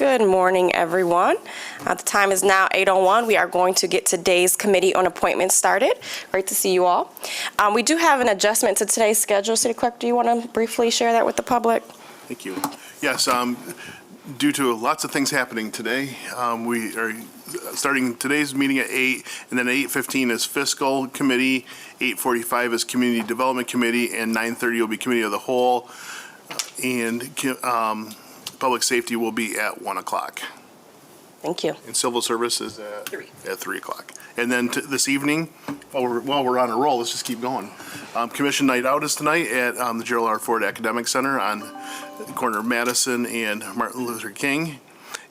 Good morning, everyone. The time is now 8:01. We are going to get today's committee on appointments started. Great to see you all. We do have an adjustment to today's schedule. City Clerk, do you want to briefly share that with the public? Thank you. Yes, due to lots of things happening today, we are starting today's meeting at 8, and then at 8:15 is Fiscal Committee, 8:45 is Community Development Committee, and 9:30 will be Committee of the Whole, and Public Safety will be at 1 o'clock. Thank you. And Civil Service is at 3 o'clock. And then this evening, while we're on a roll, let's just keep going. Commission Night Out is tonight at the Gerald R. Ford Academic Center on the corner of Madison and Martin Luther King.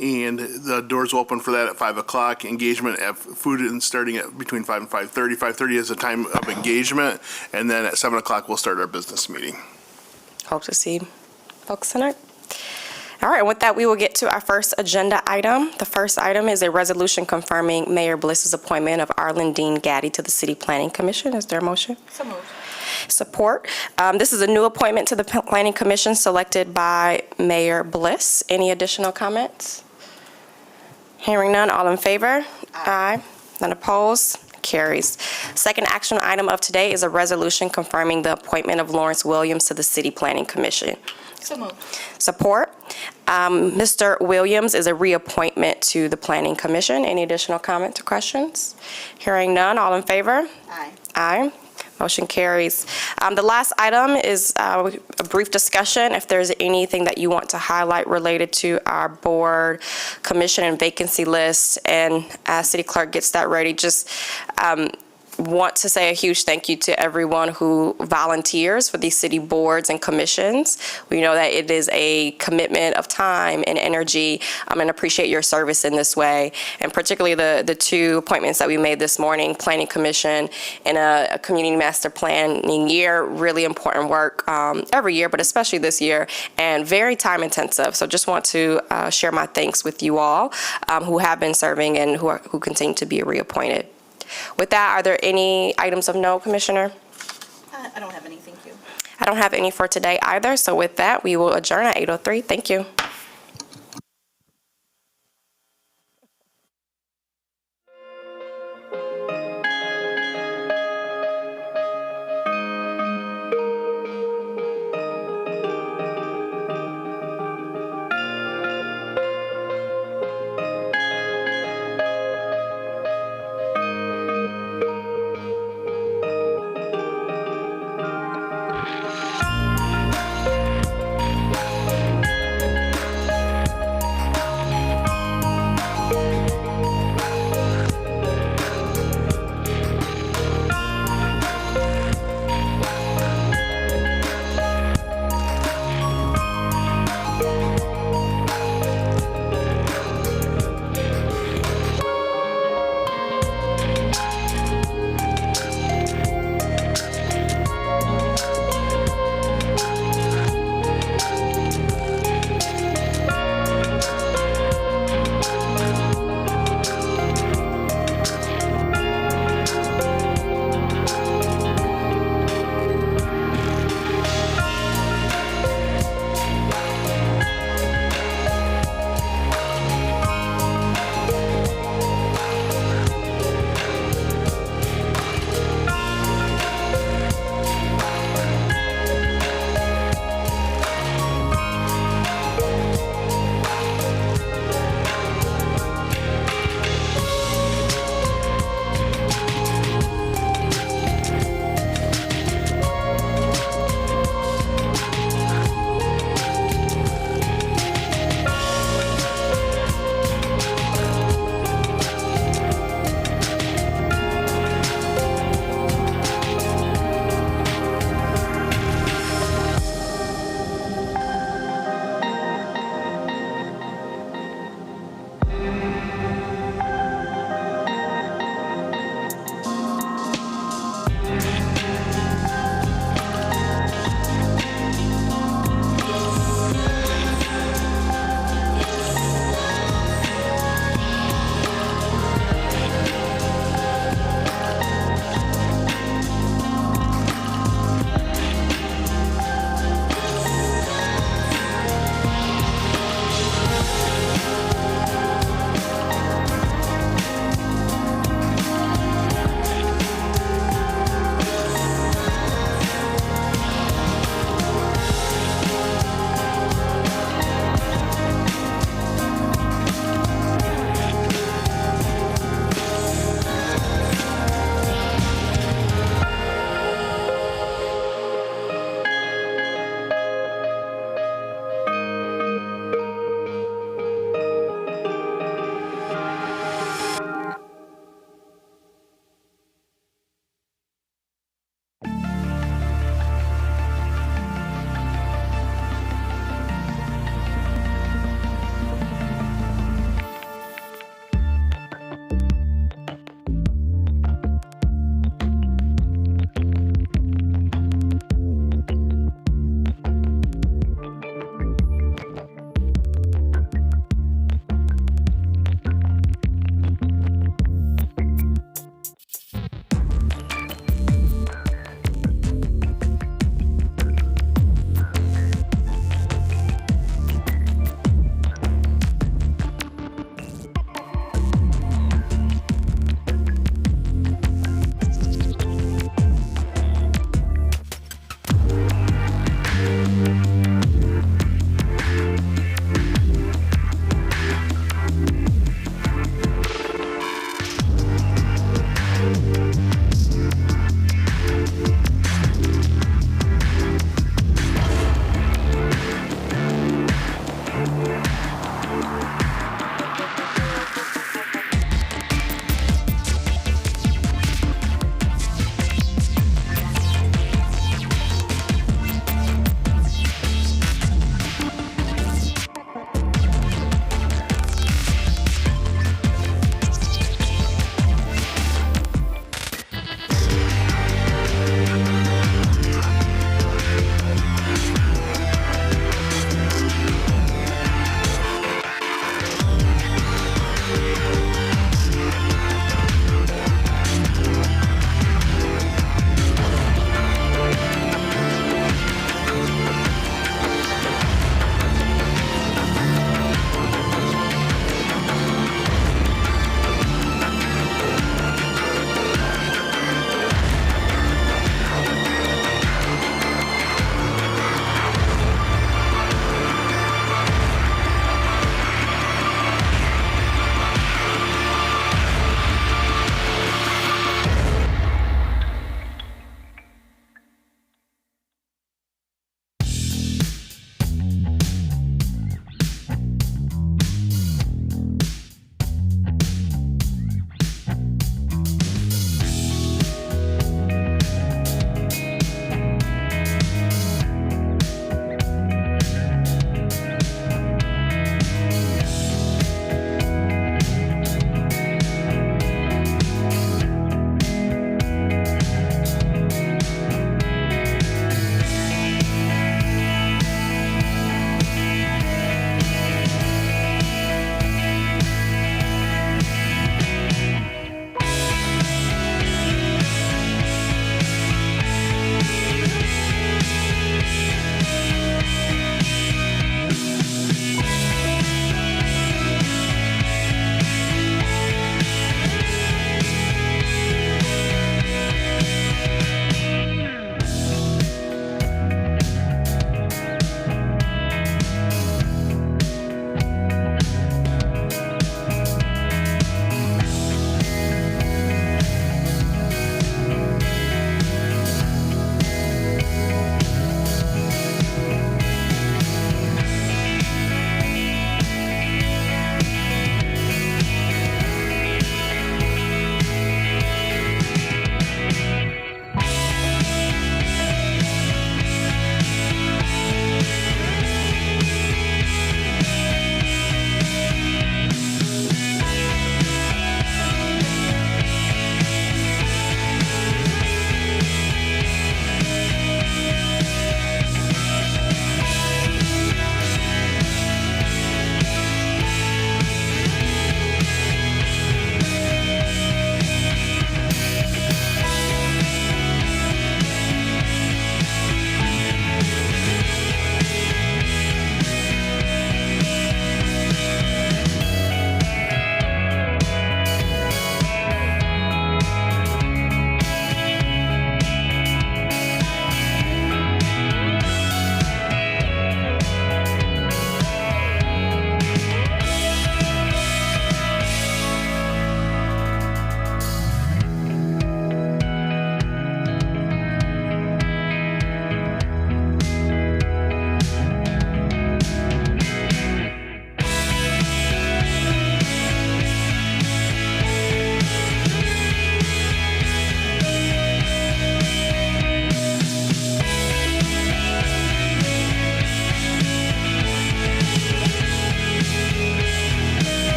And the doors will open for that at 5 o'clock. Engagement at food and starting at between 5 and 5:30. 5:30 is the time of engagement. And then at 7 o'clock, we'll start our business meeting. Hope to see folks tonight. All right, with that, we will get to our first agenda item. The first item is a resolution confirming Mayor Bliss's appointment of Arlen Dean Gaddy to the City Planning Commission. Is there a motion? So moved. Support. This is a new appointment to the Planning Commission selected by Mayor Bliss. Any additional comments? Hearing none, all in favor? Aye. None opposed? Carries. Second action item of today is a resolution confirming the appointment of Lawrence Williams to the City Planning Commission. So moved. Support. Mr. Williams is a reappointment to the Planning Commission. Any additional comments or questions? Hearing none, all in favor? Aye. Aye. Motion carries. The last item is a brief discussion. If there's anything that you want to highlight related to our board, commission, and vacancy list, and as City Clerk gets that ready, just want to say a huge thank you to everyone who volunteers for these city boards and commissions. We know that it is a commitment of time and energy, and appreciate your service in this way. And particularly the two appointments that we made this morning, Planning Commission and a Community Master Planning year, really important work every year, but especially this year, and very time intensive. So just want to share my thanks with you all who have been serving and who continue to be reappointed. With that, are there any items of note, Commissioner? I don't have any, thank you. I don't have any for today either. So with that, we will adjourn at 8:03. Thank you.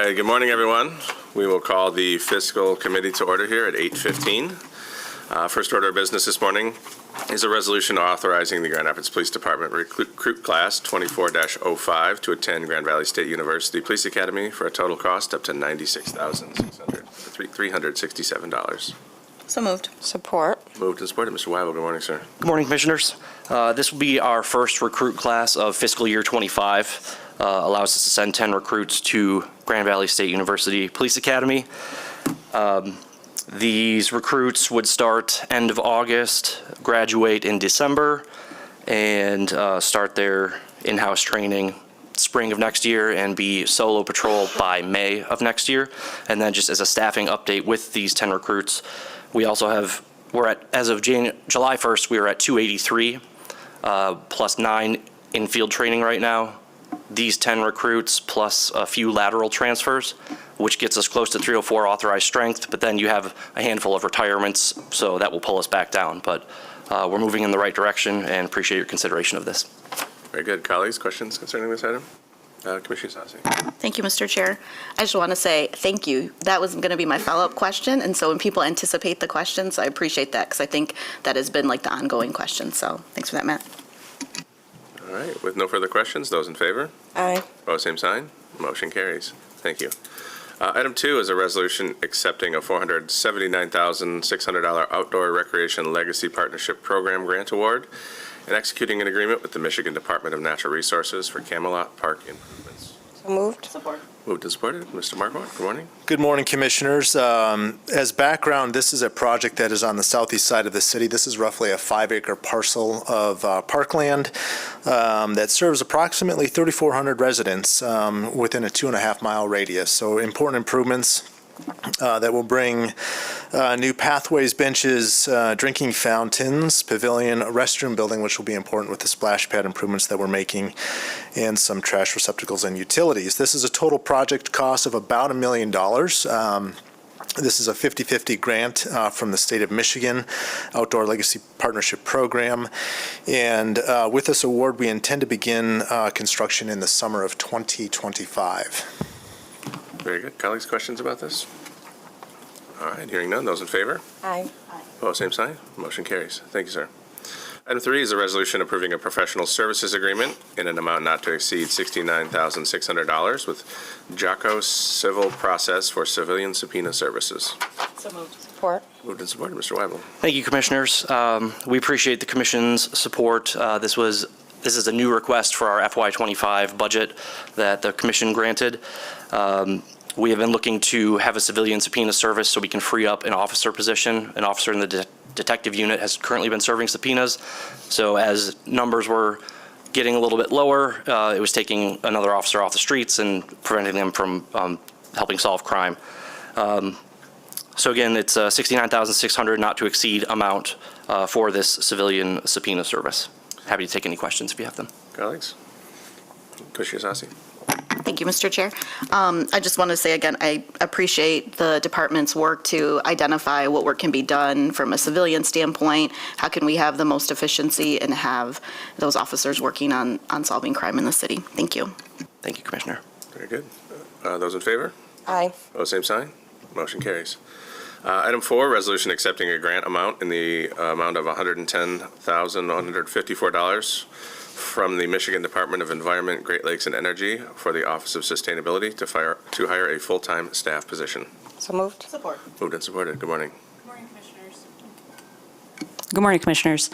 right, good morning, everyone. We will call the fiscal committee to order here at 8:15. First order of business this morning is a resolution authorizing the Grand Rapids Police Department recruit class 24-05 to attend Grand Valley State University Police Academy for a total cost up to $96,367. So moved. Support. Moved and supported. Mr. Weibel, good morning, sir. Good morning, Commissioners. This will be our first recruit class of fiscal year '25. Allows us to send 10 recruits to Grand Valley State University Police Academy. These recruits would start end of August, graduate in December, and start their in-house training spring of next year and be solo patrol by May of next year. And then just as a staffing update with these 10 recruits, we also have, as of July 1st, we are at 283, plus 9 in field training right now. These 10 recruits plus a few lateral transfers, which gets us close to 304 authorized strength, but then you have a handful of retirements, so that will pull us back down. But we're moving in the right direction and appreciate your consideration of this. Very good. Colleagues, questions concerning this item? Commissioner Sassi. Thank you, Mr. Chair. I just want to say thank you. That was going to be my follow-up question, and so when people anticipate the questions, I appreciate that, because I think that has been like the ongoing question, so thanks for that, Matt. All right, with no further questions, those in favor? Aye. Opposed, same sign. Motion carries. Thank you. Item 2 is a resolution accepting a $479,600 Outdoor Recreation Legacy Partnership Program Grant Award and executing an agreement with the Michigan Department of Natural Resources for Camelot Park improvements. So moved. Support. Moved and supported. Mr. Marquardt, good morning. Good morning, Commissioners. As background, this is a project that is on the southeast side of the city. This is roughly a 5-acre parcel of parkland that serves approximately 3,400 residents within a 2.5-mile radius. So important improvements that will bring new pathways, benches, drinking fountains, pavilion, a restroom building, which will be important with the splash pad improvements that we're making, and some trash receptacles and utilities. This is a total project cost of about $1 million. This is a 50-50 grant from the state of Michigan Outdoor Legacy Partnership Program. And with this award, we intend to begin construction in the summer of 2025. Very good. Colleagues, questions about this? All right, hearing none. Those in favor? Aye. Opposed, same sign. Motion carries. Thank you, sir. Item 3 is a resolution approving a professional services agreement in an amount not to exceed $69,600 with Jocko Civil Process for civilian subpoena services. So moved. Support. Moved and supported. Mr. Weibel. Thank you, Commissioners. We appreciate the Commission's support. This is a new request for our FY25 budget that the Commission granted. We have been looking to have a civilian subpoena service so we can free up an officer position. An officer in the detective unit has currently been serving subpoenas. So as numbers were getting a little bit lower, it was taking another officer off the streets and preventing them from helping solve crime. So again, it's a $69,600 not to exceed amount for this civilian subpoena service. Happy to take any questions if you have them. Colleagues? Commissioner Sassi. Thank you, Mr. Chair. I just want to say again, I appreciate the department's work to identify what work can be done from a civilian standpoint. How can we have the most efficiency and have those officers working on solving crime in the city? Thank you. Thank you, Commissioner. Very good. Those in favor? Aye. Opposed, same sign. Motion carries. Item 4, resolution accepting a grant amount in the amount of $110,154 from the Michigan Department of Environment, Great Lakes, and Energy for the Office of Sustainability to hire a full-time staff position. So moved. Support. Moved and supported. Good morning. Good morning, Commissioners. Good morning, Commissioners.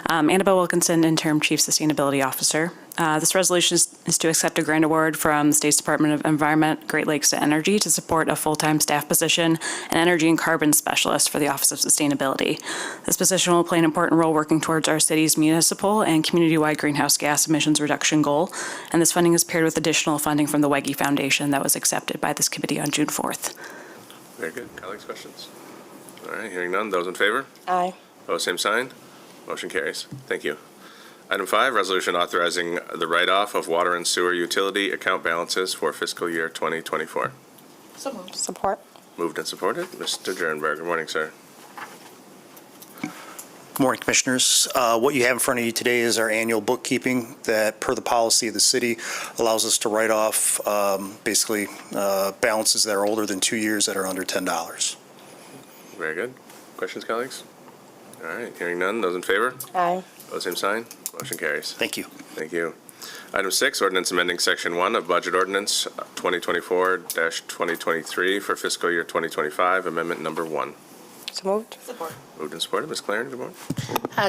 Annabelle Wilkinson, Interim Chief Sustainability Officer. This resolution is to accept a grant award from the State's Department of Environment, Great Lakes to Energy to support a full-time staff position, an energy and carbon specialist for the Office of Sustainability. This position will play an important role working towards our city's municipal and community-wide greenhouse gas emissions reduction goal, and this funding is paired with additional funding from the Wegge Foundation that was accepted by this committee on June 4th. Very good. Colleagues, questions? All right, hearing none. Those in favor? Aye. Opposed, same sign. Motion carries. Thank you. Item 5, resolution authorizing the write-off of water and sewer utility account balances for fiscal year 2024. So moved. Support. Moved and supported. Mr. Jernberg, good morning, sir. Good morning, Commissioners. What you have in front of you today is our annual bookkeeping that, per the policy of the city, allows us to write off basically balances that are older than 2 years that are under $10. Very good. Questions, colleagues? All right, hearing none. Those in favor? Aye. Opposed, same sign. Motion carries. Thank you. Thank you. Item 6, ordinance amending Section 1 of Budget Ordinance 2024-2023 for fiscal year 2025, Amendment Number 1. So moved. Moved and supported. Ms. Claren, good morning.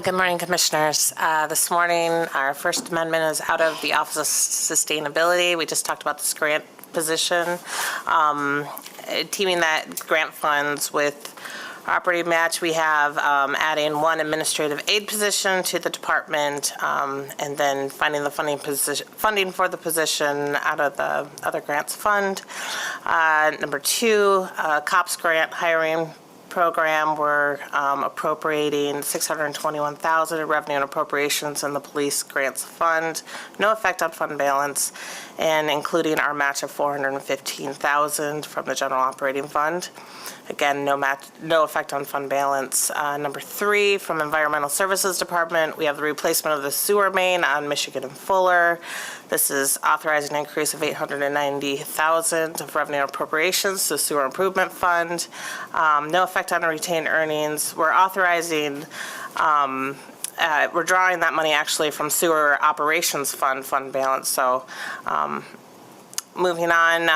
Good morning, Commissioners. This morning, our first amendment is out of the Office of Sustainability. We just talked about this grant position. Teaming that grant funds with operating match, we have adding one administrative aid position to the department, and then finding the funding for the position out of the other grants fund. Number 2, COPS grant hiring program, we're appropriating $621,000 in revenue and appropriations in the police grants fund, no effect on fund balance, and including our match of $415,000 from the general operating fund. Again, no effect on fund balance. Number 3, from Environmental Services Department, we have the replacement of the sewer main on Michigan and Fuller. This is authorizing an increase of $890,000 of revenue appropriations to the sewer improvement fund. No effect on retained earnings. We're authorizing, we're drawing that money actually from sewer operations fund balance. So moving on,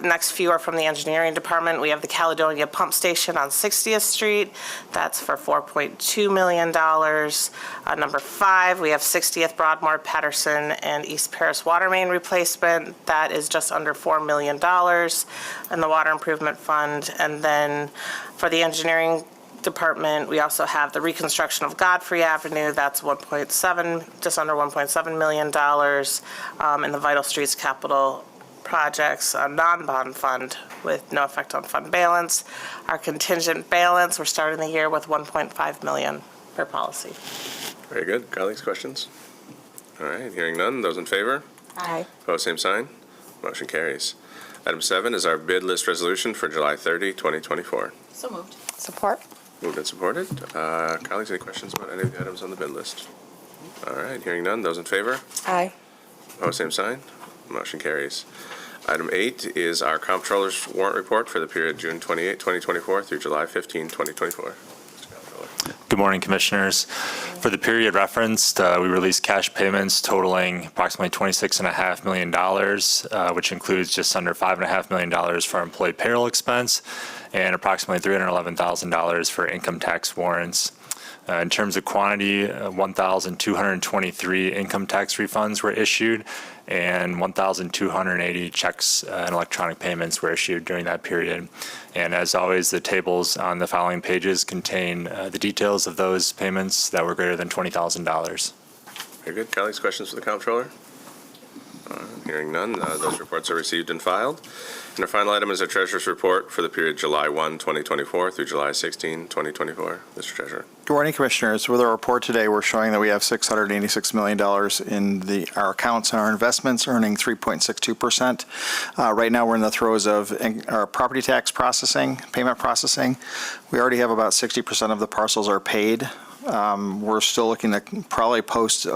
next few are from the engineering department. We have the Caledonia Pump Station on 60th Street. That's for $4.2 million. Number 5, we have 60th Broadmoor, Patterson, and East Paris water main replacement. That is just under $4 million in the water improvement fund. And then for the engineering department, we also have the reconstruction of Godfrey Avenue. That's just under $1.7 million in the Vital Streets Capital Projects, a non-bond fund with no effect on fund balance. Our contingent balance, we're starting the year with $1.5 million per policy. Very good. Colleagues, questions? All right, hearing none. Those in favor? Aye. Opposed, same sign. Motion carries. Item 7 is our bid list resolution for July 30, 2024. So moved. Support. Moved and supported. Colleagues, any questions about any of the items on the bid list? All right, hearing none. Those in favor? Aye. Opposed, same sign. Motion carries. Item 8 is our Comptroller's warrant report for the period June 28, 2024 through July 15, 2024. Mr. Comptroller. Good morning, Commissioners. For the period referenced, we released cash payments totaling approximately $26.5 million, which includes just under $5.5 million for employee payroll expense and approximately $311,000 for income tax warrants. In terms of quantity, 1,223 income tax refunds were issued, and 1,280 checks and electronic payments were issued during that period. And as always, the tables on the following pages contain the details of those payments that were greater than $20,000. Very good. Colleagues, questions for the Comptroller? Hearing none, those reports are received and filed. And our final item is our Treasurer's report for the period July 1, 2024 through July 16, 2024. Mr. Treasurer. Good morning, Commissioners. With our report today, we're showing that we have $686 million in our accounts and our investments, earning 3.62%. Right now, we're in the throes of our property tax payment processing. We already have about 60% of the parcels are paid. We're still looking to probably post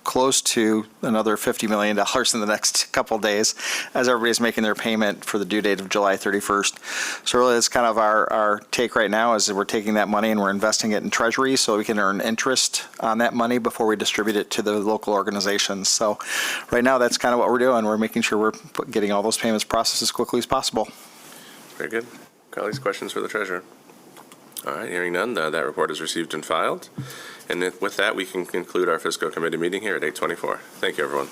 close to another $50 million in the next couple of days as everybody's making their payment for the due date of July 31st. So really that's kind of our take right now is that we're taking that money and we're investing it in Treasury so we can earn interest on that money before we distribute it to the local organizations. So right now that's kind of what we're doing. We're making sure we're getting all those payments processed as quickly as possible. Very good. Colleagues, questions for the Treasurer? All right, hearing none, that report is received and filed. And with that, we can conclude our Fiscal Committee meeting here at 8:24. Thank you, everyone.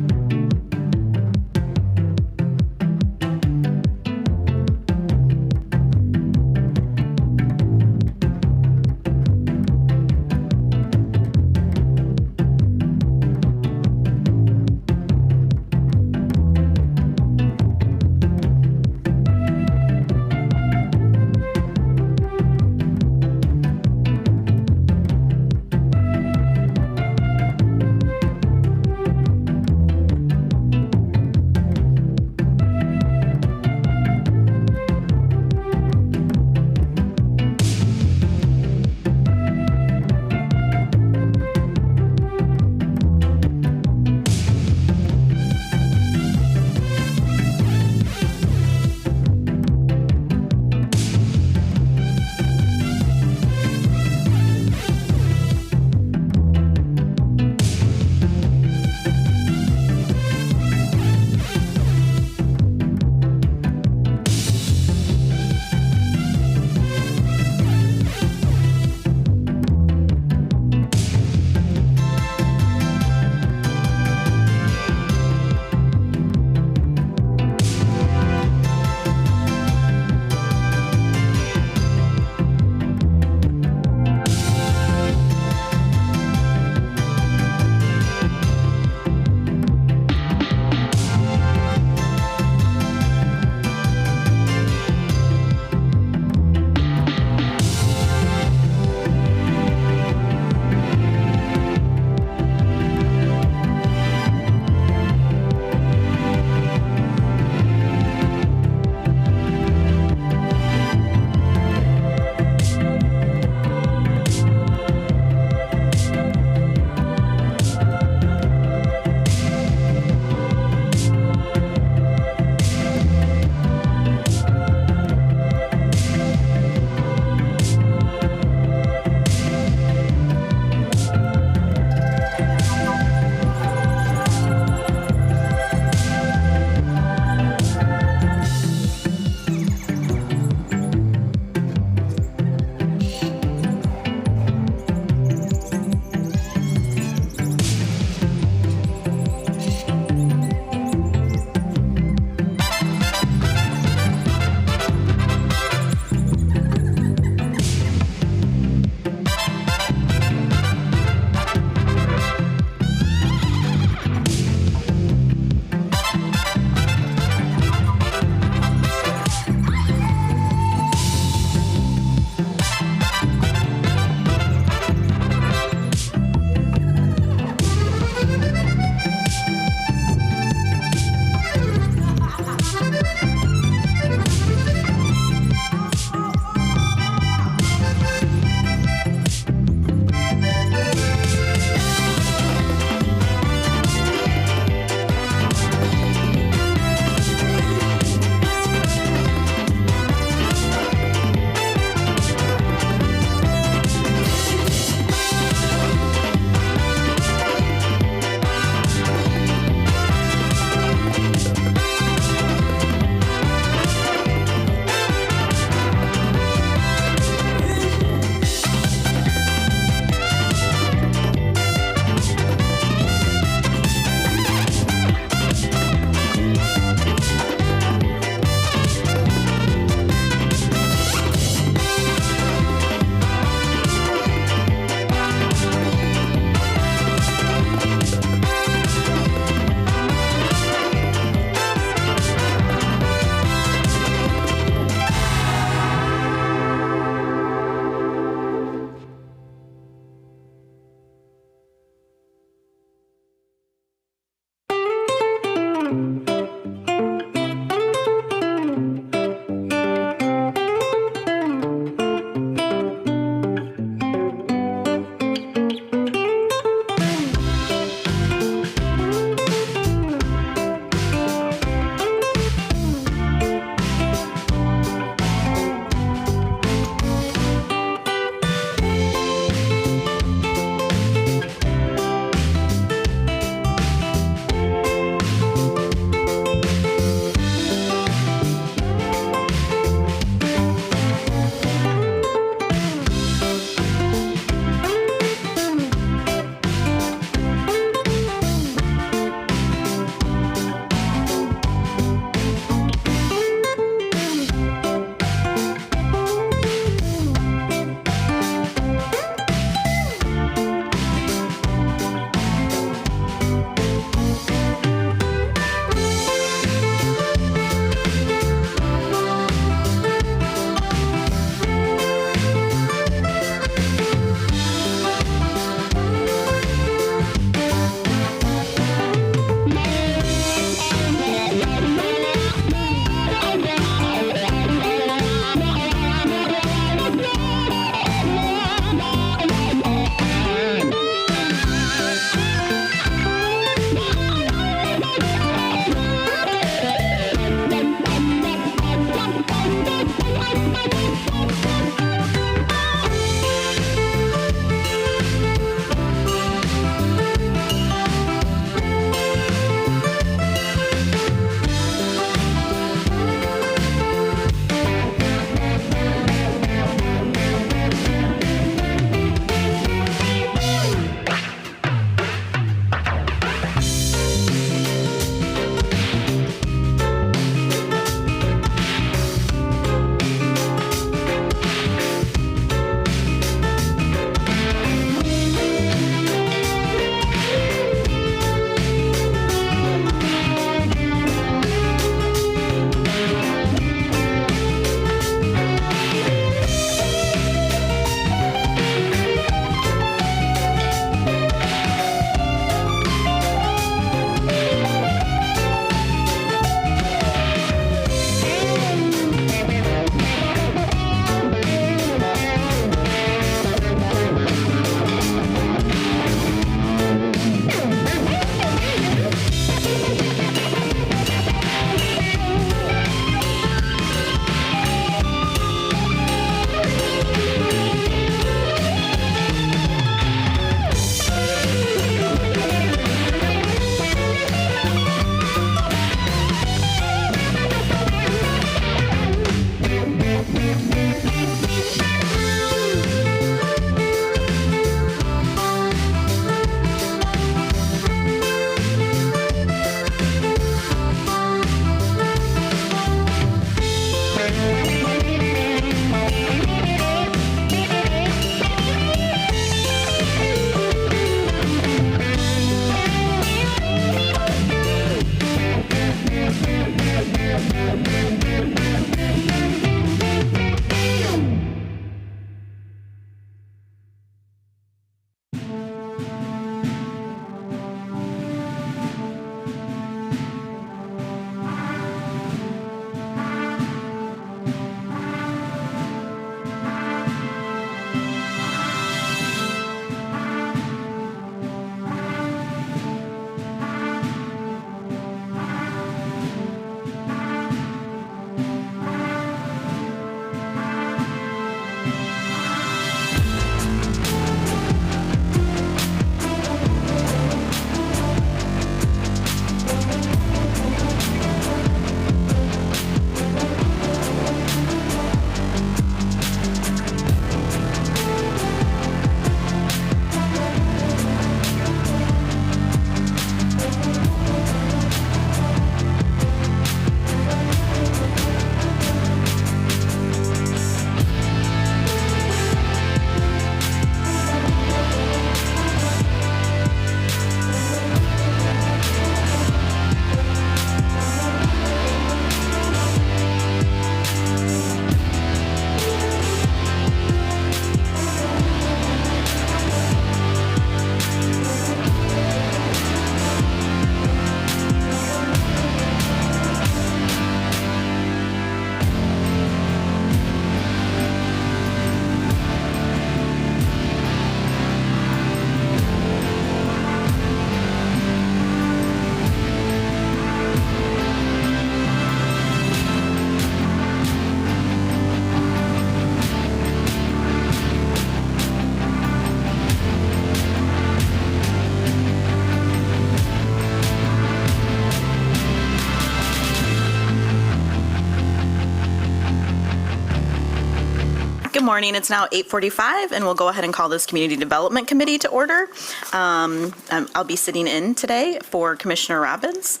morning. It's now 8:45, and we'll go ahead and call this Community Development Committee to order. I'll be sitting in today for Commissioner Robbins.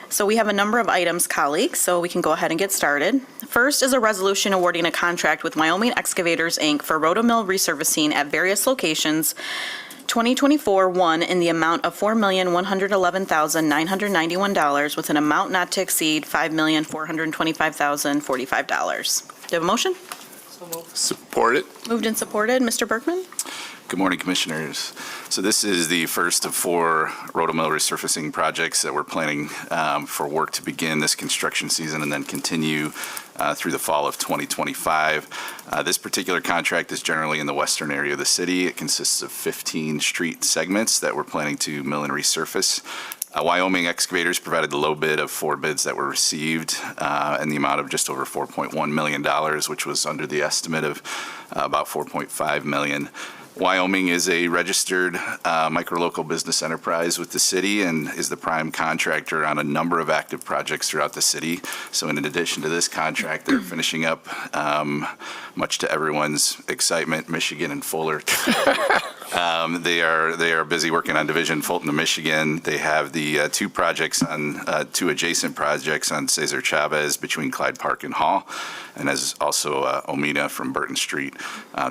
So we have a number of items, colleagues, so we can go ahead and get started. First is a resolution awarding a contract with Wyoming Excavators, Inc. for rotomill resurfacing at various locations, 2024-1 in the amount of $4,111,991 with an amount not to exceed $5,425,045. Do you have a motion? Support it. Moved and supported. Mr. Berkman? Good morning, Commissioners. So this is the first of 4 rotomill resurfacing projects that we're planning for work to begin this construction season and then continue through the fall of 2025. This particular contract is generally in the western area of the city. It consists of 15 street segments that we're planning to mill and resurface. Wyoming Excavators provided the low bid of 4 bids that were received in the amount of just over $4.1 million, which was under the estimate of about $4.5 million. Wyoming is a registered microlocal business enterprise with the city and is the prime contractor on a number of active projects throughout the city. So in addition to this contract, they're finishing up, much to everyone's excitement, Michigan and Fuller. They are busy working on Division Fulton of Michigan. They have the 2 adjacent projects on Cesar Chavez between Clyde Park and Hall, and as also Omina from Burton Street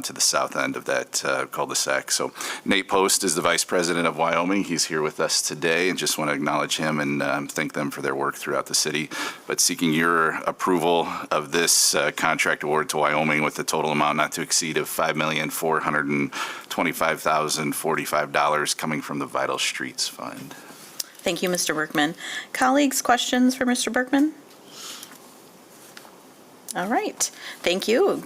to the south end of that cul-de-sac. So Nate Post is the Vice President of Wyoming. He's here with us today, and just want to acknowledge him and thank them for their work throughout the city. But seeking your approval of this contract award to Wyoming with a total amount not to exceed of $5,425,045 coming from the Vital Streets Fund. Thank you, Mr. Berkman. Colleagues, questions for Mr. Berkman? All right, thank you.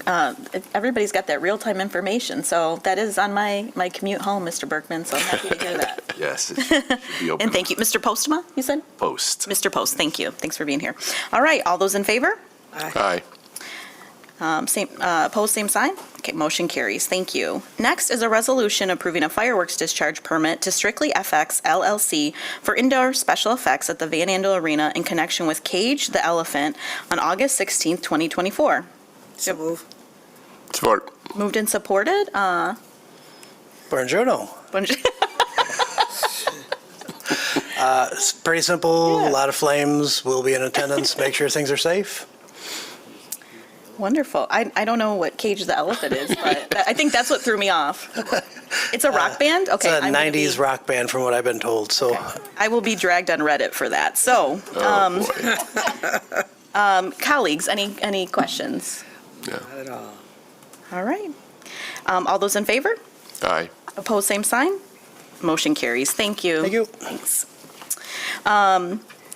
Everybody's got that real-time information, so that is on my commute home, Mr. Berkman, so I'm happy to hear that. Yes, it should be open. And thank you. Mr. Postma, you said? Post. Mr. Post, thank you. Thanks for being here. All right, all those in favor? Aye. Opposed, same sign? Okay, motion carries. Thank you. Next is a resolution approving a fireworks discharge permit to Strictly FX LLC for indoor special effects at the Van Andel Arena in connection with Cage the Elephant on August 16th, 2024. So move. Support. Moved and supported. Buongiorno. It's pretty simple, Yeah. a lot of flames, we'll be in attendance, make sure things are safe. Wonderful. I don't know what Cage the Elephant is, but I think that's what threw me off. It's a rock band? Okay. It's a I'm gonna 90s rock band from what I've been told, so. I will be dragged on Reddit for that. So, colleagues, any questions? No. Not at all. All right. All those in favor? Aye. Opposed, same sign? Motion carries. Thank you. Thank you. Thanks.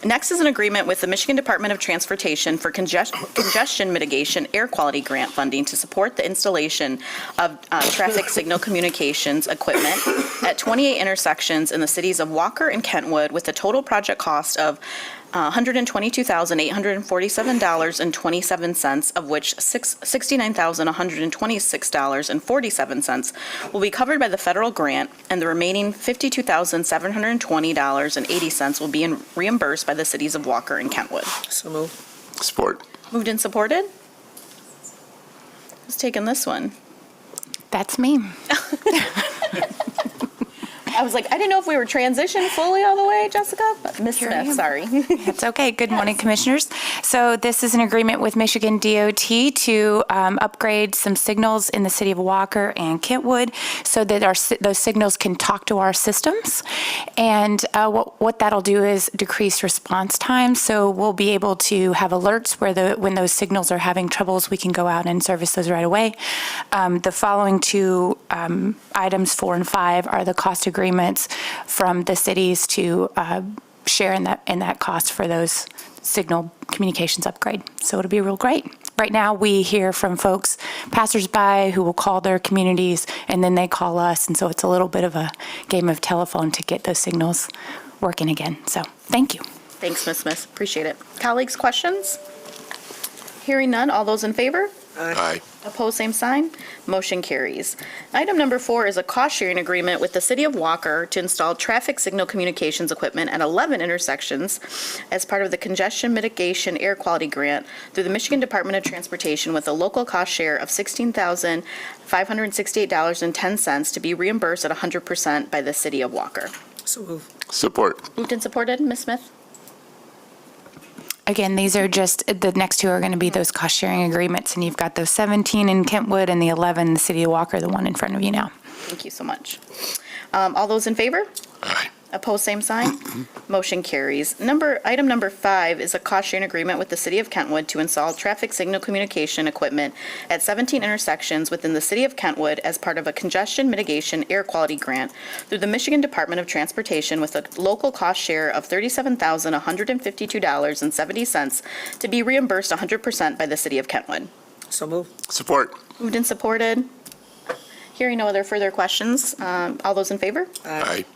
Next is an agreement with the Michigan Department of Transportation for congestion mitigation air quality grant funding to support the installation of traffic signal communications equipment at 28 intersections in the cities of Walker and Kentwood with a total project cost of $122,847.27, of which $69,126.47 will be covered by the federal grant, and the remaining $52,720.80 will be reimbursed by the cities of Walker and Kentwood. So move. Support. Moved and supported? Who's taking this one? That's me. I was like, I didn't know if we were transitioned fully all the way, Jessica. Ms. Here I Smith, am. sorry. It's okay. Good morning, Commissioners. So this is an agreement with Michigan DOT to upgrade some signals in the city of Walker and Kentwood so that those signals can talk to our systems. And what that'll do is decrease response time. So we'll be able to have alerts when those signals are having troubles, we can go out and service those right away. The following 2 items, 4 and 5, are the cost agreements from the cities to share in that cost for those signal communications upgrade. So it'll be real great. Right now, we hear from folks, passersby, who will call their communities, and then they call us. And so it's a little bit of a game of telephone to get those signals working again. So thank you. Thanks, Ms. Smith. Appreciate it. Colleagues, questions? Hearing none. All those in favor? Aye. Opposed, same sign. Motion carries. Item number 4 is a cost-sharing agreement with the City of Walker to install traffic signal communications equipment at 11 intersections as part of the Congestion Mitigation Air Quality Grant through the Michigan Department of Transportation with a local cost share of $16,568.10 to be reimbursed at 100% by the City of Walker. So move. Support. Moved and supported. Ms. Smith? Again, these are just, the next two are going to be those cost-sharing agreements, and you've got those 17 in Kentwood and the 11 in the City of Walker, the one in front of you now. Thank you so much. All those in favor? Aye. Opposed, same sign. Motion carries. Item number 5 is a cost-sharing agreement with the City of Kentwood to install traffic signal communication equipment at 17 intersections within the City of Kentwood as part of a Congestion Mitigation Air Quality Grant through the Michigan Department of Transportation with a local cost share of $37,152.70 to be reimbursed 100% by the City of Kentwood. So move. Support. Moved and supported. Hearing no other further questions, all those in favor? Aye.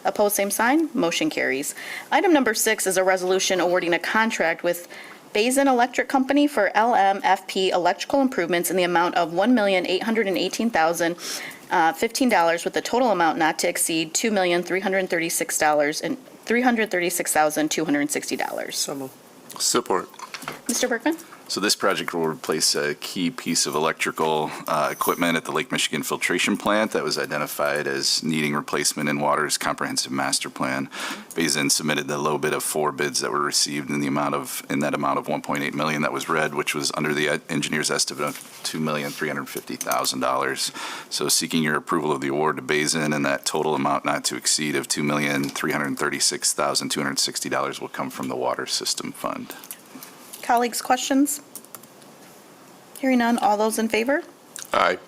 Opposed, same sign. Motion carries. Item number 6 is a resolution awarding a contract with Basin Electric Company for LMFP electrical improvements in the amount of $1,818,015 with a total amount not to exceed $2,336,260. So move. Support. Mr. Berkman? So this project will replace a key piece of electrical equipment at the Lake Michigan filtration plant that was identified as needing replacement in Water's comprehensive master plan. Basin submitted the low bid of 4 bids that were received in that amount of $1.8 million that was read, which was under the engineer's estimate of $2,350,000. So seeking your approval of the award to Basin, and that total amount not to exceed of $2,336,260 will come from the Water System Fund. Colleagues, questions? Hearing none, all those in favor? Aye.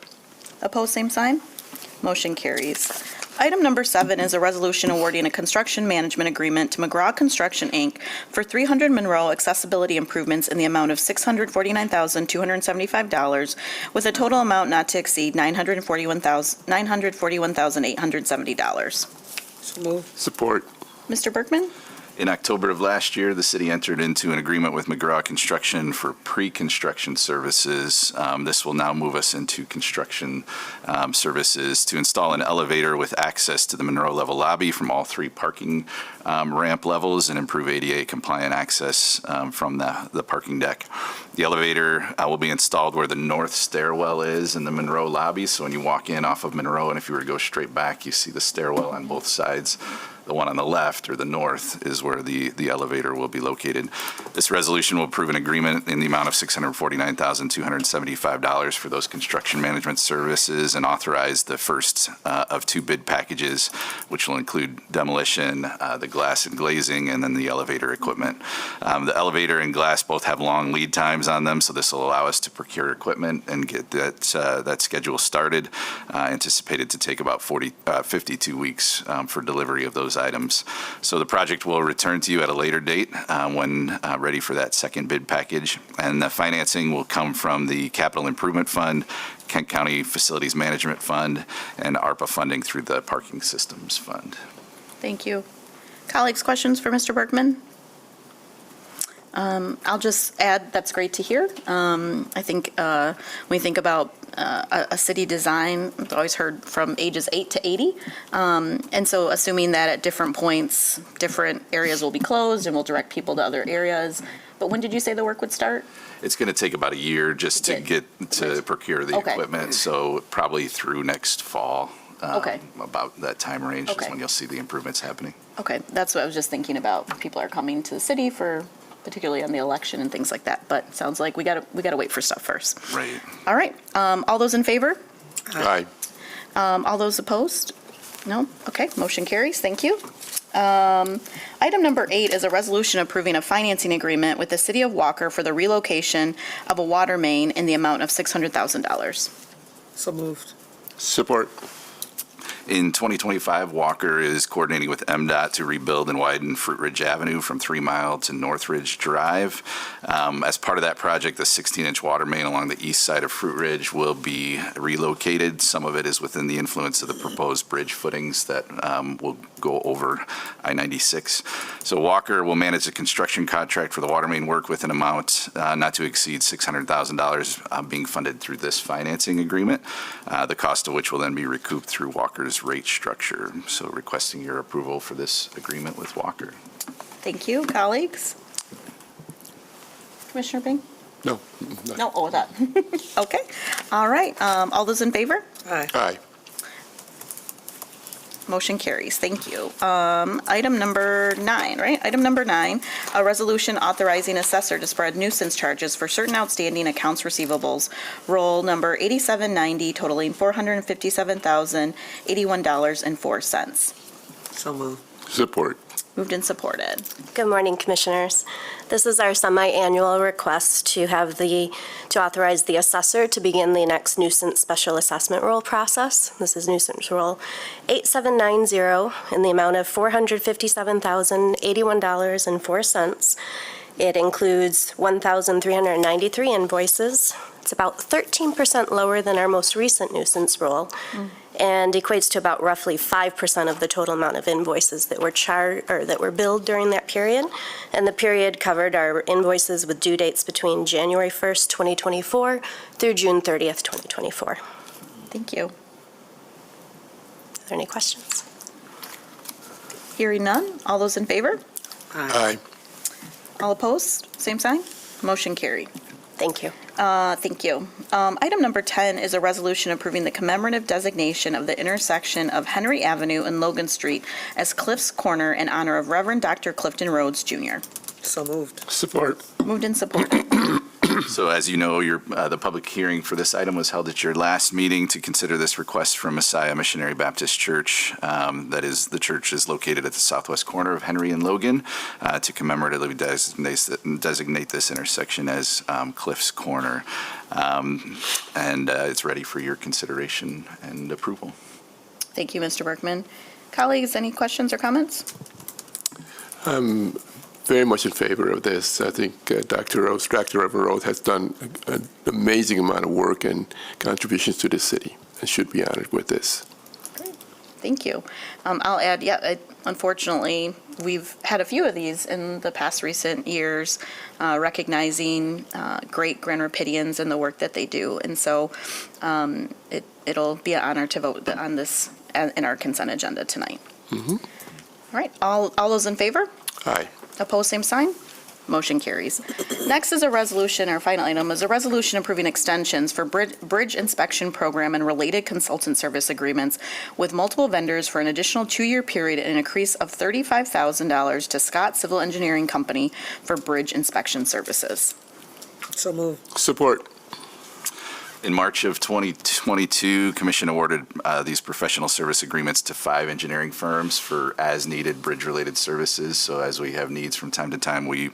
Opposed, same sign. Motion carries. Item number 7 is a resolution awarding a construction management agreement to McGraw Construction, Inc. for 300 Monroe accessibility improvements in the amount of $649,275 with a total amount not to exceed $941,870. So move. Support. Mr. Berkman? In October of last year, the city entered into an agreement with McGraw Construction for pre-construction services. This will now move us into construction services to install an elevator with access to the Monroe level lobby from all 3 parking ramp levels and improve ADA compliant access from the parking deck. The elevator will be installed where the north stairwell is in the Monroe lobby. So when you walk in off of Monroe, and if you were to go straight back, you see the stairwell on both sides. The one on the left, or the north, is where the elevator will be located. This resolution will approve an agreement in the amount of $649,275 for those construction management services and authorize the first of 2 bid packages, which will include demolition, the glass and glazing, and then the elevator equipment. The elevator and glass both have long lead times on them, so this will allow us to procure equipment and get that schedule started, anticipated to take about 52 weeks for delivery of those items. So the project will return to you at a later date when ready for that second bid package. And the financing will come from the Capital Improvement Fund, Kent County Facilities Management Fund, and ARPA funding through the Parking Systems Fund. Thank you. Colleagues, questions for Mr. Berkman? I'll just add, that's great to hear. I think when we think about a city design, I've always heard from ages 8 to 80. And so assuming that at different points, different areas will be closed and we'll direct people to other areas. But when did you say the work would start? It's going to take about a year just to get to procure the Okay. equipment, so probably through next fall. Okay. About that time range is Okay. when you'll see the improvements happening. Okay, that's what I was just thinking about. People are coming to the city for, particularly on the election and things like that. But it sounds like we gotta wait for stuff first. Right. All right, all those in favor? Aye. All those opposed? No? Okay, motion carries. Thank you. Item number 8 is a resolution approving a financing agreement with the City of Walker for the relocation of a water main in the amount of $600,000. So moved. Support. In 2025, Walker is coordinating with MDOT to rebuild and widen Fruit Ridge Avenue from 3 Mile to Northridge Drive. As part of that project, the 16-inch water main along the east side of Fruit Ridge will be relocated. Some of it is within the influence of the proposed bridge footings that will go over I-96. So Walker will manage the construction contract for the water main work with an amount not to exceed $600,000 being funded through this financing agreement, the cost of which will then be recouped through Walker's rate structure. So requesting your approval for this agreement with Walker. Thank you, colleagues. Commissioner Bing? No. No, oh, that. Okay, all right. All those in favor? Aye. Motion carries. Thank you. Item number 9, right? Item number 9, a resolution authorizing assessor to spread nuisance charges for certain outstanding accounts receivables. Roll number 8790 totaling $457,081.04. So moved. Support. Moved and supported. Good morning, Commissioners. This is our semi-annual request to authorize the assessor to begin the next nuisance special assessment roll process. This is nuisance roll 8790 in the amount of $457,081.04. It includes 1,393 invoices. It's about 13% lower than our most recent nuisance roll, and equates to about roughly 5% of the total amount of invoices that were that were billed during that period. And the period covered our invoices with due dates between January 1st, 2024 through June 30th, 2024. Thank you. Are there any questions? Hearing none. All those in favor? Aye. All opposed? Same sign? Motion carried. Thank you. Thank you. Item number 10 is a resolution approving the commemorative designation of the intersection of Henry Avenue and Logan Street as Cliff's Corner in honor of Reverend Dr. Clifton Rhodes, Jr. So moved. Support. Moved and supported. So as you know, the public hearing for this item was held at your last meeting to consider this request from Messiah Missionary Baptist Church. That is, the church is located at the southwest corner of Henry and Logan, to commemoratively designate this intersection as Cliff's Corner. And it's ready for your consideration and approval. Thank you, Mr. Berkman. Colleagues, any questions or comments? Very much in favor of this. I think Dr. Reverend Rhodes has done an amazing amount of work and contributions to the city and should be honored with this. Great. Thank you. I'll add, unfortunately, we've had a few of these in the past recent years, recognizing great Grand Rapidians and the work that they do. And so it'll be an honor to vote on this in our consent agenda tonight. All right, all those in favor? Aye. Opposed, same sign. Motion carries. Next is a resolution, our final item is a resolution approving extensions for bridge inspection program and related consultant service agreements with multiple vendors for an additional 2-year period and an increase of $35,000 to Scott Civil Engineering Company for bridge inspection services. So moved. Support. In March of 2022, Commission awarded these professional service agreements to 5 engineering firms for as-needed bridge-related services. So as we have needs from time to time, we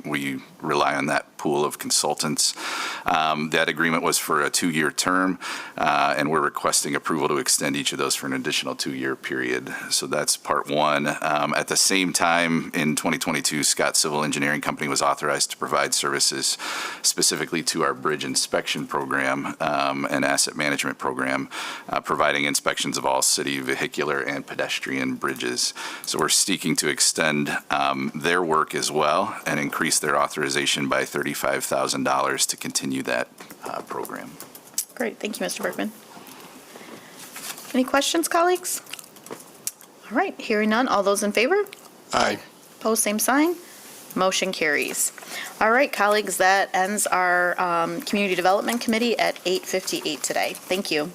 rely on that pool of consultants. That agreement was for a 2-year term, and we're requesting approval to extend each of those for an additional 2-year period. So that's part one. At the same time, in 2022, Scott Civil Engineering Company was authorized to provide services specifically to our bridge inspection program and asset management program, providing inspections of all city vehicular and pedestrian bridges. So we're seeking to extend their work as well and increase their authorization by $35,000 to continue that program. Great, thank you, Mr. Berkman. Any questions, colleagues? All right, hearing none, all those in favor? Aye. Opposed, same sign. Motion carries. All right, colleagues, that ends our Community Development Committee at 8:58 today. Thank you.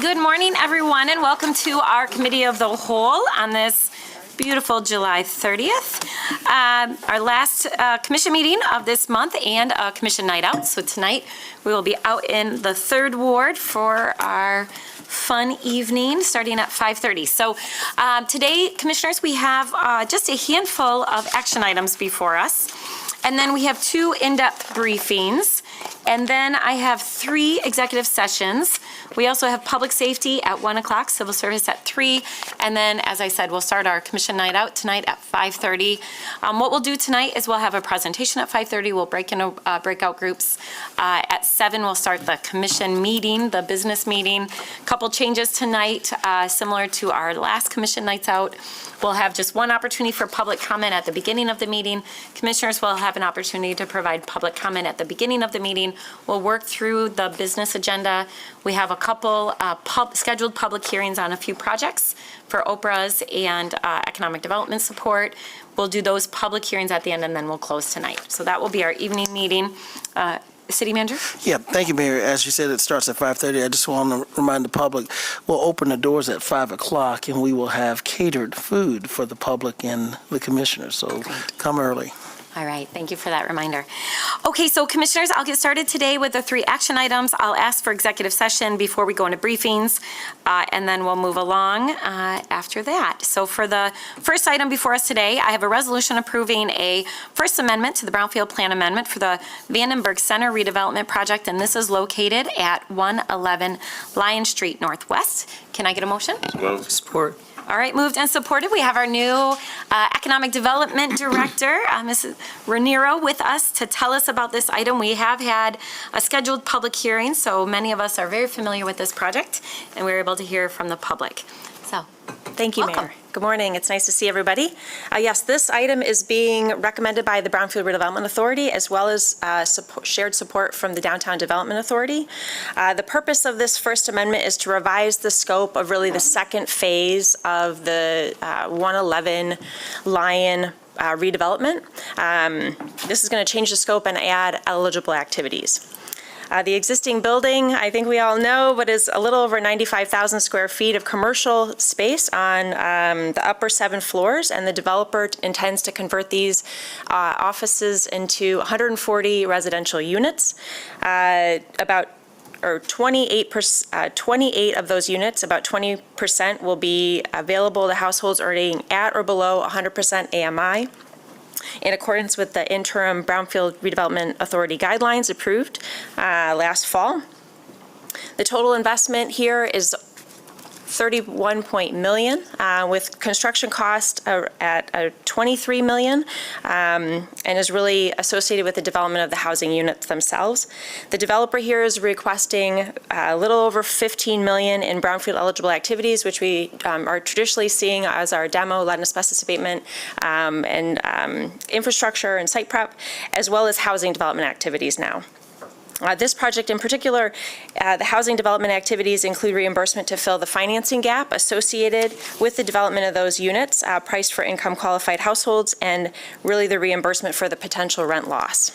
Good morning, everyone, and welcome to our Committee of the Whole on this beautiful July 30th. Our last commission meeting of this month and a commission night out. So tonight, we will be out in the 3rd Ward for our fun evening, starting at 5:30. So today, commissioners, we have just a handful of action items before us. And then we have 2 in-depth briefings. And then I have 3 executive sessions. We also have public safety at 1 o'clock, civil service at 3. And then, as I said, we'll start our commission night out tonight at 5:30. What we'll do tonight is we'll have a presentation at 5:30. We'll break into breakout groups. At 7, we'll start the commission meeting, the business meeting. Couple changes tonight, similar to our last commission nights out. We'll have just 1 opportunity for public comment at the beginning of the meeting. Commissioners will have an opportunity to provide public comment at the beginning of the meeting. We'll work through the business agenda. We have a couple scheduled public hearings on a few projects for Oprah's and economic development support. We'll do those public hearings at the end, and then we'll close tonight. So that will be our evening meeting. City Manager? Yeah, thank you, Mayor. As you said, it starts at 5:30. I just want to remind the public, we'll open the doors at 5 o'clock, and we will have catered food for the public and the commissioners, so come early. All right, thank you for that reminder. Okay, so commissioners, I'll get started today with the 3 action items. I'll ask for executive session before we go into briefings, and then we'll move along after that. So for the first item before us today, I have a resolution approving a First Amendment to the Brownfield Plan Amendment for the Vandenberg Center redevelopment project, and this is located at 111 Lion Street Northwest. Can I get a motion? Support. All right, moved and supported. We have our new Economic Development Director, Mrs. Raniero, with us to tell us about this item. We have had a scheduled public hearing, so many of us are very familiar with this project, and we're able to hear from the public. So, Thank you, welcome. Mayor. Good morning. It's nice to see everybody. Yes, this item is being recommended by the Brownfield Redevelopment Authority as well as shared support from the Downtown Development Authority. The purpose of this First Amendment is to revise the scope of really the second phase of the 111 Lion redevelopment. This is going to change the scope and add eligible activities. The existing building, I think we all know, but is a little over 95,000 square feet of commercial space on the upper 7 floors, and the developer intends to convert these offices into 140 residential units. 28 of those units, about 20%, will be available to households earning at or below 100% AMI. In accordance with the interim Brownfield Redevelopment Authority guidelines approved last fall. The total investment here is $31 million, with construction cost at $23 million, and is really associated with the development of the housing units themselves. The developer here is requesting a little over $15 million in brownfield eligible activities, which we are traditionally seeing as our demo, lead and asbestos abatement, and infrastructure and site prep, as well as housing development activities now. This project in particular, the housing development activities include reimbursement to fill the financing gap associated with the development of those units, priced for income qualified households, and really the reimbursement for the potential rent loss.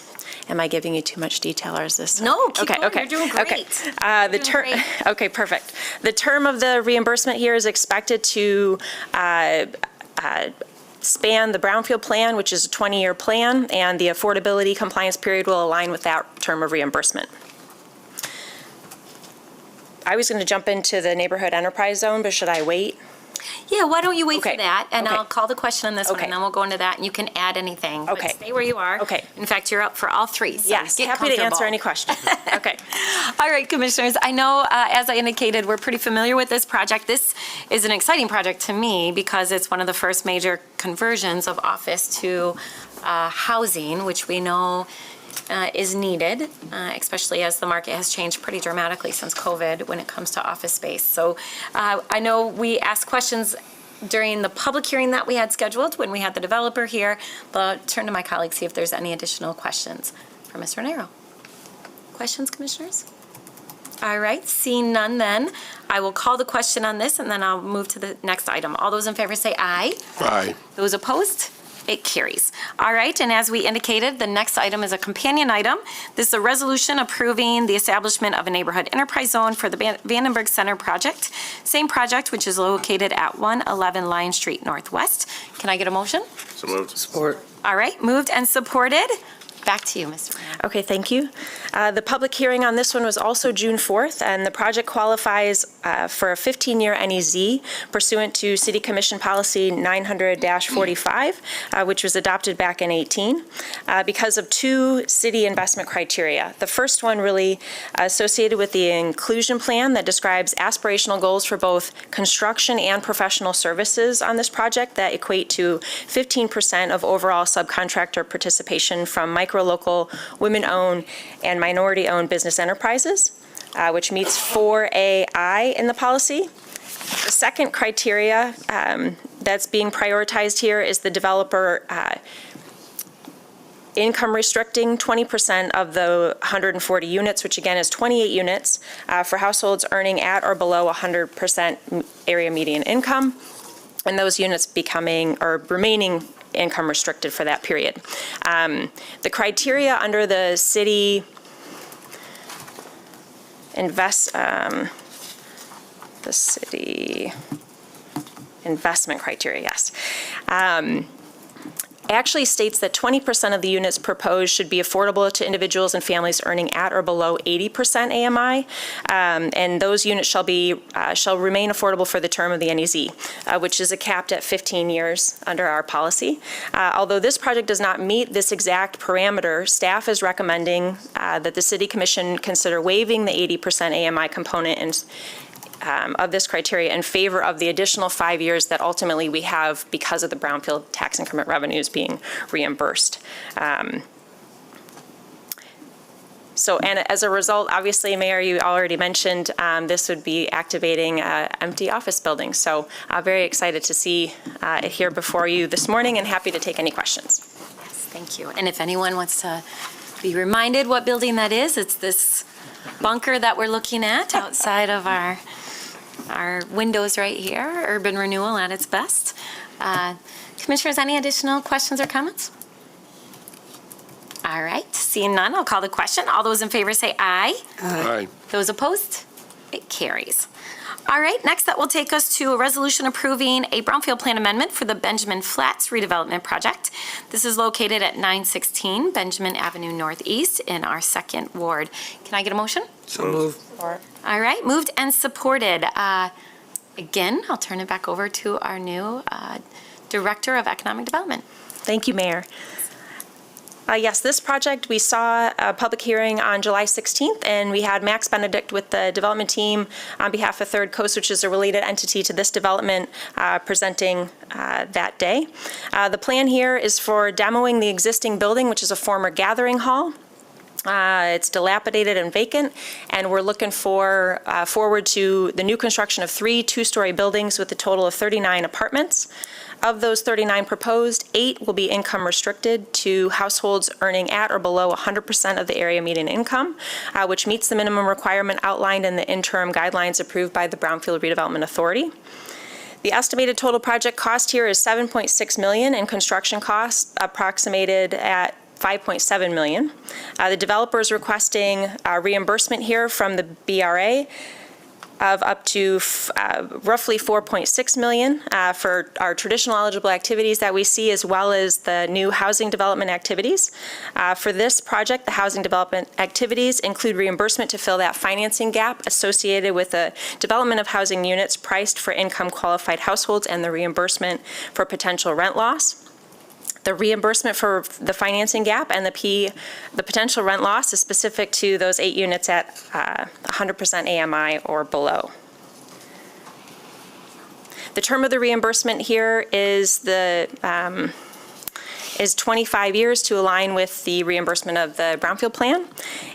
Am I giving you too much detail, or is this? No, keep okay, going. okay. You're doing great. Okay. You're doing great. Okay, perfect. The term of the reimbursement here is expected to span the Brownfield plan, which is a 20-year plan, and the affordability compliance period will align with that term of reimbursement. I was going to jump into the neighborhood enterprise zone, but should I wait? Yeah, why don't you wait Okay. for that, and Okay. I'll call the question on this one, Okay. and then we'll go into that, and you can add anything. Okay. But stay where you are. Okay. In fact, you're up for all 3, so Yes, get happy to answer comfortable. any questions. Okay. All right, Commissioners, I know, as I indicated, we're pretty familiar with this project. This is an exciting project to me because it's one of the first major conversions of office to housing, which we know is needed, especially as the market has changed pretty dramatically since COVID when it comes to office space. So I know we asked questions during the public hearing that we had scheduled when we had the developer here, but I'll turn to my colleagues, see if there's any additional questions for Mr. Raniero. Questions, Commissioners? All right, seeing none then, I will call the question on this, and then I'll move to the next item. All those in favor say aye. Aye. Those opposed? It carries. All right, and as we indicated, the next item is a companion item. This is a resolution approving the establishment of a neighborhood enterprise zone for the Vandenberg Center project. Same project, which is located at 111 Lion Street Northwest. Can I get a motion? So moved. Support. All right, moved and supported. Back to you, Mr. Mayor. Okay, thank you. The public hearing on this one was also June 4th, and the project qualifies for a 15-year NEZ pursuant to City Commission Policy 900-45, which was adopted back in 18, because of two city investment criteria. The first one really associated with the inclusion plan that describes aspirational goals for both construction and professional services on this project that equate to 15% of overall subcontractor participation from micro-local, women-owned, and minority-owned business enterprises, which meets 4AI in the policy. The second criteria that's being prioritized here is the developer income restricting 20% of the 140 units, which again is 28 units, for households earning at or below 100% area median income, and those units becoming or remaining income restricted for that period. The criteria under the city investment criteria, yes, actually states that 20% of the units proposed should be affordable to individuals and families earning at or below 80% AMI, and those units shall remain affordable for the term of the NEZ, which is capped at 15 years under our policy. Although this project does not meet this exact parameter, staff is recommending that the City Commission consider waiving the 80% AMI component of this criteria in favor of the additional 5 years that ultimately we have because of the brownfield tax increment revenues being reimbursed. So, and as a result, obviously, Mayor, you already mentioned this would be activating empty office buildings. So I'm very excited to see it here before you this morning and happy to take any questions. Yes, thank you. And if anyone wants to be reminded what building that is, it's this bunker that we're looking at outside of our windows right here, urban renewal at its best. Commissioners, any additional questions or comments? All right, seeing none, I'll call the question. All those in favor say aye. Aye. Those opposed? It carries. All right, next that will take us to a resolution approving a brownfield plan amendment for the Benjamin Flats redevelopment project. This is located at 916 Benjamin Avenue Northeast in our 2nd Ward. Can I get a motion? So moved. All right, moved and supported. Again, I'll turn it back over to our new Director of Economic Development. Thank you, Mayor. Yes, this project, we saw a public hearing on July 16th, and we had Max Benedict with the development team on behalf of Third Coast, which is a related entity to this development, presenting that day. The plan here is for demoing the existing building, which is a former gathering hall. It's dilapidated and vacant, and we're looking forward to the new construction of 3 two-story buildings with a total of 39 apartments. Of those 39 proposed, 8 will be income restricted to households earning at or below 100% of the area median income, which meets the minimum requirement outlined in the interim guidelines approved by the Brownfield Redevelopment Authority. The estimated total project cost here is $7.6 million, and construction costs approximated at $5.7 million. The developer is requesting reimbursement here from the BRA of up to roughly $4.6 million for our traditional eligible activities that we see, as well as the new housing development activities. For this project, the housing development activities include reimbursement to fill that financing gap associated with the development of housing units priced for income qualified households and the reimbursement for potential rent loss. The reimbursement for the financing gap and the potential rent loss is specific to those 8 units at 100% AMI or below. The term of the reimbursement here is 25 years to align with the reimbursement of the Brownfield plan.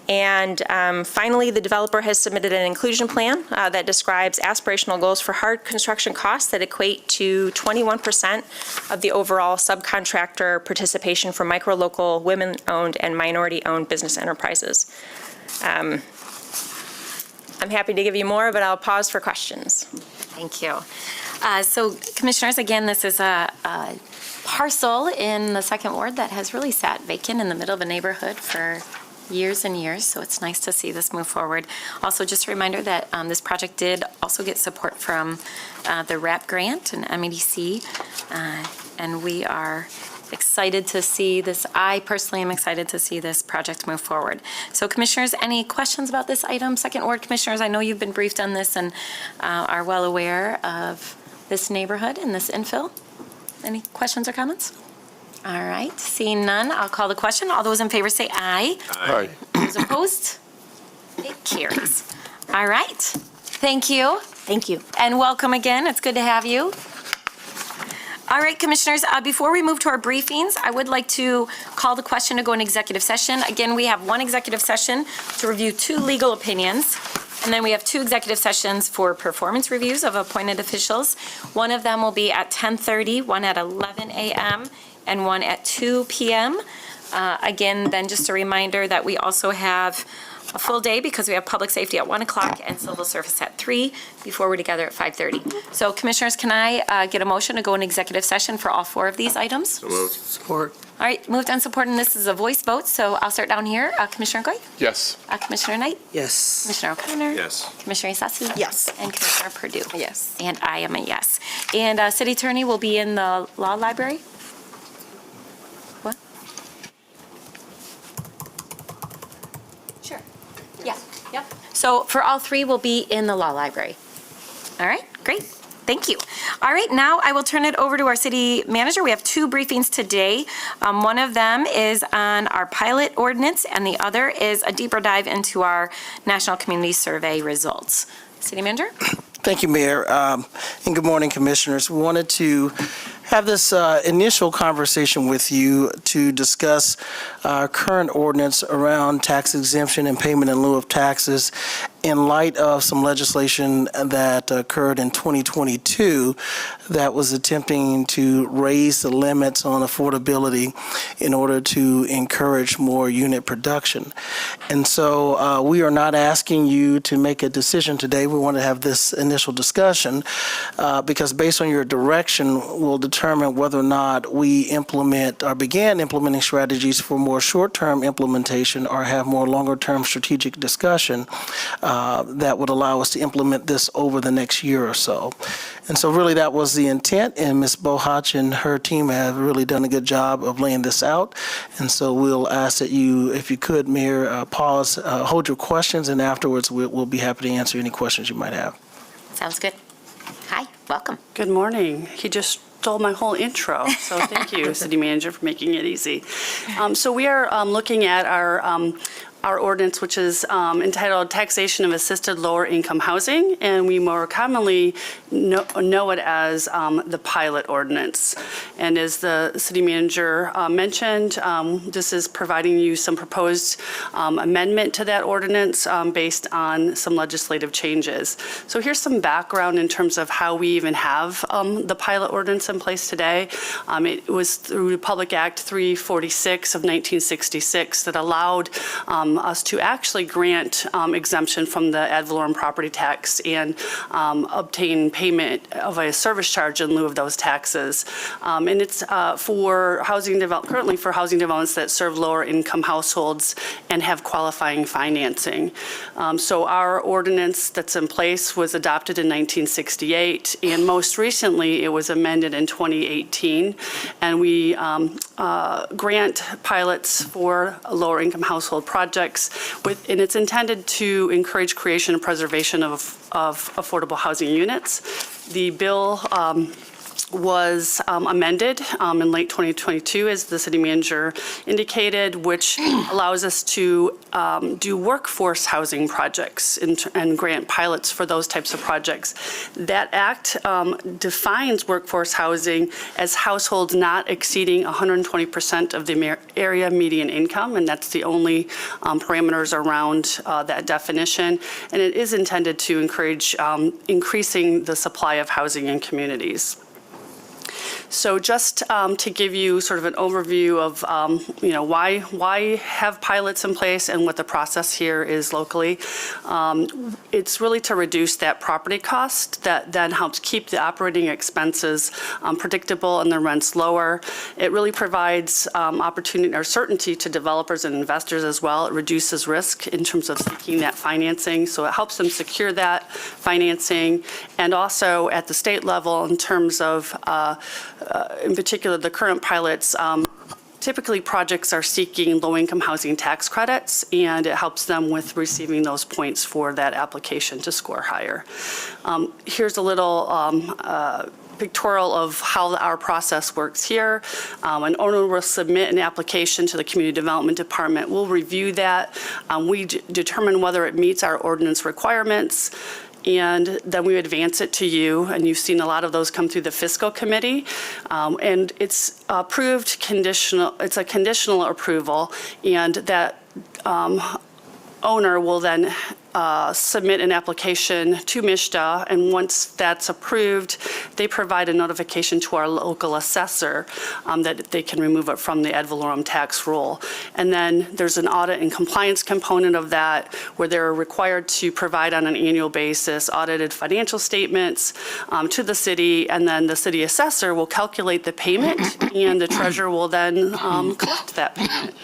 And finally, the developer has submitted an inclusion plan that describes aspirational goals for hard construction costs that equate to 21% of the overall subcontractor participation for micro-local, women-owned, and minority-owned business enterprises. I'm happy to give you more, but I'll pause for questions. Thank you. So, Commissioners, again, this is a parcel in the second ward that has really sat vacant in the middle of a neighborhood for years and years, so it's nice to see this move forward. Also, just a reminder that this project did also get support from the RAP grant and MEDC, and we are excited to see this. I personally am excited to see this project move forward. So commissioners, any questions about this item? Second ward commissioners, I know you've been briefed on this and are well aware of this neighborhood and this infill. Any questions or comments? All right, seeing none, I'll call the question. All those in favor say aye. Aye. Those opposed? It carries. All right, thank you. Thank you. And welcome again, it's good to have you. All right, commissioners, before we move to our briefings, I would like to call the question to go in executive session. Again, we have one executive session to review 2 legal opinions, and then we have 2 executive sessions for performance reviews of appointed officials. One of them will be at 10:30, one at 11 a.m., and one at 2 p.m. Again, then just a reminder that we also have a full day because we have public safety at 1 o'clock and civil service at 3 before we're together at 5:30. So commissioners, can I get a motion to go in executive session for all 4 of these items? So moved. Support. All right, moved and supported, and this is a voice vote, so I'll start down here. Commissioner Goy? Yes. Commissioner Knight? Yes. Commissioner O'Connor? Yes. Commissioner Isasi? Yes. And Commissioner Purdue? Yes. And I am a yes. And City Attorney will be in the law library? What? Sure. Yeah, yep. So for all 3, we'll be in the law library. All right, great. Thank you. All right, now I will turn it over to our city manager. We have 2 briefings today. One of them is on our pilot ordinance, and the other is a deeper dive into our National Community Survey results. City manager? Thank you, Mayor. And good morning, Commissioners. We wanted to have this initial conversation with you to discuss our current ordinance around tax exemption and payment in lieu of taxes in light of some legislation that occurred in 2022 that was attempting to raise the limits on affordability in order to encourage more unit production. And so we are not asking you to make a decision today. We want to have this initial discussion because based on your direction, we'll determine whether or not we implement or begin implementing strategies for more short-term implementation or have more longer-term strategic discussion that would allow us to implement this over the next year or so. And so really that was the intent, and Ms. Bohach and her team have really done a good job of laying this out. And so we'll ask that you, if you could, Mayor, pause, hold your questions, and afterwards we'll be happy to answer any questions you might have. Sounds good. Hi, welcome. Good morning. He just stole my whole intro, so thank you, City Manager, for making it easy. So we are looking at our ordinance, which is entitled Taxation of Assisted Lower Income Housing, and we more commonly know it as the pilot ordinance. And as the city manager mentioned, this is providing you some proposed amendment to that ordinance based on some legislative changes. So here's some background in terms of how we even have the pilot ordinance in place today. It was through Public Act 346 of 1966 that allowed us to actually grant exemption from the ad valorem property tax and obtain payment of a service charge in lieu of those taxes. And it's for currently for housing developments that serve lower income households and have qualifying financing. So our ordinance that's in place was adopted in 1968, and most recently it was amended in 2018. And we grant pilots for lower income household projects, and it's intended to encourage creation and preservation of affordable housing units. The bill was amended in late 2022, as the city manager indicated, which allows us to do workforce housing projects and grant pilots for those types of projects. That act defines workforce housing as households not exceeding 120% of the area median income, and that's the only parameters around that definition. And it is intended to encourage increasing the supply of housing in communities. So just to give you sort of an overview of, why have pilots in place and what the process here is locally. It's really to reduce that property cost that then helps keep the operating expenses predictable and the rents lower. It really provides opportunity or certainty to developers and investors as well. It reduces risk in terms of seeking that financing, so it helps them secure that financing. And also at the state level, in terms of, in particular, the current pilots, typically projects are seeking low-income housing tax credits, and it helps them with receiving those points for that application to score higher. Here's a little pictorial of how our process works here. An owner will submit an application to the Community Development Department. We'll review that. We determine whether it meets our ordinance requirements, and then we advance it to you, and you've seen a lot of those come through the fiscal committee. And it's approved conditional, it's a conditional approval, and that owner will then submit an application to MSHDA, and once that's approved, they provide a notification to our local assessor that they can remove it from the ad valorem tax roll. And then there's an audit and compliance component of that, where they're required to provide on an annual basis audited financial statements to the city, and then the city assessor will calculate the payment, and the treasurer will then collect that payment.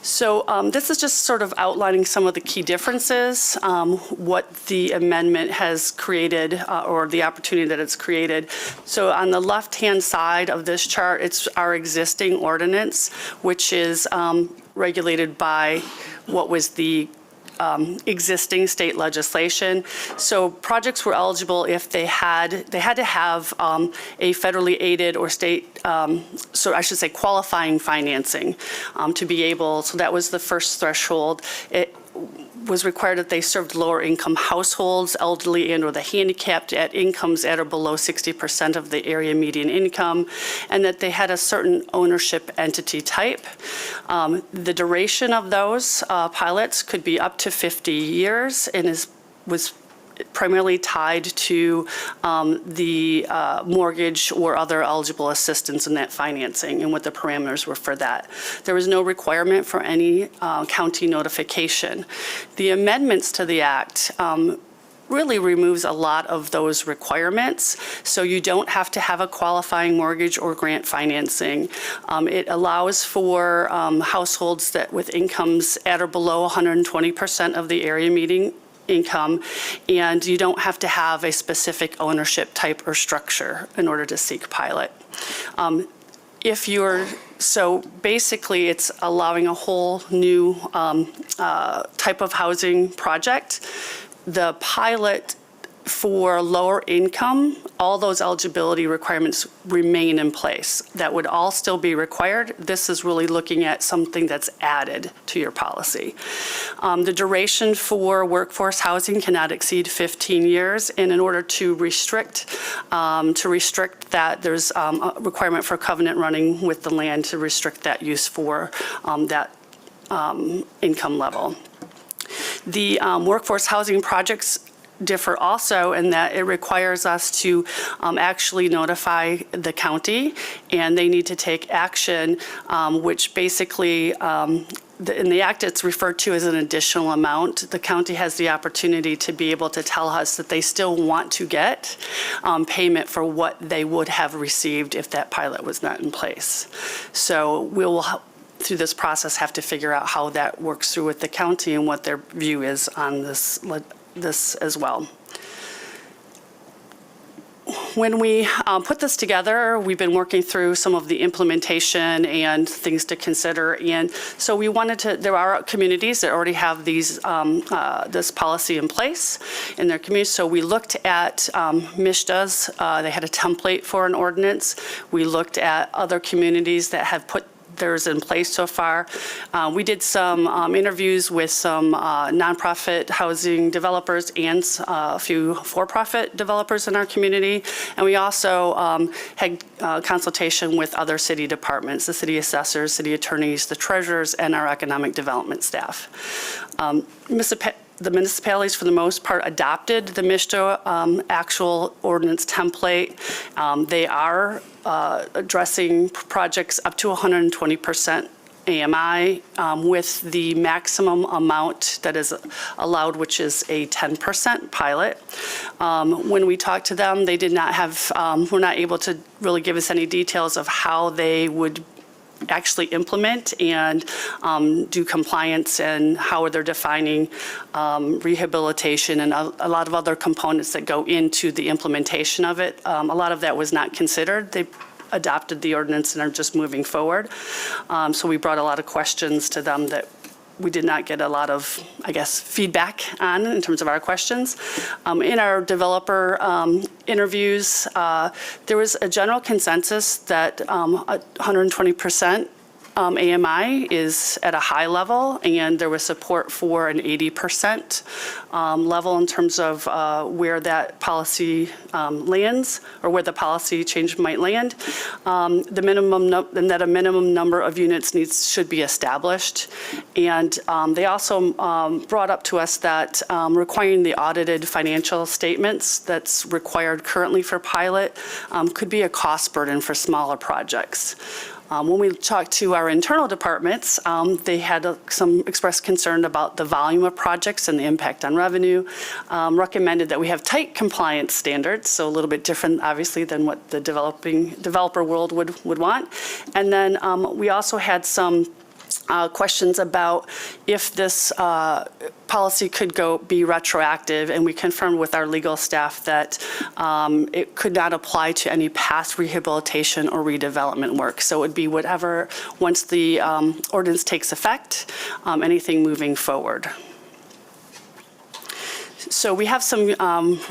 So this is just sort of outlining some of the key differences, what the amendment has created, or the opportunity that it's created. So on the left-hand side of this chart, it's our existing ordinance, which is regulated by what was the existing state legislation. So projects were eligible if they had to have a federally aided or state, so I should say qualifying financing to be able, so that was the first threshold. It was required that they served lower income households, elderly and or the handicapped at incomes at or below 60% of the area median income, and that they had a certain ownership entity type. The duration of those pilots could be up to 50 years and was primarily tied to the mortgage or other eligible assistance in that financing and what the parameters were for that. There was no requirement for any county notification. The amendments to the act really removes a lot of those requirements, so you don't have to have a qualifying mortgage or grant financing. It allows for households that with incomes at or below 120% of the area median income, and you don't have to have a specific ownership type or structure in order to seek pilot. So basically it's allowing a whole new type of housing project. The pilot for lower income, all those eligibility requirements remain in place. That would all still be required. This is really looking at something that's added to your policy. The duration for workforce housing cannot exceed 15 years, and in order to restrict that, there's a requirement for covenant running with the land to restrict that use for that income level. The workforce housing projects differ also in that it requires us to actually notify the county, and they need to take action, which basically in the act it's referred to as an additional amount. The county has the opportunity to be able to tell us that they still want to get payment for what they would have received if that pilot was not in place. So we will, through this process, have to figure out how that works through with the county and what their view is on this as well. When we put this together, we've been working through some of the implementation and things to consider. And so we wanted to, there are communities that already have these, this policy in place in their community. So we looked at MSHDA's, they had a template for an ordinance. We looked at other communities that have put theirs in place so far. We did some interviews with some nonprofit housing developers and a few for-profit developers in our community. And we also had consultation with other city departments, the city assessors, city attorneys, the treasurers, and our economic development staff. the municipalities, for the most part, adopted the MSHDA actual ordinance template. They are addressing projects up to 120% AMI with the maximum amount that is allowed, which is a 10% pilot. When we talked to them, they did not have, were not able to really give us any details of how they would actually implement and do compliance and how they're defining rehabilitation and a lot of other components that go into the implementation of it. A lot of that was not considered. They adopted the ordinance and are just moving forward. So we brought a lot of questions to them that we did not get a lot of, I guess, feedback on in terms of our questions. In our developer interviews, there was a general consensus that 120% AMI is at a high level, and there was support for an 80% level in terms of where that policy lands, or where the policy change might land. The minimum, and that a minimum number of units should be established. And they also brought up to us that requiring the audited financial statements that's required currently for pilot could be a cost burden for smaller projects. When we talked to our internal departments, they had some expressed concern about the volume of projects and the impact on revenue, recommended that we have tight compliance standards, so a little bit different, obviously, than what the developer world would want. And then we also had some questions about if this policy could be retroactive, and we confirmed with our legal staff that it could not apply to any past rehabilitation or redevelopment work. So it would be whatever, once the ordinance takes effect, anything moving forward. So we have some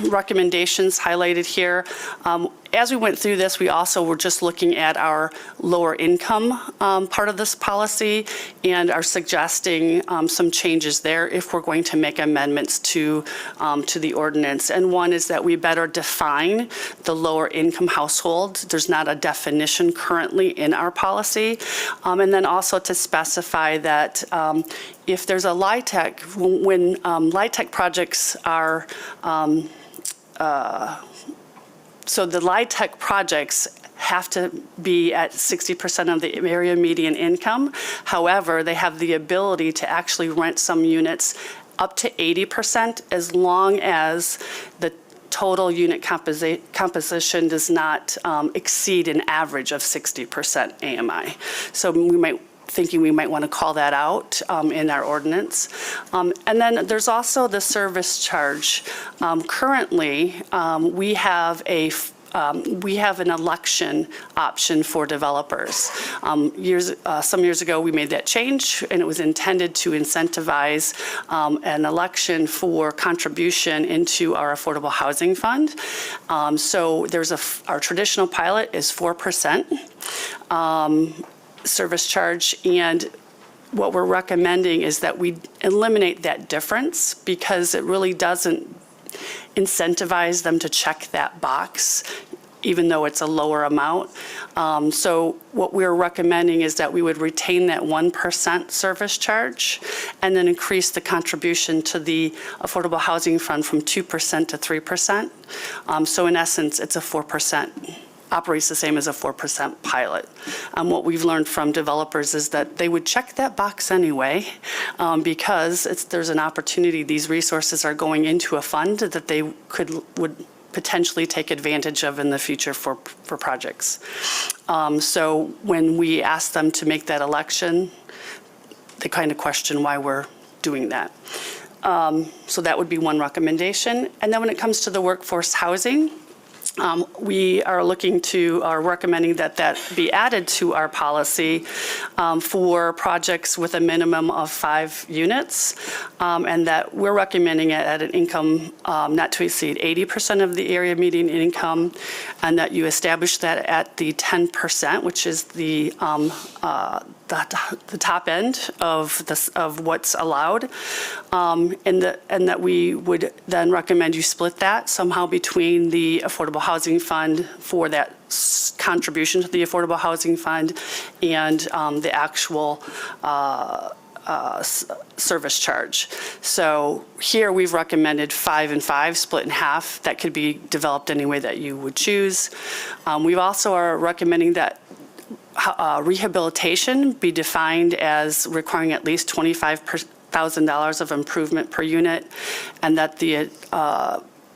recommendations highlighted here. As we went through this, we also were just looking at our lower income part of this policy and are suggesting some changes there if we're going to make amendments to the ordinance. And one is that we better define the lower income household. There's not a definition currently in our policy. And then also to specify that if there's a LIHTC, when LIHTC projects are so the LIHTC projects have to be at 60% of the area median income. However, they have the ability to actually rent some units up to 80% as long as the total unit composition does not exceed an average of 60% AMI. So we might want to call that out in our ordinance. And then there's also the service charge. Currently, we have an election option for developers. Some years ago, we made that change, and it was intended to incentivize an election for contribution into our affordable housing fund. So there's our traditional pilot is 4%. Service charge, and what we're recommending is that we eliminate that difference because it really doesn't incentivize them to check that box, even though it's a lower amount. So what we're recommending is that we would retain that 1% service charge and then increase the contribution to the Affordable Housing Fund from 2% to 3%. So in essence, it's a 4%. Operates the same as a 4% pilot. What we've learned from developers is that they would check that box anyway because there's an opportunity. These resources are going into a fund that they would potentially take advantage of in the future for projects. So when we ask them to make that election, they kind of question why we're doing that. So that would be one recommendation. And then when it comes to the workforce housing, we are recommending that be added to our policy for projects with a minimum of 5 units, and that we're recommending it at an income not to exceed 80% of the area median income, and that you establish that at the 10%, which is the top end of what's allowed, and that we would then recommend you split that somehow between the Affordable Housing Fund for that contribution to the Affordable Housing Fund and the actual service charge. So here we've recommended 5 and 5, split in half. That could be developed any way that you would choose. We also are recommending that rehabilitation be defined as requiring at least $25,000 of improvement per unit, and that the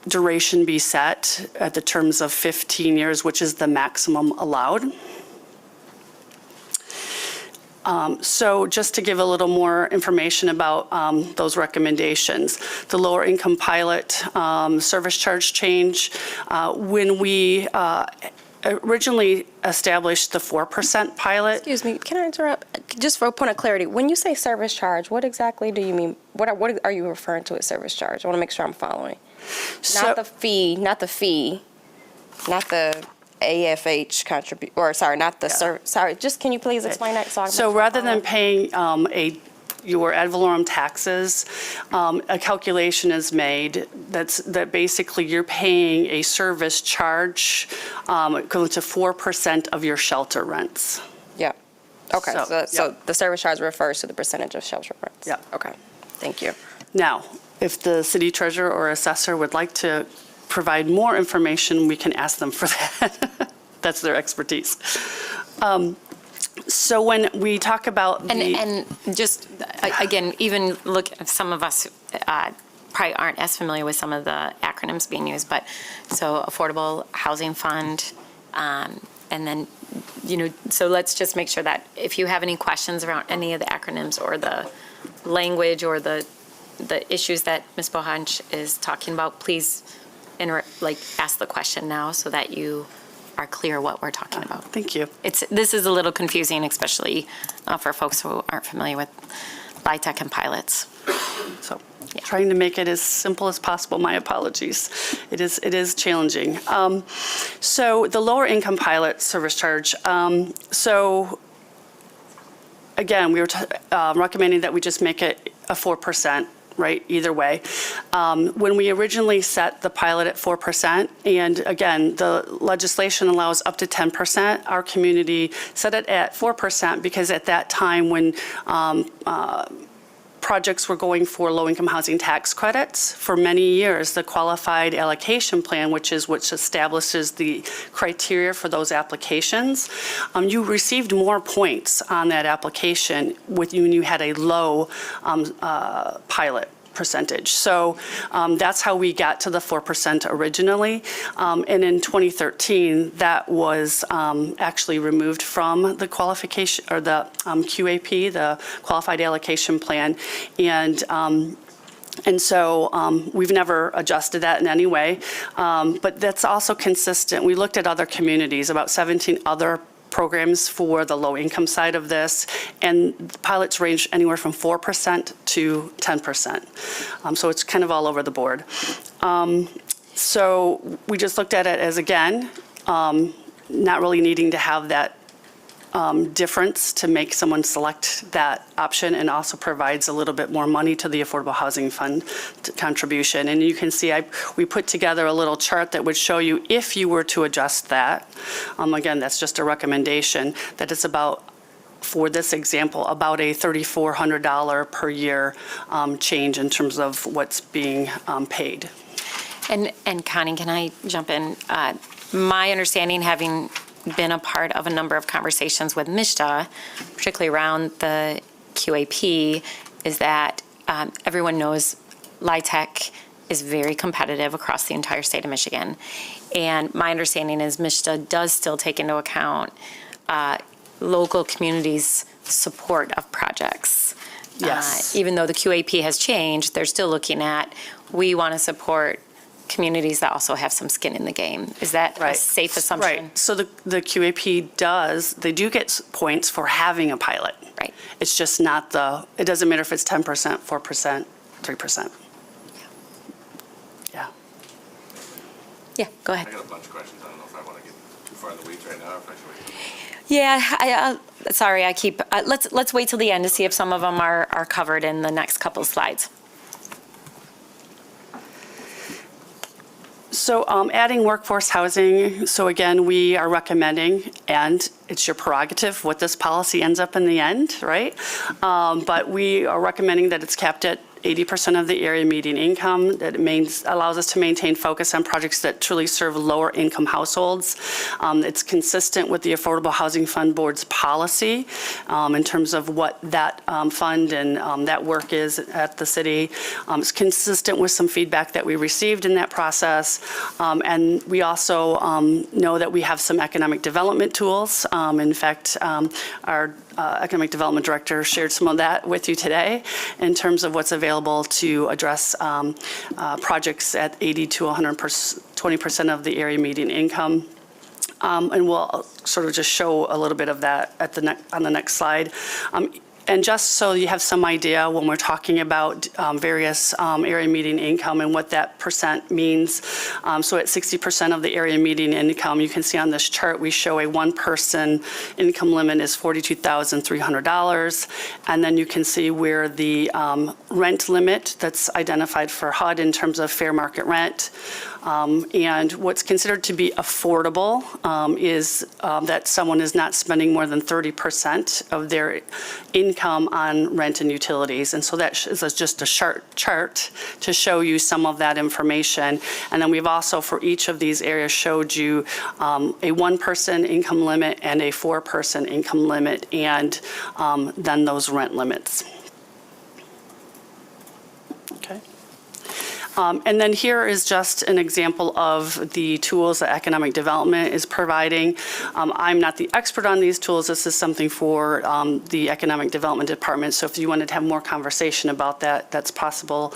duration be set at the terms of 15 years, which is the maximum allowed. So just to give a little more information about those recommendations, the lower income pilot service charge change, when we originally established the 4% pilot. Excuse me, can I interrupt? Just for a point of clarity, when you say service charge, what exactly do you mean? What are you referring to as service charge? I want to make sure I'm following. Not the fee, not the AFH contribute, or sorry, not the sorry, just can you please explain that? So rather than paying your ad valorem taxes, a calculation is made that basically you're paying a service charge equivalent to 4% of your shelter rents. Yeah. Okay, so yeah. the service charge refers to the percentage of shelter rents? Yeah. Okay, thank you. Now, if the city treasurer or assessor would like to provide more information, we can ask them for that. That's their expertise. So when we talk about And just, again, even look, some of us probably aren't as familiar with some of the acronyms being used, but, so Affordable Housing Fund, and then, so let's just make sure that if you have any questions around any of the acronyms or the language or the issues that Ms. Bohanch is talking about, please ask the question now so that you are clear what we're talking about. Thank you. This is a little confusing, especially for folks who aren't familiar with LIHTC and pilots. So trying to make it as simple as possible. My apologies. It is challenging. So the lower income pilot service charge. So again, we were recommending that we just make it a 4%. Right, either way. When we originally set the pilot at 4%, and again, the legislation allows up to 10%, our community set it at 4% because at that time when projects were going for low-income housing tax credits, for many years, the qualified allocation plan, which establishes the criteria for those applications, you received more points on that application when you had a low pilot percentage. So that's how we got to the 4% originally. And in 2013, that was actually removed from the qualification, or the QAP, the Qualified Allocation Plan. And so we've never adjusted that in any way. But that's also consistent. We looked at other communities, about 17 other programs for the low-income side of this, and the pilots range anywhere from 4% to 10%. So it's kind of all over the board. So we just looked at it as, again, not really needing to have that difference to make someone select that option, and also provides a little bit more money to the Affordable Housing Fund contribution. And you can see we put together a little chart that would show you if you were to adjust that. Again, that's just a recommendation, that it's about, for this example, about a $3,400 per year change in terms of what's being paid. And Connie, can I jump in? My understanding, having been a part of a number of conversations with MSHDA, particularly around the QAP, is that everyone knows LIHTC is very competitive across the entire state of Michigan. And my understanding is MSHDA does still take into account local communities' support of projects. Yes. Even though the QAP has changed, they're still looking at, we want to support communities that also have some skin in the game. Is that a safe assumption? Right. So the QAP they do get points for having a pilot. Right. It's just not it doesn't matter if it's 10%, 4%, 3%. Yeah. Yeah, go ahead. I got a bunch of questions. I don't know if I want to get too far in the weeds right now, or if I should wait. Yeah, sorry, let's wait till the end to see if some of them are covered in the next couple of slides. So adding workforce housing, so again, we are recommending, and it's your prerogative what this policy ends up in the end, right? But we are recommending that it's capped at 80% of the area median income. That allows us to maintain focus on projects that truly serve lower income households. It's consistent with the Affordable Housing Fund Board's policy in terms of what that fund and that work is at the city. It's consistent with some feedback that we received in that process. And we also know that we have some economic development tools. In fact, our Economic Development Director shared some of that with you today in terms of what's available to address projects at 80 to 120% of the area median income. And we'll sort of just show a little bit of that on the next slide. And just so you have some idea when we're talking about various area median income and what that percent means. So at 60% of the area median income, you can see on this chart, we show a one-person income limit is $42,300. And then you can see where the rent limit that's identified for HUD in terms of fair market rent. And what's considered to be affordable is that someone is not spending more than 30% of their income on rent and utilities. And so that is just a chart to show you some of that information. And then we've also, for each of these areas, showed you a one-person income limit and a four-person income limit, and then those rent limits. Okay. And then here is just an example of the tools that economic development is providing. I'm not the expert on these tools. This is something for the economic development department. So if you wanted to have more conversation about that, that's possible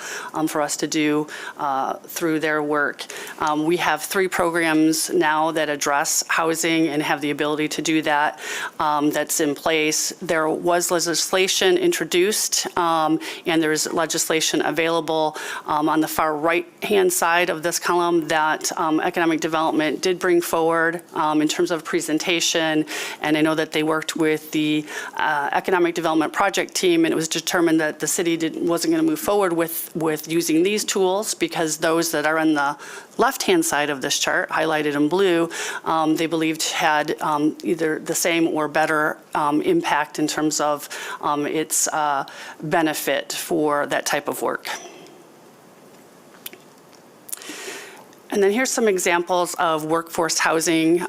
for us to do through their work. We have 3 programs now that address housing and have the ability to do that. That's in place. There was legislation introduced, and there's legislation available on the far right-hand side of this column that economic development did bring forward in terms of presentation. And I know that they worked with the economic development project team, and it was determined that the city wasn't going to move forward with using these tools because those that are on the left-hand side of this chart, highlighted in blue, they believed had either the same or better impact in terms of its benefit for that type of work. And then here's some examples of workforce housing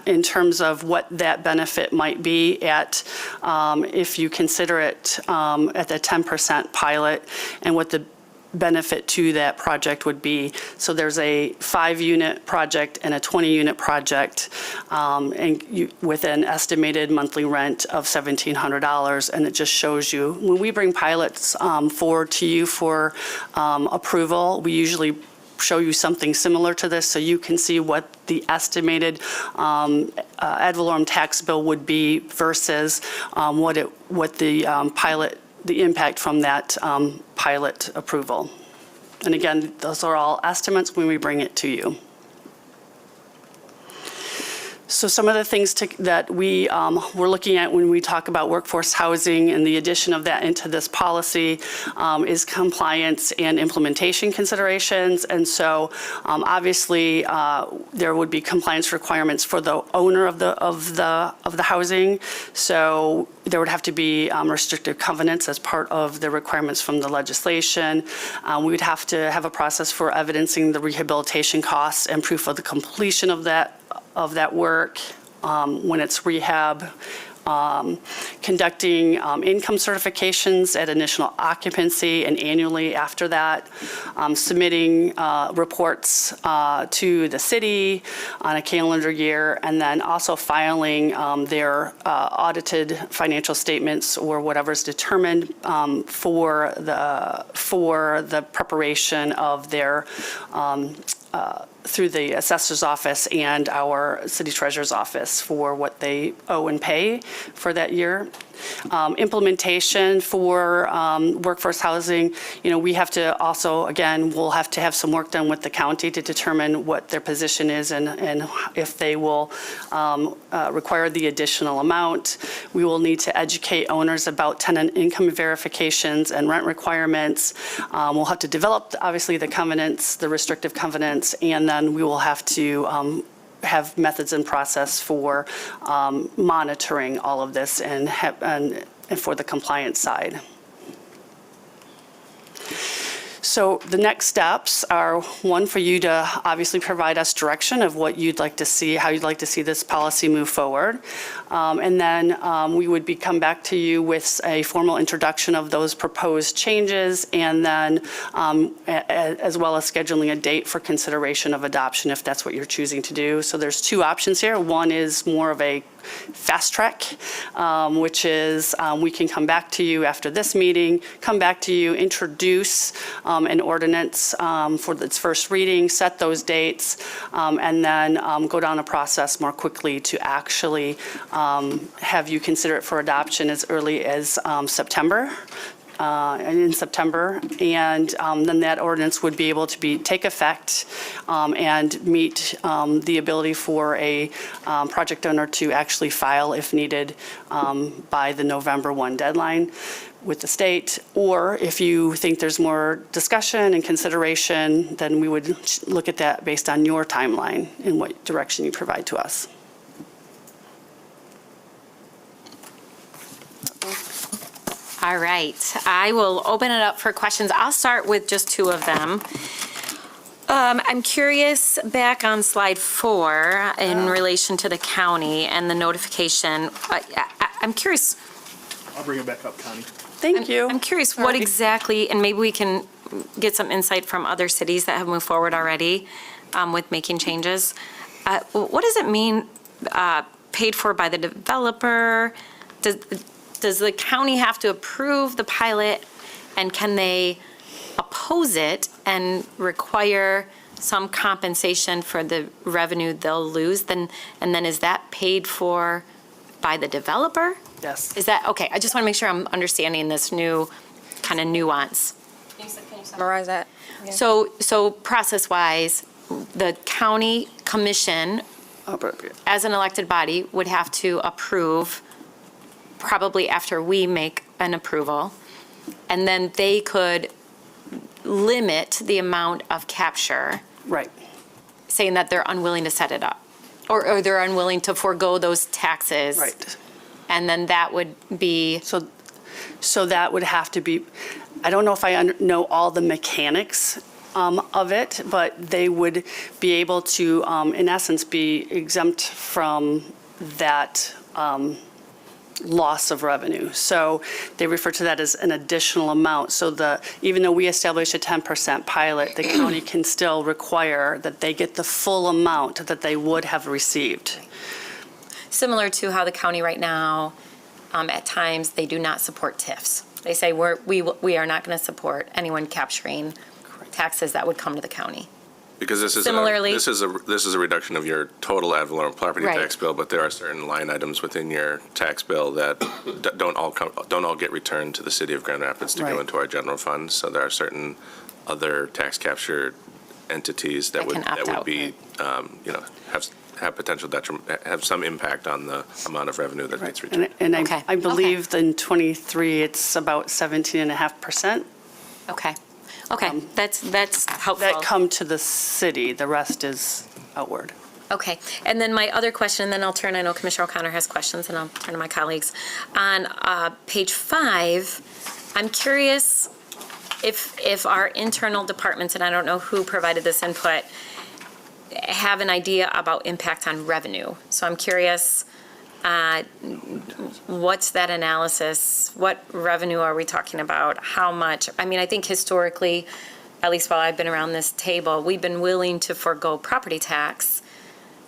in terms of what that benefit might be at, if you consider it at the 10% pilot, and what the benefit to that project would be. So there's a 5-unit project and a 20-unit project, with an estimated monthly rent of $1,700, and it just shows you. When we bring pilots forward to you for approval, we usually show you something similar to this so you can see what the estimated ad valorem tax bill would be versus what the pilot, the impact from that pilot approval. And again, those are all estimates when we bring it to you. So some of the things that we're looking at when we talk about workforce housing and the addition of that into this policy is compliance and implementation considerations. And so obviously there would be compliance requirements for the owner of the housing. So there would have to be restrictive covenants as part of the requirements from the legislation. We would have to have a process for evidencing the rehabilitation costs and proof of the completion of that work when it's rehab, conducting income certifications at initial occupancy and annually after that, submitting reports to the city on a calendar year, and then also filing their audited financial statements or whatever's determined for the preparation of their through the assessor's office and our city treasurer's office for what they owe and pay for that year. Implementation for workforce housing, we have to also, again, we'll have to have some work done with the county to determine what their position is and if they will require the additional amount. We will need to educate owners about tenant income verifications and rent requirements. We'll have to develop, obviously, the covenants, the restrictive covenants, and then we will have to have methods and process for monitoring all of this and for the compliance side. So the next steps are, one, for you to obviously provide us direction of what you'd like to see, how you'd like to see this policy move forward. And then we would come back to you with a formal introduction of those proposed changes, and then as well as scheduling a date for consideration of adoption if that's what you're choosing to do. So there's two options here. One is more of a fast track, which is we can come back to you after this meeting, come back to you, introduce an ordinance for its first reading, set those dates, and then go down a process more quickly to actually have you consider it for adoption as early as September. In September, and then that ordinance would be able to take effect and meet the ability for a project owner to actually file if needed by the November 1 deadline with the state. Or if you think there's more discussion and consideration, then we would look at that based on your timeline and what direction you provide to us. All right, I will open it up for questions. I'll start with just two of them. I'm curious, back on slide 4, in relation to the county and the notification, I'm curious. I'll bring it back up, Connie. Thank you. I'm curious what exactly, and maybe we can get some insight from other cities that have moved forward already with making changes. What does it mean, paid for by the developer? Does the county have to approve the pilot, and can they oppose it and require some compensation for the revenue they'll lose? And then is that paid for by the developer? Yes. Is that, okay, I just want to make sure I'm understanding this new kind of nuance. Can you summarize that? So process-wise, the county commission, as an elected body, would have to approve probably after we make an approval, and then they could limit the amount of capture. Right. Saying that they're unwilling to set it up, or they're unwilling to forego those taxes. Right. And then that would be. So that would have to be, I don't know if I know all the mechanics of it, but they would be able to, in essence, be exempt from that loss of revenue. So they refer to that as an additional amount. So even though we establish a 10% pilot, the county can still require that they get the full amount that they would have received. Similar to how the county right now, at times, they do not support TIFs. They say we are not going to support anyone capturing taxes that would come to the county. Because this is Similarly- this is a reduction of your total ad valorem property Right. tax bill, but there are certain line items within your tax bill that don't all get returned to the city of Grand Rapids to go Right. into our general fund. So there are certain other tax capture entities that That can opt would out. be have potential have some impact on the amount of revenue that gets returned. And Okay. I believe in '23, it's about 17.5%. Okay. Okay, that's helpful. That come to the city, the rest is outward. Okay, and then my other question, and then I'll turn, I know Commissioner O'Connor has questions, and I'll turn to my colleagues. On page 5, I'm curious if our internal departments, and I don't know who provided this input, have an idea about impact on revenue. So I'm curious, what's that analysis? What revenue are we talking about? How much? I mean, I think historically, at least while I've been around this table, we've been willing to forego property tax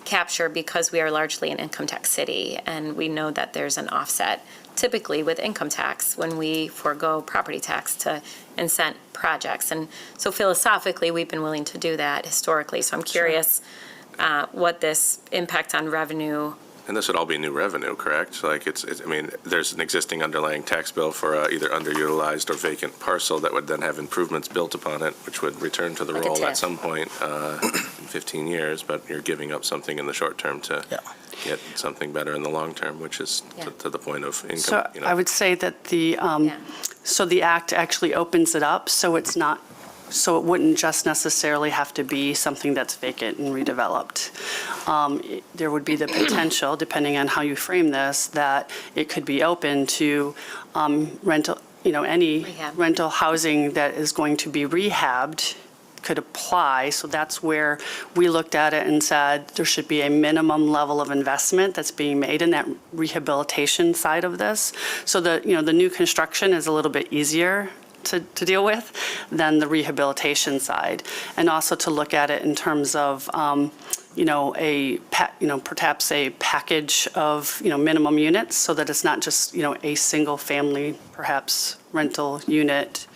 capture because we are largely an income tax city, and we know that there's an offset typically with income tax when we forego property tax to incent projects. And so philosophically, we've been willing to do that historically. So I'm curious what this impact on revenue. And this would all be new revenue, correct? Like I mean, there's an existing underlying tax bill for either underutilized or vacant parcel that would then have improvements built upon it, which would return to the Like a roll TIF. at some point in 15 years, but you're giving up something in the short term to get something better in the long term, which is to the point of income. So I would say that the act actually opens it up, so it's not so it wouldn't just necessarily have to be something that's vacant and redeveloped. There would be the potential, depending on how you frame this, that it could be open to rental, any rental housing that is going to be rehabbed could apply. So that's where we looked at it and said there should be a minimum level of investment that's being made in that rehabilitation side of this. So the new construction is a little bit easier to deal with than the rehabilitation side. And also to look at it in terms of perhaps a package of, minimum units, so that it's not just, a single family, perhaps rental unit.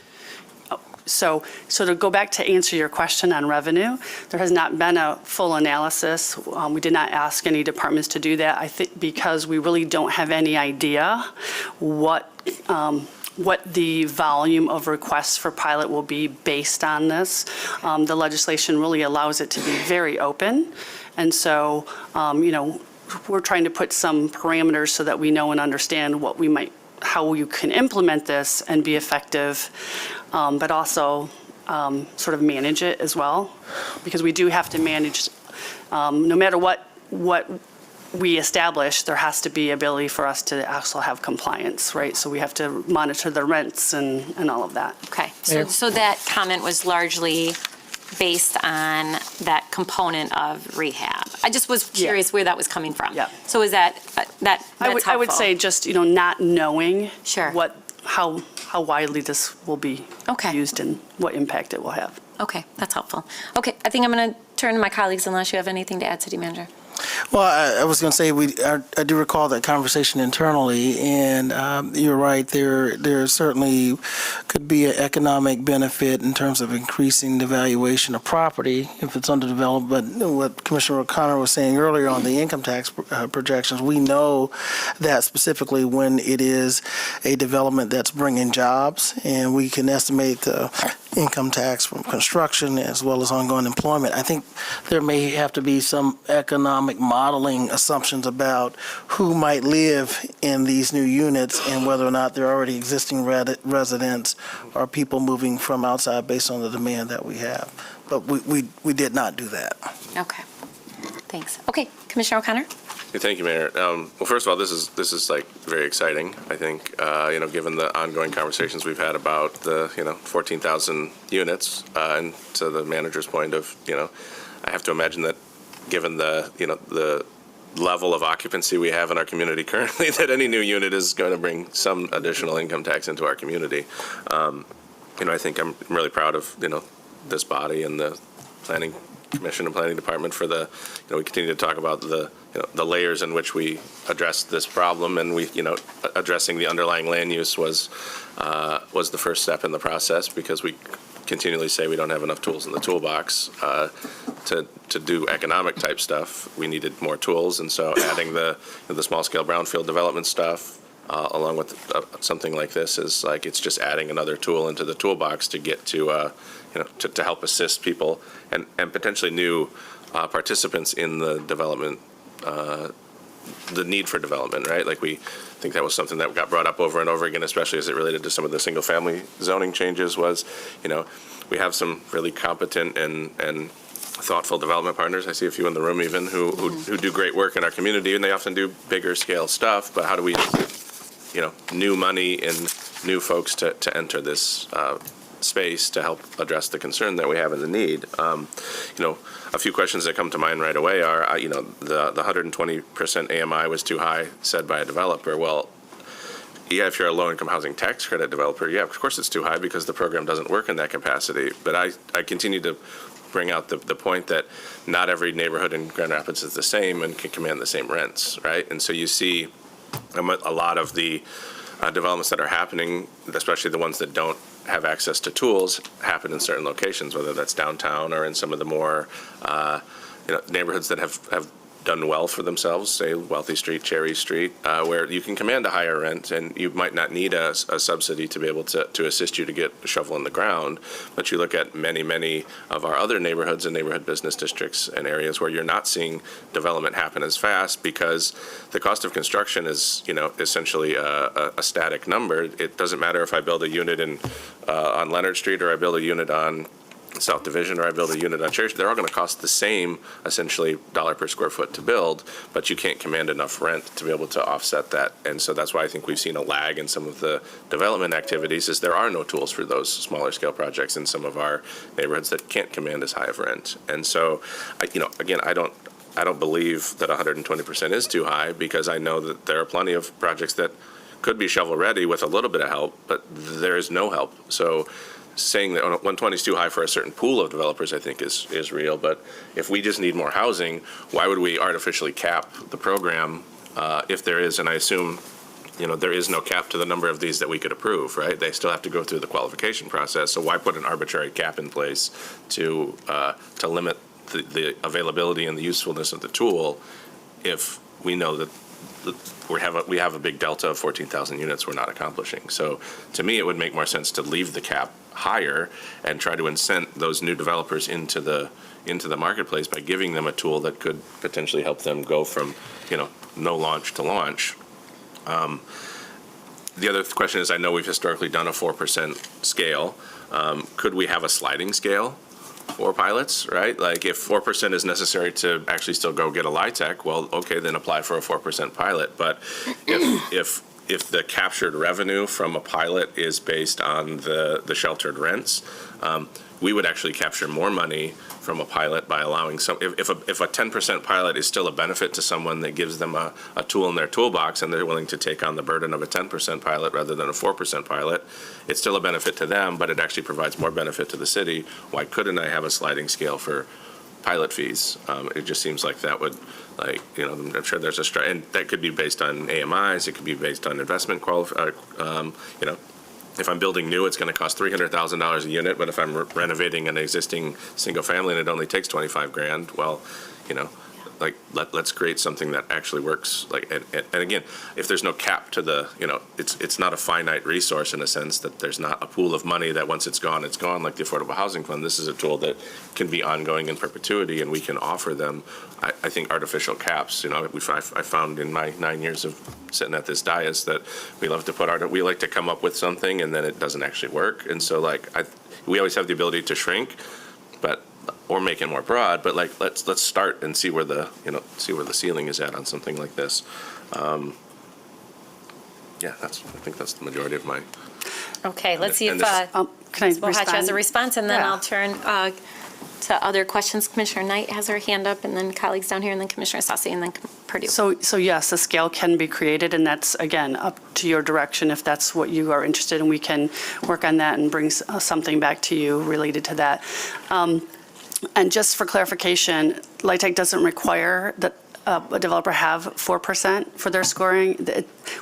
So to go back to answer your question on revenue, there has not been a full analysis. We did not ask any departments to do that, I think, because we really don't have any idea what the volume of requests for pilot will be based on this. The legislation really allows it to be very open. And so, we're trying to put some parameters so that we know and understand how you can implement this and be effective, but also sort of manage it as well. Because we do have to manage, no matter what we establish, there has to be ability for us to also have compliance, right? So we have to monitor the rents and all of that. Okay, so that comment was largely based on that component of rehab. I just was curious where that was coming from. Yeah. So is that's I would helpful. say just, not knowing Sure. how widely this will be used and what impact it will have. Okay, that's helpful. Okay, I think I'm going to turn to my colleagues unless you have anything to add, City Manager. Well, I was going to say, I do recall that conversation internally, and you're right, there certainly could be an economic benefit in terms of increasing the valuation of property if it's underdeveloped. But what Commissioner O'Connor was saying earlier on the income tax projections, we know that specifically when it is a development that's bringing jobs, and we can estimate the income tax from construction as well as ongoing employment. I think there may have to be some economic modeling assumptions about who might live in these new units and whether or not they're already existing residents or people moving from outside based on the demand that we have. But we did not do that. Okay, thanks. Okay, Commissioner O'Connor? Thank you, Mayor. Well, first of all, this is like very exciting. I think, given the ongoing conversations we've had about the, 14,000 units, and to the manager's point of, I have to imagine that given the, the level of occupancy we have in our community currently, that any new unit is going to bring some additional income tax into our community. I think I'm really proud of, this body and the Planning Commission and Planning Department for the, we continue to talk about the, the layers in which we address this problem, and we, addressing the underlying land use was the first step in the process, because we continually say we don't have enough tools in the toolbox to do economic type stuff. We needed more tools, and so adding the small scale brownfield development stuff along with something like this is like, it's just adding another tool into the toolbox to get to to help assist people and potentially new participants in the development, the need for development, right? Like, we think that was something that got brought up over and over again, especially as it related to some of the single family zoning changes, was, we have some really competent and thoughtful development partners. I see a few in the room even who do great work in our community, and they often do bigger scale stuff, but how do we, new money and new folks to enter this space to help address the concern that we have and the need? A few questions that come to mind right away are, the 120% AMI was too high, said by a developer. Well, yeah, if you're a low-income housing tax credit developer, yeah, of course it's too high because the program doesn't work in that capacity. But I continue to bring out the point that not every neighborhood in Grand Rapids is the same and can command the same rents, right? And so you see a lot of the developments that are happening, especially the ones that don't have access to tools, happen in certain locations, whether that's downtown or in some of the more neighborhoods that have done well for themselves, say Wealthy Street, Cherry Street, where you can command a higher rent and you might not need a subsidy to be able to assist you to get a shovel in the ground. But you look at many of our other neighborhoods and neighborhood business districts and areas where you're not seeing development happen as fast because the cost of construction is, essentially a static number. It doesn't matter if I build a unit on Leonard Street or I build a unit on South Division, or I build a unit on Cherry Street, they're all going to cost the same, essentially, dollar per square foot to build, but you can't command enough rent to be able to offset that. And so that's why I think we've seen a lag in some of the development activities, is there are no tools for those smaller scale projects in some of our neighborhoods that can't command as high of rent. And so, again, I don't believe that 120% is too high, because I know that there are plenty of projects that could be shovel-ready with a little bit of help, but there is no help. So saying that 120 is too high for a certain pool of developers, I think is real. But if we just need more housing, why would we artificially cap the program if there is, and I assume, there is no cap to the number of these that we could approve, right? They still have to go through the qualification process. So why put an arbitrary cap in place to limit the availability and the usefulness of the tool if we know that we have a big delta of 14,000 units we're not accomplishing? So to me, it would make more sense to leave the cap higher and try to incent those new developers into the marketplace by giving them a tool that could potentially help them go from, no launch to launch. The other question is, I know we've historically done a 4% scale. Could we have a sliding scale for pilots, right? Like if 4% is necessary to actually still go get a LIHTC, well, okay, then apply for a 4% pilot. But if the captured revenue from a pilot is based on the sheltered rents, we would actually capture more money from a pilot by allowing if a 10% pilot is still a benefit to someone that gives them a tool in their toolbox and they're willing to take on the burden of a 10% pilot rather than a 4% pilot, it's still a benefit to them, but it actually provides more benefit to the city. Why couldn't I have a sliding scale for pilot fees? It just seems like that would, I'm sure there's and that could be based on AMIs, it could be based on investment if I'm building new, it's going to cost $300,000 a unit, but if I'm renovating an existing single family and it only takes $25,000, well, let's create something that actually works. And again, if there's no cap to the, it's not a finite resource in a sense that there's not a pool of money that once it's gone, like the Affordable Housing Fund. This is a tool that can be ongoing in perpetuity, and we can offer them, I think, artificial caps. I found in my 9 years of sitting at this dais that we love to we like to come up with something and then it doesn't actually work. And so we always have the ability to shrink, or make it more broad, but let's start and see where the ceiling is at on something like this. I think that's the majority of my. Okay, let's see if can I Ms. Bohatch has a response, and then Yeah. I'll turn to other questions. Commissioner Knight has her hand up, and then colleagues down here, and then Commissioner Sassi, and then Purdue. So yes, a scale can be created, and that's, again, up to your direction if that's what you are interested in. We can work on that and bring something back to you related to that. And just for clarification, LIHTC doesn't require that a developer have 4% for their scoring.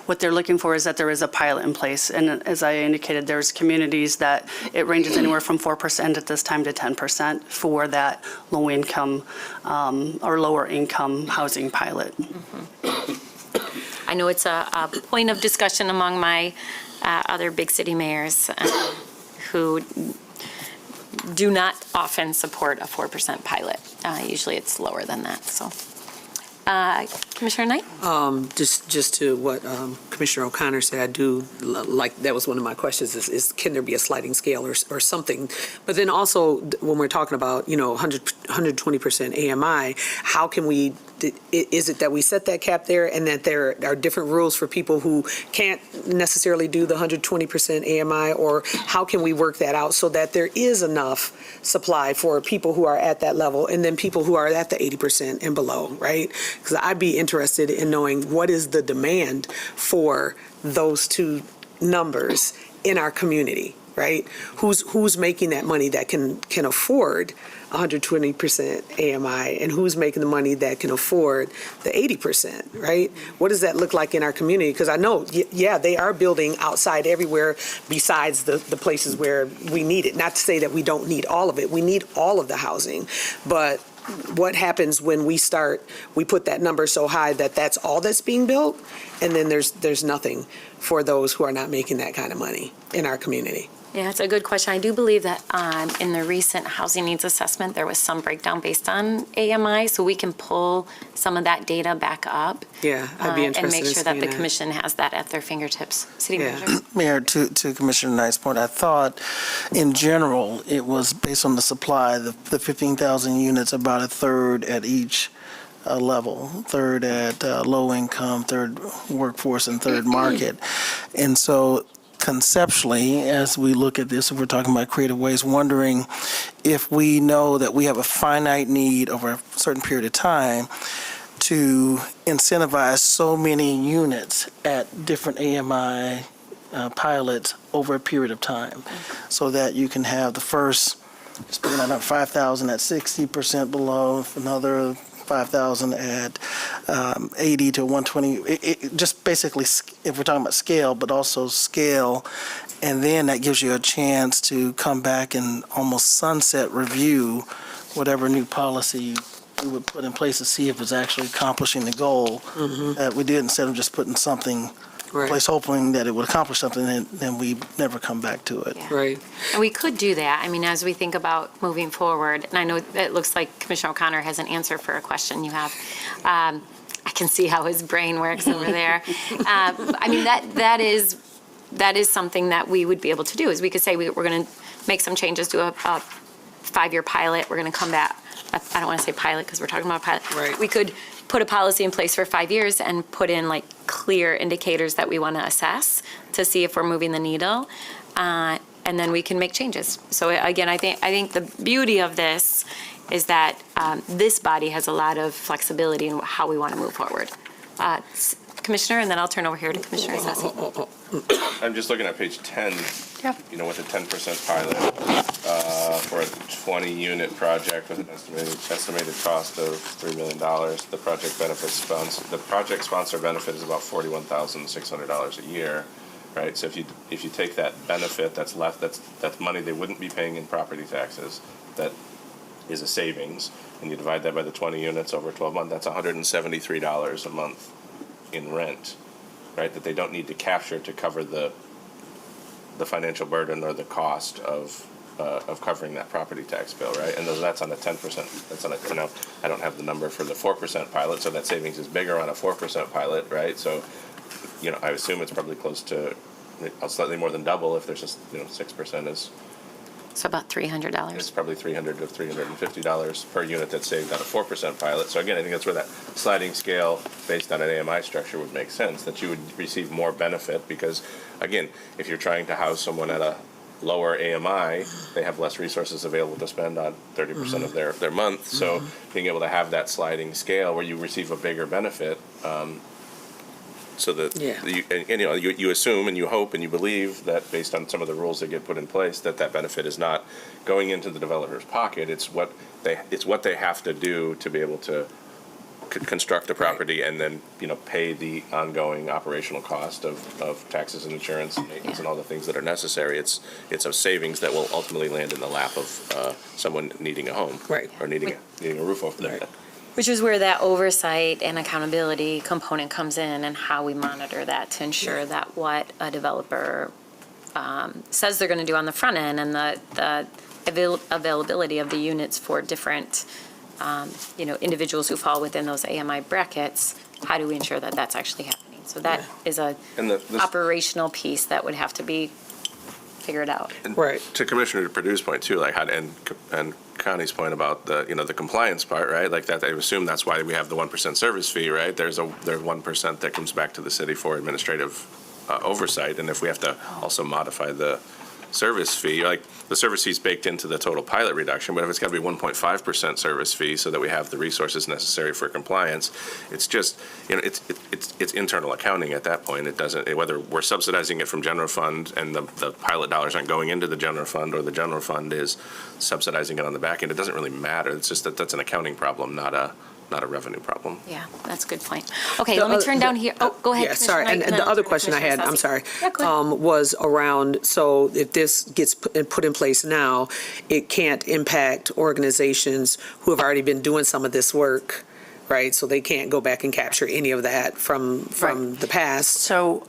What they're looking for is that there is a pilot in place. And as I indicated, there's communities that it ranges anywhere from 4% at this time to 10% for that low income or lower income housing pilot. I know it's a point of discussion among my other big city mayors who do not often support a 4% pilot. Usually it's lower than that, so. Commissioner Knight? Just to what Commissioner O'Connor said, I do like, that was one of my questions, is can there be a sliding scale or something? But then also, when we're talking about, 120% AMI, how can we, is it that we set that cap there and that there are different rules for people who can't necessarily do the 120% AMI, or how can we work that out so that there is enough supply for people who are at that level and then people who are at the 80% and below, right? Because I'd be interested in knowing what is the demand for those two numbers in our community, right? Who's making that money that can afford 120% AMI, and who's making the money that can afford the 80%, right? What does that look like in our community? Because I know, they are building outside everywhere besides the places where we need it. Not to say that we don't need all of it. We need all of the housing, but what happens when we put that number so high that that's all that's being built, and then there's nothing for those who are not making that kind of money in our community? Yeah, it's a good question. I do believe that in the recent housing needs assessment, there was some breakdown based on AMI, so we can pull some of that data back up. Yeah, I'd be interested and make in sure that the seeing that. commission has that at their fingertips. City Yeah. Manager? Mayor, to Commissioner Knight's point, I thought in general, it was based on the supply, the 15,000 units, about a third at each level, third at low income, third workforce, and third market. And so conceptually, as we look at this, if we're talking about creative ways, wondering if we know that we have a finite need over a certain period of time to incentivize so many units at different AMI pilots over a period of time, so that you can have the first, just picking that up, 5,000 at 60% below, another 5,000 at 80 to 120. It just basically, if we're talking about scale, but also scale, and then that gives you a chance to come back and almost sunset review whatever new policy we would put in place to see if it's actually accomplishing the goal that we did, instead of just putting something in place, hoping that it would accomplish something, and then we never come back to it. Right. And we could do that. I mean, as we think about moving forward, and I know it looks like Commissioner O'Connor has an answer for a question you have. I can see how his brain works over there. I mean, that is something that we would be able to do, is we could say we're going to make some changes to a 5-year pilot. We're going to come back. I don't want to say pilot because we're talking about pilot. Right. We could put a policy in place for 5 years and put in like clear indicators that we want to assess to see if we're moving the needle, and then we can make changes. So again, I think the beauty of this is that this body has a lot of flexibility in how we want to move forward. Commissioner, and then I'll turn over here to Commissioner Isasi. I'm just looking at page 10, Yeah. you know, with a 10% pilot for a 20-unit project with an estimated cost of $3 million. The project sponsor benefit is about $41,600 a year, right? So if you take that benefit that's left, that's money they wouldn't be paying in property taxes, that is a savings, and you divide that by the 20 units over 12 months, that's $173 a month in rent, right? That they don't need to capture to cover the financial burden or the cost of covering that property tax bill, right? And that's on a 10%. That's on a, you know, I don't have the number for the 4% pilot, so that savings is bigger on a 4% pilot, right? So, you know, I assume it's probably close to slightly more than double if there's just, you know, 6% is. So about $300. It's probably $300 to $350 per unit that's saved on a 4% pilot. So again, I think that's where that sliding scale based on an AMI structure would make sense, that you would receive more benefit because, again, if you're trying to house someone at a lower AMI, they have less resources available to spend on 30% of their month. So being able to have that sliding scale where you receive a bigger benefit, so that you assume and you hope and you believe that based on some of the rules that get put in place that benefit is not going into the developer's pocket. It's what they have to do to be able to construct the property and then, you know, pay the ongoing operational cost of taxes and insurance and maintenance and all the things that are necessary. It's a savings that will ultimately land in the lap of someone needing a home, or needing a roof over their head. Which is where that oversight and accountability component comes in, and how we monitor that to ensure that what a developer says they're going to do on the front end and the availability of the units for different individuals who fall within those AMI brackets, how do we ensure that that's actually happening? So that is a operational piece that would have to be figured out. Right. To Commissioner Perdue's point too, like and Connie's point about the compliance part, right? Like that, I assume that's why we have the 1% service fee, right? There's 1% that comes back to the city for administrative oversight, and if we have to also modify the service fee, like the service fee is baked into the total pilot reduction, but if it's got to be 1.5% service fee so that we have the resources necessary for compliance, it's just, it's internal accounting at that point. It doesn't, whether we're subsidizing it from general fund and the pilot dollars aren't going into the general fund, or the general fund is subsidizing it on the back end, it doesn't really matter. It's just that's an accounting problem, not a revenue problem. Yeah, that's a good point. Okay, let me turn down here. Oh, go ahead. Yeah, sorry. Commissioner Knight, And the then other I'll question I had, I'm sorry, Commissioner was around, so if this gets put in place now, it can't impact organizations who have already been doing some of this work, right? So they can't go back and capture any of that from the past. So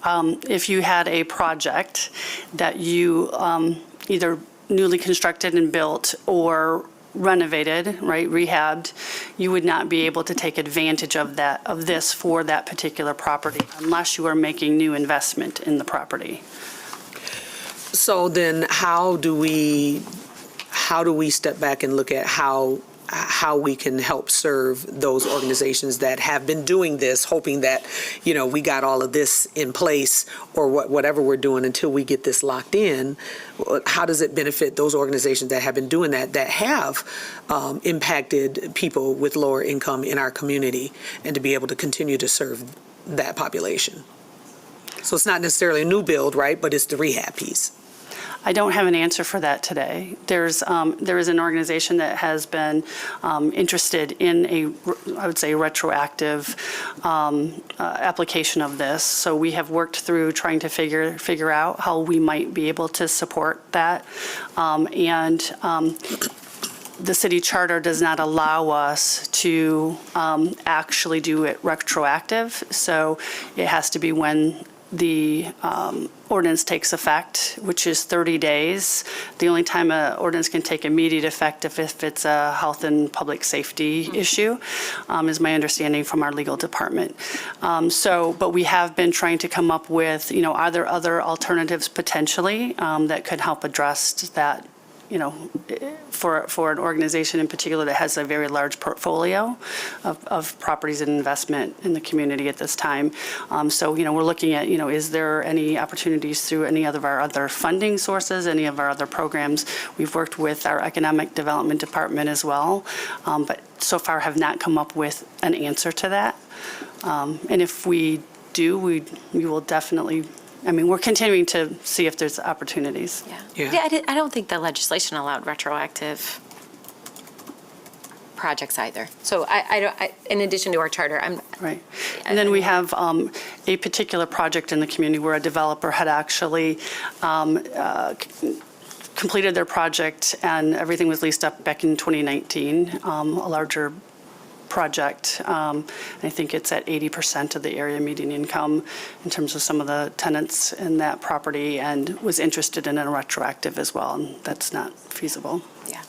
if you had a project that you either newly constructed and built or renovated, right, rehabbed, you would not be able to take advantage of this for that particular property unless you are making new investment in the property. So then how do we step back and look at how we can help serve those organizations that have been doing this, hoping that, we got all of this in place or whatever we're doing until we get this locked in? How does it benefit those organizations that have been doing that have impacted people with lower income in our community, and to be able to continue to serve that population? So it's not necessarily a new build, right? But it's the rehab piece. I don't have an answer for that today. There is an organization that has been interested in I would say, retroactive application of this. So we have worked through trying to figure out how we might be able to support that. The city charter does not allow us to actually do it retroactive. So it has to be when the ordinance takes effect, which is 30 days. The only time an ordinance can take immediate effect if it's a health and public safety issue, is my understanding from our legal department. But we have been trying to come up with, are there other alternatives potentially that could help address that, for an organization in particular that has a very large portfolio of properties and investment in the community at this time. We're looking at, is there any opportunities through any of our other funding sources, any of our other programs? We've worked with our economic development department as well, but so far have not come up with an answer to that. And if we do, we will definitely, we're continuing to see if there's opportunities. Yeah, I don't think the legislation allowed retroactive projects either. So in addition to our charter, Right. And then we have a particular project in the community where a developer had actually completed their project and everything was leased up back in 2019, a larger project. I think it's at 80% of the area median income in terms of some of the tenants in that property, and was interested in a retroactive as well, and that's not feasible. Yeah.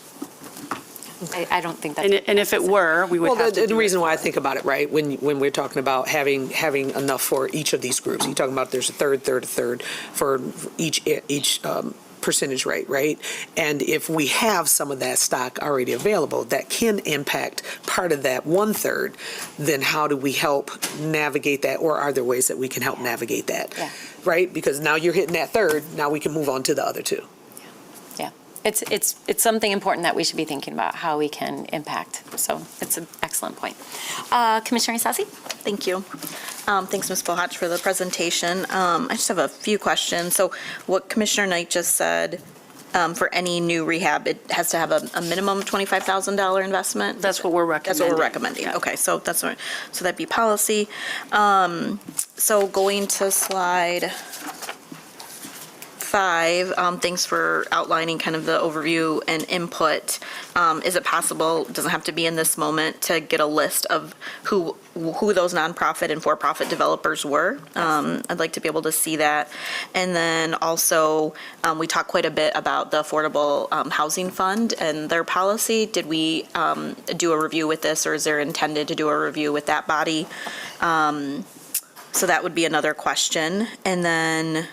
I don't think that. And if it were, we would have to do the reason why I think about it, right, when we're talking about having enough for each of these groups, you're talking about there's a third for each percentage rate, right? And if we have some of that stock already available that can impact part of that 1/3, then how do we help navigate that, or are there ways that we can help navigate that? Yeah. Right? Because now you're hitting that third, now we can move on to the other two. Yeah. It's something important that we should be thinking about how we can impact. So it's an excellent point. Commissioner Isasi? Thank you. Thanks, Ms. Bohatch, for the presentation. I just have a few questions. So what Commissioner Knight just said, for any new rehab, it has to have a minimum $25,000 investment? That's what we're recommending. That's what we're recommending. Yeah. Okay, so that'd be policy. So going to slide 5, thanks for outlining kind of the overview and input. Is it possible, doesn't have to be in this moment, to get a list of who those nonprofit and for-profit developers were? I'd like to be able to see that. And then also, we talked quite a bit about the Affordable Housing Fund and their policy. Did we do a review with this, or is there intended to do a review with that body? So that would be another question. And then,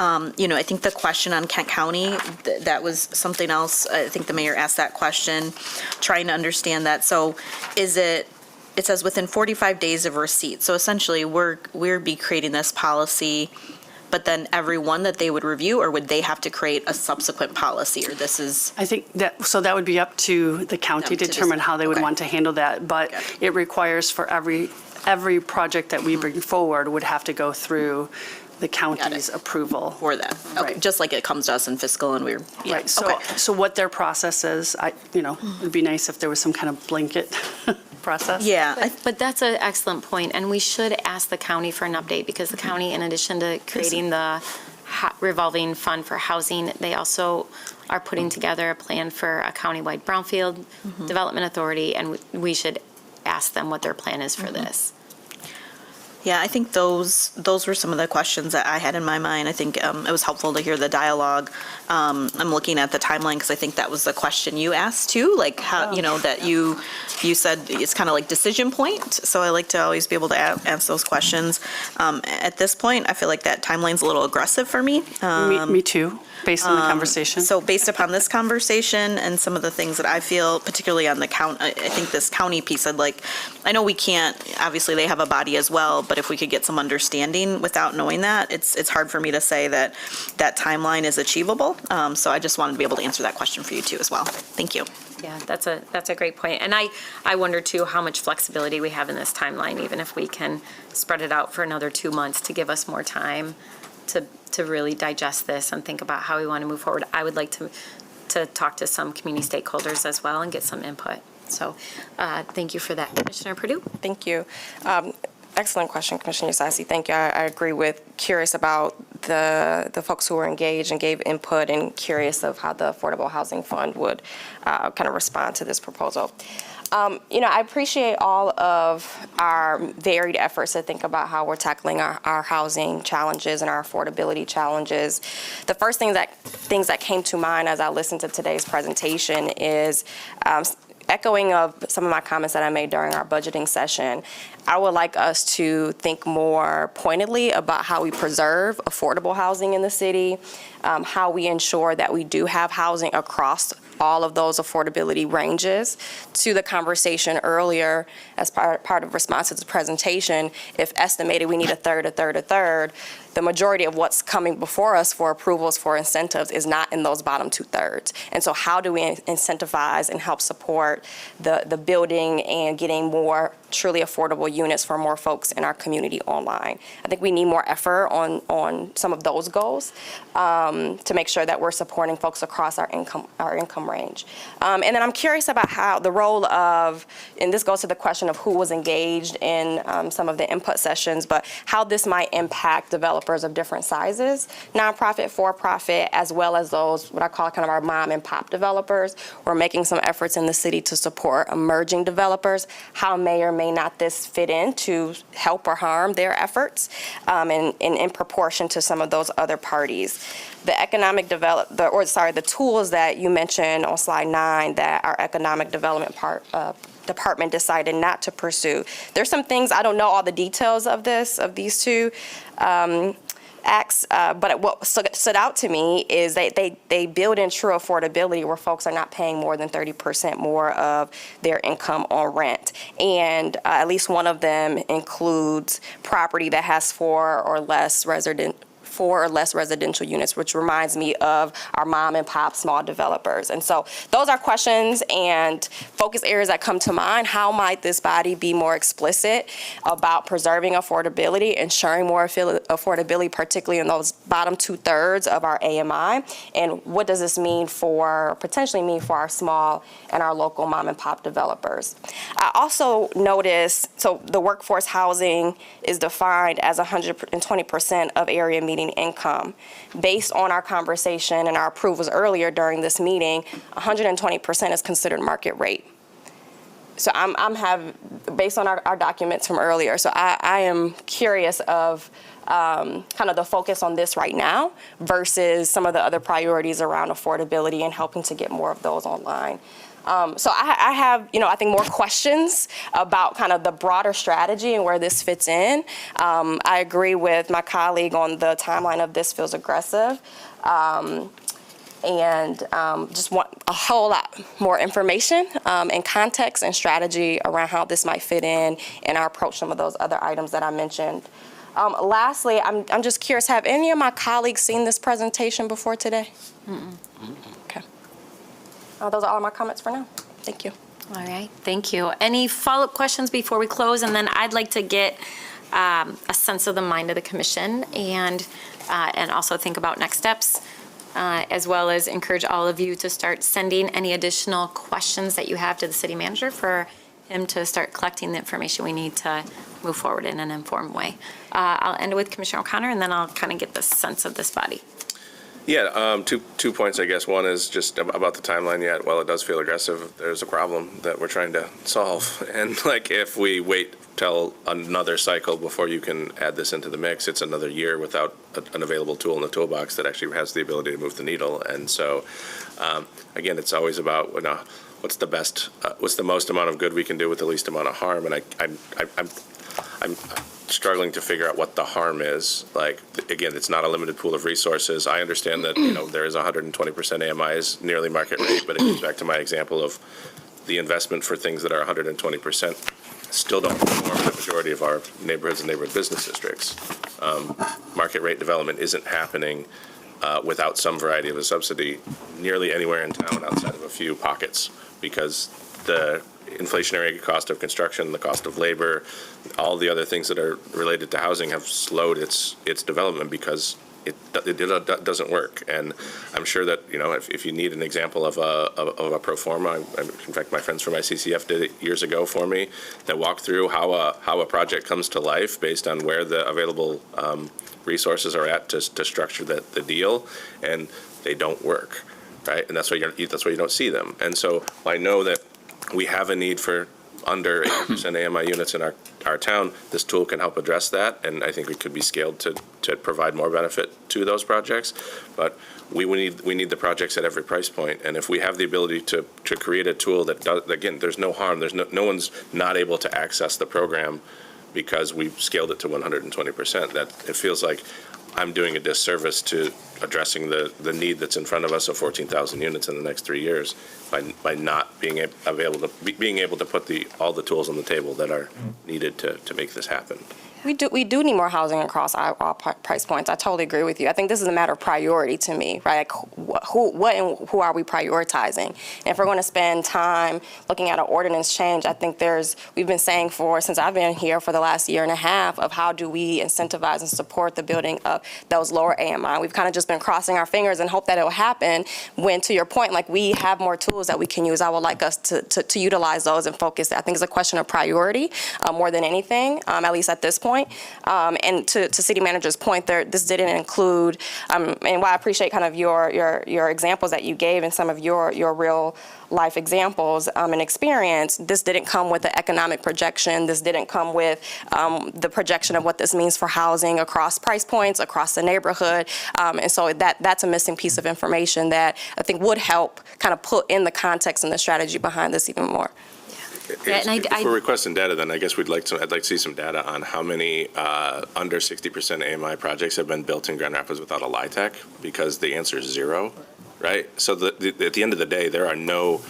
I think the question on Kent County, that was something else. I think the mayor asked that question, trying to understand that. So it says within 45 days of receipt. So essentially, we're be creating this policy, but then every one that they would review, or would they have to create a subsequent policy, or this is? I think that would be up to the county to determine how they would want to handle that. But it requires for every project that we bring forward would have to go through the county's approval. For that. Okay, Right. just like it comes to us in fiscal and we're. Right, so what their process is, it'd be nice if there was some kind of blanket process. Yeah. But that's an excellent point, and we should ask the county for an update, because the county, in addition to creating the revolving fund for housing, they also are putting together a plan for a countywide brownfield development authority, and we should ask them what their plan is for this. Yeah, I think those were some of the questions that I had in my mind. I think it was helpful to hear the dialogue. I'm looking at the timeline because I think that was the question you asked too, like how, that you said it's kind of like decision point. So I like to always be able to answer those questions. At this point, I feel like that timeline's a little aggressive for me. Me too, based on the conversation. So based upon this conversation and some of the things that I feel, particularly on the I think this county piece, I know we can't, obviously they have a body as well, but if we could get some understanding without knowing that, it's hard for me to say that that timeline is achievable. So I just wanted to be able to answer that question for you too as well. Thank you. Yeah, that's a great point. And I wonder too how much flexibility we have in this timeline, even if we can spread it out for another 2 months to give us more time to really digest this and think about how we want to move forward. I would like to talk to some community stakeholders as well and get some input. So thank you for that. Commissioner Perdue? Thank you. Excellent question, Commissioner Sassy. Thank you. I agree with, curious about the folks who were engaged and gave input, and curious of how the Affordable Housing Fund would kind of respond to this proposal. I appreciate all of our varied efforts to think about how we're tackling our housing challenges and our affordability challenges. The first things that came to mind as I listened to today's presentation is echoing of some of my comments that I made during our budgeting session. I would like us to think more pointedly about how we preserve affordable housing in the city, how we ensure that we do have housing across all of those affordability ranges. To the conversation earlier, as part of response to the presentation, if estimated we need a third, the majority of what's coming before us for approvals for incentives is not in those bottom 2/3. And so how do we incentivize and help support the building and getting more truly affordable units for more folks in our community online? I think we need more effort on some of those goals to make sure that we're supporting folks across our income range. And then I'm curious about how the role of, and this goes to the question of who was engaged in some of the input sessions, but how this might impact developers of different sizes, nonprofit, for-profit, as well as those, what I call kind of our mom and pop developers. We're making some efforts in the city to support emerging developers. How may or may not this fit in to help or harm their efforts, and in proportion to some of those other parties. The the tools that you mentioned on slide 9 that our economic development department decided not to pursue. There's some things, I don't know all the details of these two acts, but what stood out to me is they build in true affordability where folks are not paying more than 30% more of their income on rent. And at least one of them includes property that has 4 or less residential units, which reminds me of our mom and pop small developers. And so those are questions and focus areas that come to mind. How might this body be more explicit about preserving affordability, ensuring more affordability, particularly in those bottom 2/3 of our AMI? And what does this potentially mean for our small and our local mom and pop developers? I also noticed, so the workforce housing is defined as 120% of area median income. Based on our conversation and our approvals earlier during this meeting, 120% is considered market rate. So based on our documents from earlier, so I am curious of kind of the focus on this right now versus some of the other priorities around affordability and helping to get more of those online. So I have, I think more questions about kind of the broader strategy and where this fits in. I agree with my colleague on the timeline of this feels aggressive. And just want a whole lot more information and context and strategy around how this might fit in our approach, some of those other items that I mentioned. Lastly, I'm just curious, have any of my colleagues seen this presentation before today? Okay. Those are all my comments for now. Thank you. All right, thank you. Any follow-up questions before we close? And then I'd like to get a sense of the mind of the commission and also think about next steps, as well as encourage all of you to start sending any additional questions that you have to the city manager for him to start collecting the information we need to move forward in an informed way. I'll end with Commissioner O'Connor, and then I'll kind of get the sense of this body. Yeah, two points, I guess. One is just about the timeline yet. While it does feel aggressive, there's a problem that we're trying to solve. And like, if we wait till another cycle before you can add this into the mix, it's another year without an available tool in the toolbox that actually has the ability to move the needle. And so, again, it's always about, what's the most amount of good we can do with the least amount of harm. And I'm struggling to figure out what the harm is. Like, again, it's not a limited pool of resources. I understand that, there is 120% AMI is nearly market rate, but it goes back to my example of the investment for things that are 120% still don't perform in the majority of our neighborhoods and neighborhood business districts. Market rate development isn't happening without some variety of a subsidy nearly anywhere in town outside of a few pockets, because the inflationary cost of construction, the cost of labor, all the other things that are related to housing have slowed its development because it doesn't work. And I'm sure that, if you need an example of a pro forma, in fact, my friends from ICCF did it years ago for me, that walked through how a project comes to life based on where the available resources are at to structure the deal, and they don't work, right? And that's why you don't see them. And so I know that we have a need for under 80% AMI units in our town. This tool can help address that, and I think it could be scaled to provide more benefit to those projects. But we need the projects at every price point, and if we have the ability to create a tool that does, again, there's no harm. There's no one's not able to access the program because we've scaled it to 120%. That it feels like I'm doing a disservice to addressing the need that's in front of us of 14,000 units in the next 3 years by not being able to put all the tools on the table that are needed to make this happen. We do need more housing across all price points. I totally agree with you. I think this is a matter of priority to me, right? Like who are we prioritizing? And if we're going to spend time looking at an ordinance change, I think we've been saying since I've been here for the last year and a half of how do we incentivize and support the building of those lower AMI. We've kind of just been crossing our fingers and hope that it will happen when, to your point, like we have more tools that we can use. I would like us to utilize those and focus. I think it's a question of priority more than anything, at least at this point. And to City Manager's point, this didn't include, and why I appreciate kind of your examples that you gave and some of your real life examples and experience. This didn't come with the economic projection. This didn't come with the projection of what this means for housing across price points, across the neighborhood. And so that's a missing piece of information that I think would help kind of put in the context and the strategy behind this even more. Yeah, and If we're requesting data, then I guess I'd like to see some data on how many under 60% AMI projects have been built in Grand Rapids without a LIHTC, because the answer is 0, right? So at the end of the day, there are no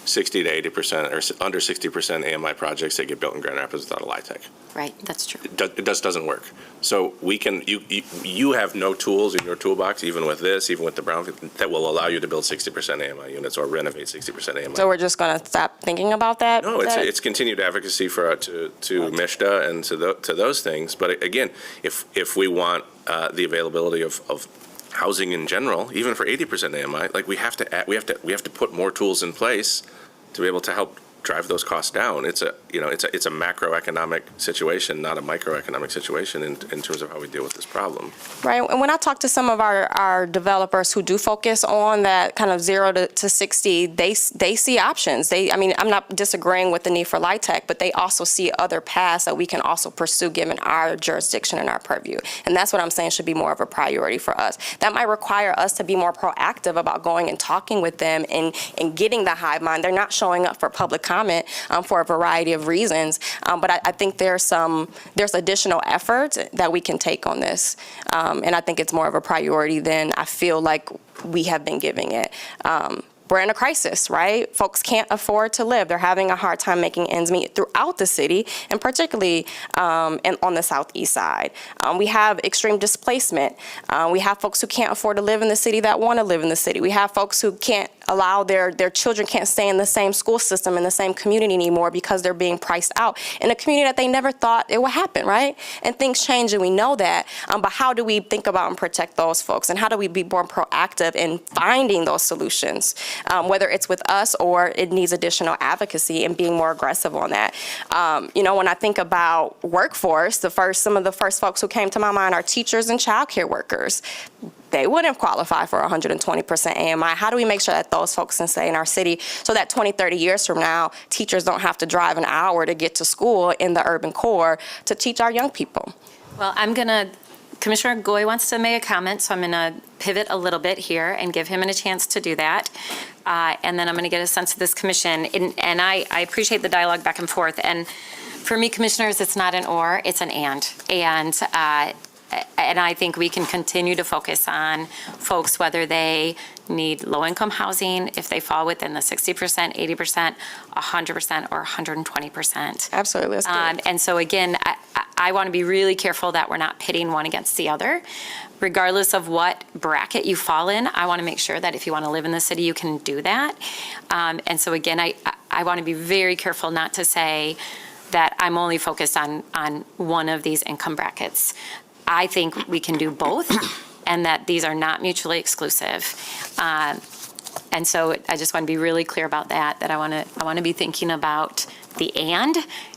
60 to 80% or under 60% AMI projects that get built in Grand Rapids without a LIHTC. Right, that's true. It just doesn't work. So you have no tools in your toolbox, even with this, even with the brownfield, that will allow you to build 60% AMI units or renovate 60% AMI. So we're just going to stop thinking about that? No, it's continued advocacy to MISHDA and to those things. But again, if we want the availability of housing in general, even for 80% AMI, like we have to put more tools in place to be able to help drive those costs down. It's a macroeconomic situation, not a microeconomic situation in terms of how we deal with this problem. Right, and when I talk to some of our developers who do focus on that kind of 0 to 60, they see options. I'm not disagreeing with the need for LIHTC, but they also see other paths that we can also pursue given our jurisdiction and our purview. And that's what I'm saying should be more of a priority for us. That might require us to be more proactive about going and talking with them and getting the hive mind. They're not showing up for public comment for a variety of reasons, but I think there's additional effort that we can take on this, and I think it's more of a priority than I feel like we have been giving it. We're in a crisis, right? Folks can't afford to live. They're having a hard time making ends meet throughout the city, and particularly on the southeast side. We have extreme displacement. We have folks who can't afford to live in the city that want to live in the city. We have folks who can't allow their children can't stay in the same school system, in the same community anymore because they're being priced out in a community that they never thought it would happen, right? And things change, and we know that. But how do we think about and protect those folks? And how do we be more proactive in finding those solutions, whether it's with us or it needs additional advocacy and being more aggressive on that? When I think about workforce, some of the first folks who came to my mind are teachers and childcare workers. they wouldn't qualify for 120% AMI. How do we make sure that those folks can stay in our city so that 20, 30 years from now, teachers don't have to drive an hour to get to school in the urban core to teach our young people? Well, Commissioner Goy wants to make a comment, so I'm going to pivot a little bit here and give him a chance to do that. And then I'm going to get a sense of this commission. And I appreciate the dialogue back and forth. And for me, commissioners, it's not an or, it's an and. And I think we can continue to focus on folks, whether they need low-income housing, if they fall within the 60%, 80%, 100%, or 120%. Absolutely. That's good. And so again, I want to be really careful that we're not pitting one against the other. Regardless of what bracket you fall in, I want to make sure that if you want to live in the city, you can do that. And so again, I want to be very careful not to say that I'm only focused on one of these income brackets. I think we can do both, and that these are not mutually exclusive. And so I just want to be really clear about that I want to be thinking about the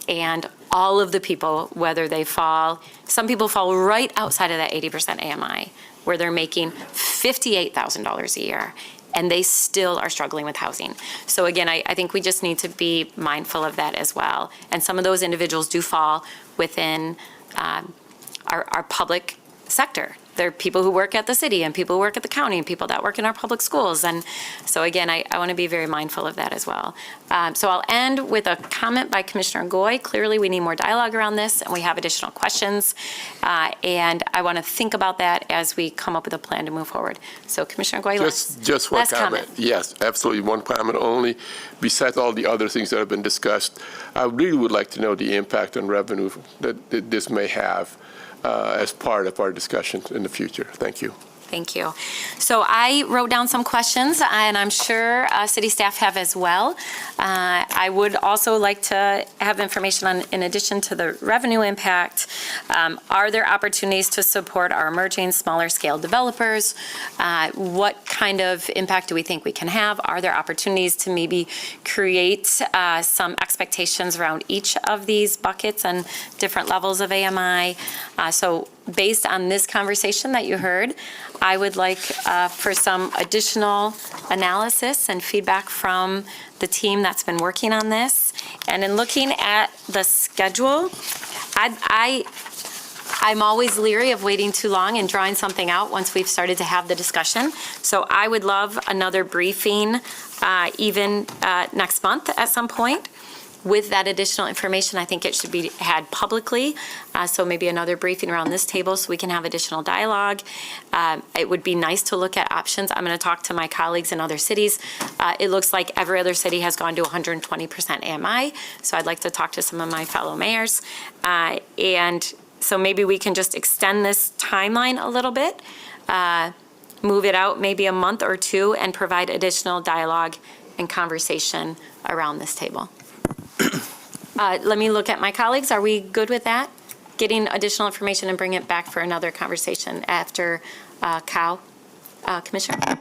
and all of the people, whether they fall, some people fall right outside of that 80% AMI, where they're making $58,000 a year, and they still are struggling with housing. So again, I think we just need to be mindful of that as well. And some of those individuals do fall within our public sector. There are people who work at the city and people who work at the county and people that work in our public schools. And so again, I want to be very mindful of that as well. So I'll end with a comment by Commissioner Goy. Clearly, we need more dialogue around this, and we have additional questions. And I want to think about that as we come up with a plan to move forward. So Commissioner Goy, just one comment. Yes, absolutely, one comment only. Besides all the other things that have been discussed, I really would like to know the impact on revenue that this may have as part of our discussion in the future. Thank you. Thank you. So I wrote down some questions, and I'm sure city staff have as well. I would also like to have information on, in addition to the revenue impact, are there opportunities to support our emerging smaller scale developers? What kind of impact do we think we can have? Are there opportunities to maybe create some expectations around each of these buckets and different levels of AMI? So based on this conversation that you heard, I would like for some additional analysis and feedback from the team that's been working on this. And in looking at the schedule, I'm always leery of waiting too long and drawing something out once we've started to have the discussion. So I would love another briefing even next month at some point. With that additional information, I think it should be had publicly. So maybe another briefing around this table so we can have additional dialogue. It would be nice to look at options. I'm going to talk to my colleagues in other cities. It looks like every other city has gone to 120% AMI. So I'd like to talk to some of my fellow mayors. And so maybe we can just extend this timeline a little bit, move it out maybe a month or two, and provide additional dialogue and conversation around this table. Let me look at my colleagues. Are we good with that? Getting additional information and bring it back for another conversation after Cal, Commissioner?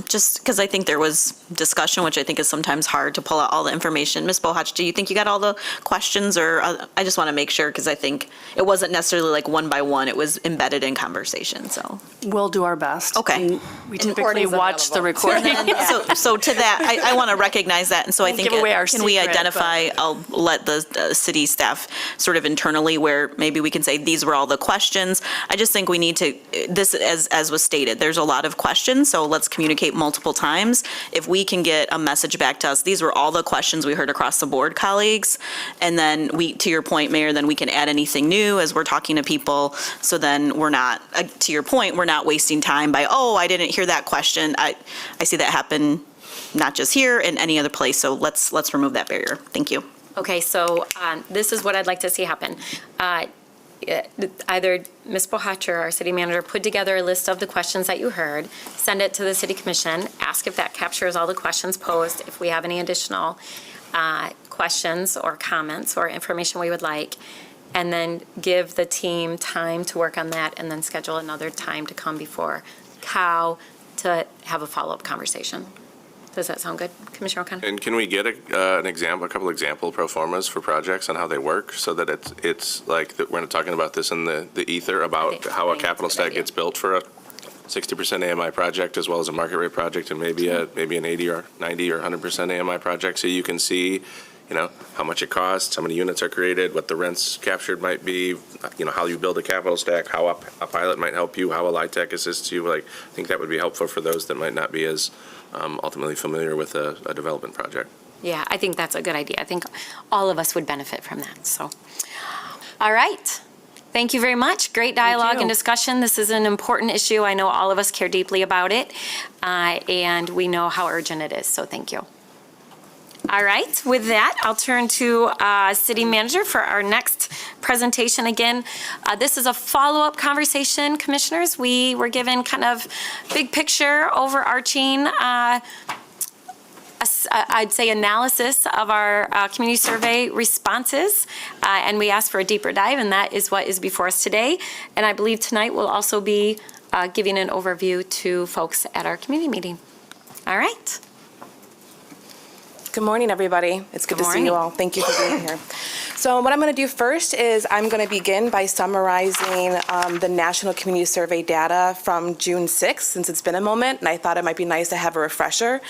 Just because I think there was discussion, which I think is sometimes hard to pull out all the information. Ms. Bohach, do you think you got all the questions, or I just want to make sure, because I think it wasn't necessarily like one by one, it was embedded in conversation, so. We'll do our best. Okay. And we typically watch the recording. So to that, I want to recognize that, and so I think, give away our can we secret, identify, I'll let the city staff sort of internally where maybe we can say, these were all the questions. I just think we need to, this, as was stated, there's a lot of questions, so let's communicate multiple times. If we can get a message back to us, these were all the questions we heard across the board, colleagues, and then we, to your point, Mayor, then we can add anything new as we're talking to people, so then we're not, to your point, we're not wasting time by, oh, I didn't hear that question. I see that happen not just here, in any other place, so let's remove that barrier. Thank you. Okay, so this is what I'd like to see happen. Either Ms. Bohatcher, our city manager, put together a list of the questions that you heard, send it to the city commission, ask if that captures all the questions posed, if we have any additional questions or comments or information we would like, and then give the team time to work on that, and then schedule another time to come before COW to have a follow-up conversation. Does that sound good, Commissioner O'Connor? And can we get a couple example pro formas for projects and how they work, so that it's like that we're not talking about this in the ether about how a capital stack gets built for a 60% AMI project as well as a market rate project, and maybe an 80 or 90 or 100% AMI project. So you can see, how much it costs, how many units are created, what the rents captured might be, how you build a capital stack, how a pilot might help you, how a LIHTC assists you. I think that would be helpful for those that might not be as ultimately familiar with a development project. Yeah, I think that's a good idea. I think all of us would benefit from that, so. All right. Thank you very much. Great dialogue and discussion. This is an important issue. I know all of us care deeply about it, and we know how urgent it is, so thank you. All right, with that, I'll turn to City Manager for our next presentation. Again, this is a follow-up conversation, Commissioners. We were given kind of big picture, overarching, I'd say analysis of our community survey responses, and we asked for a deeper dive, and that is what is before us today. And I believe tonight we'll also be giving an overview to folks at our community meeting. All right. Good morning, everybody. It's good to see you all. Thank you for being here. So what I'm going to do first is I'm going to begin by summarizing the National Community Survey data from June 6th, since it's been a moment, and I thought it might be nice to have a refresher.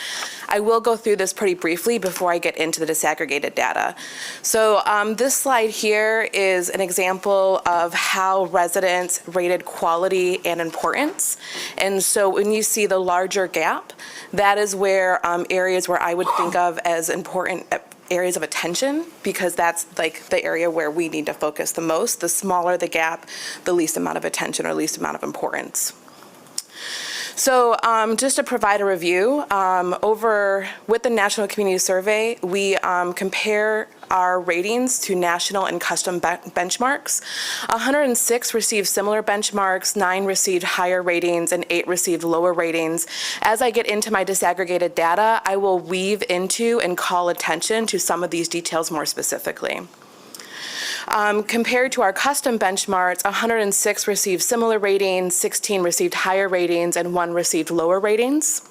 I will go through this pretty briefly before I get into the disaggregated data. So this slide here is an example of how residents rated quality and importance. And so when you see the larger gap, that is where areas where I would think of as important areas of attention, because that's like the area where we need to focus the most. The smaller the gap, the least amount of attention or least amount of importance. So just to provide a review, with the National Community Survey, we compare our ratings to national and custom benchmarks. 106 received similar benchmarks, 9 received higher ratings, and 8 received lower ratings. As I get into my disaggregated data, I will weave into and call attention to some of these details more specifically. Compared to our custom benchmarks, 106 received similar ratings, 16 received higher ratings, and 1 received lower ratings.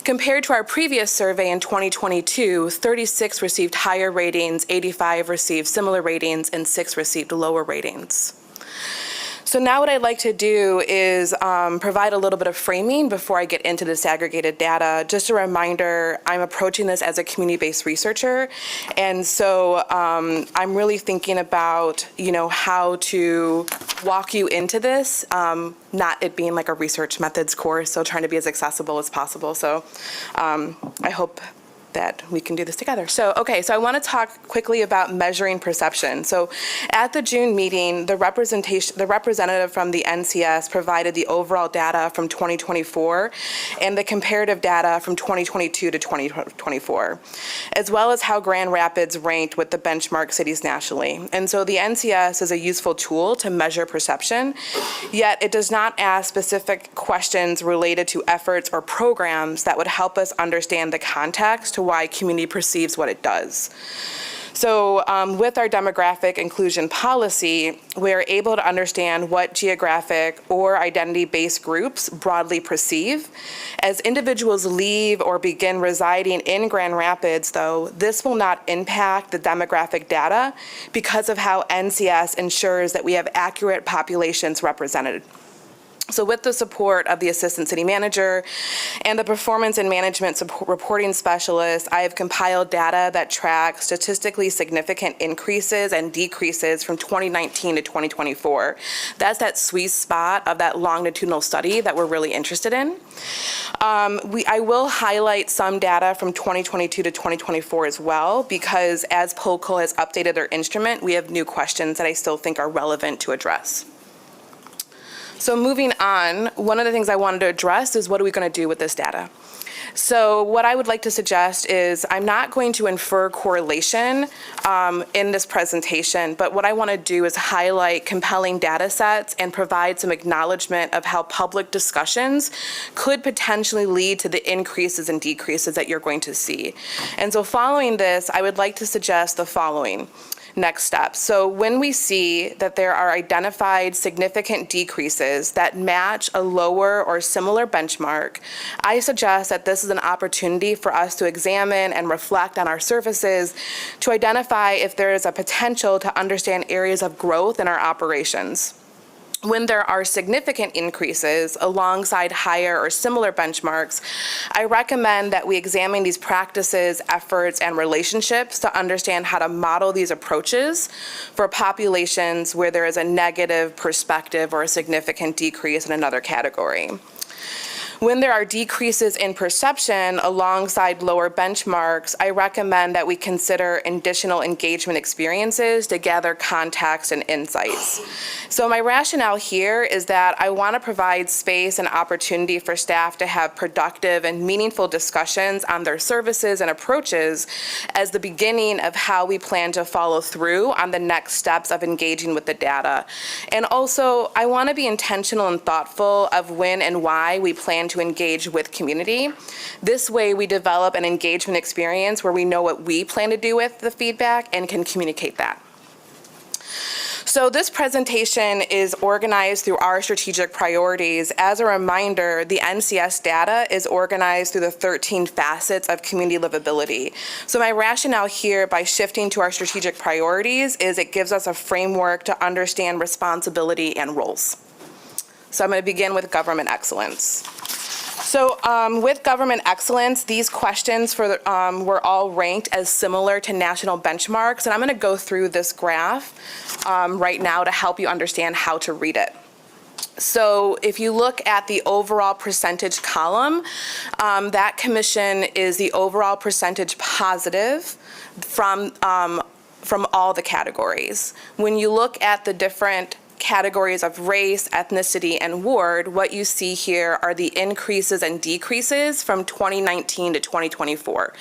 Compared to our previous survey in 2022, 36 received higher ratings, 85 received similar ratings, and 6 received lower ratings. So now what I'd like to do is provide a little bit of framing before I get into disaggregated data. Just a reminder, I'm approaching this as a community-based researcher, and so I'm really thinking about, how to walk you into this, not it being like a research methods course, so trying to be as accessible as possible. So I hope that we can do this together. So I want to talk quickly about measuring perception. So at the June meeting, the representative from the NCS provided the overall data from 2024 and the comparative data from 2022 to 2024, as well as how Grand Rapids ranked with the benchmark cities nationally. And so the NCS is a useful tool to measure perception, yet it does not ask specific questions related to efforts or programs that would help us understand the context to why community perceives what it does. So with our demographic inclusion policy, we're able to understand what geographic or identity-based groups broadly perceive. As individuals leave or begin residing in Grand Rapids, though, this will not impact the demographic data because of how NCS ensures that we have accurate populations represented. So with the support of the Assistant City Manager and the Performance and Management Reporting Specialist, I have compiled data that tracks statistically significant increases and decreases from 2019 to 2024. That's that sweet spot of that longitudinal study that we're really interested in. I will highlight some data from 2022 to 2024 as well, because as POLCO has updated their instrument, we have new questions that I still think are relevant to address. So moving on, one of the things I wanted to address is what are we going to do with this data? So what I would like to suggest is I'm not going to infer correlation in this presentation, but what I want to do is highlight compelling data sets and provide some acknowledgement of how public discussions could potentially lead to the increases and decreases that you're going to see. And so following this, I would like to suggest the following. Next steps. So when we see that there are identified significant decreases that match a lower or similar benchmark, I suggest that this is an opportunity for us to examine and reflect on our services to identify if there is a potential to understand areas of growth in our operations. When there are significant increases alongside higher or similar benchmarks, I recommend that we examine these practices, efforts, and relationships to understand how to model these approaches for populations where there is a negative perspective or a significant decrease in another category. When there are decreases in perception alongside lower benchmarks, I recommend that we consider additional engagement experiences to gather context and insights. So my rationale here is that I want to provide space and opportunity for staff to have productive and meaningful discussions on their services and approaches as the beginning of how we plan to follow through on the next steps of engaging with the data. And also, I want to be intentional and thoughtful of when and why we plan to engage with community. This way we develop an engagement experience where we know what we plan to do with the feedback and can communicate that. So this presentation is organized through our strategic priorities. As a reminder, the NCS data is organized through the 13 facets of community livability. So my rationale here by shifting to our strategic priorities is it gives us a framework to understand responsibility and roles. So I'm going to begin with government excellence. So with government excellence, these questions were all ranked as similar to national benchmarks, and I'm going to go through this graph right now to help you understand how to read it. So if you look at the overall percentage column, that commission is the overall percentage positive from all the categories. When you look at the different categories of race, ethnicity, and ward, what you see here are the increases and decreases from 2019 to 2024.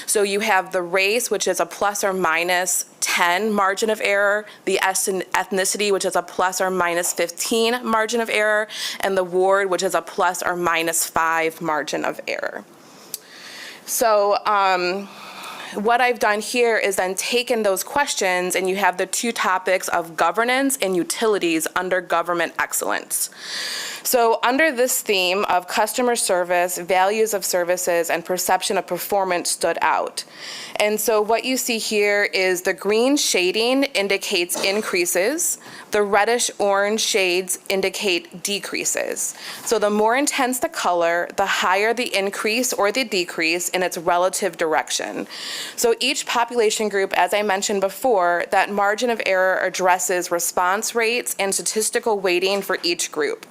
So you have the race, which is a plus or minus 10 margin of error, the ethnicity, which is a plus or minus 15 margin of error, and the ward, which is a plus or minus 5 margin of error. So what I've done here is then taken those questions, and you have the two topics of governance and utilities under government excellence. So under this theme of customer service, values of services, and perception of performance stood out. And so what you see here is the green shading indicates increases. The reddish orange shades indicate decreases. So the more intense the color, the higher the increase or the decrease in its relative direction. So each population group, as I mentioned before, that margin of error addresses response rates and statistical weighting for each group.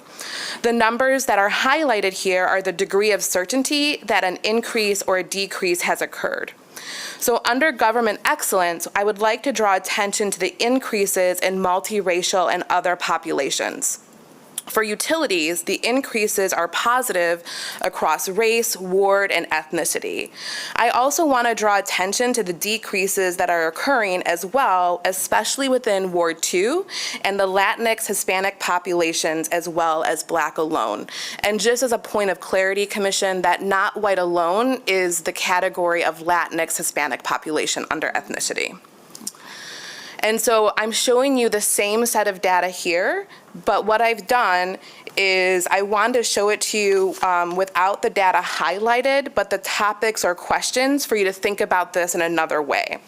The numbers that are highlighted here are the degree of certainty that an increase or a decrease has occurred. So under government excellence, I would like to draw attention to the increases in multiracial and other populations. For utilities, the increases are positive across race, ward, and ethnicity. I also want to draw attention to the decreases that are occurring as well, especially within Ward 2 and the Latinx Hispanic populations, as well as Black alone. And just as a point of clarity, Commission, that not white alone is the category of Latinx Hispanic population under ethnicity. And so I'm showing you the same set of data here, but what I've done is I wanted to show it to you without the data highlighted, but the topics or questions for you to think about this in another way.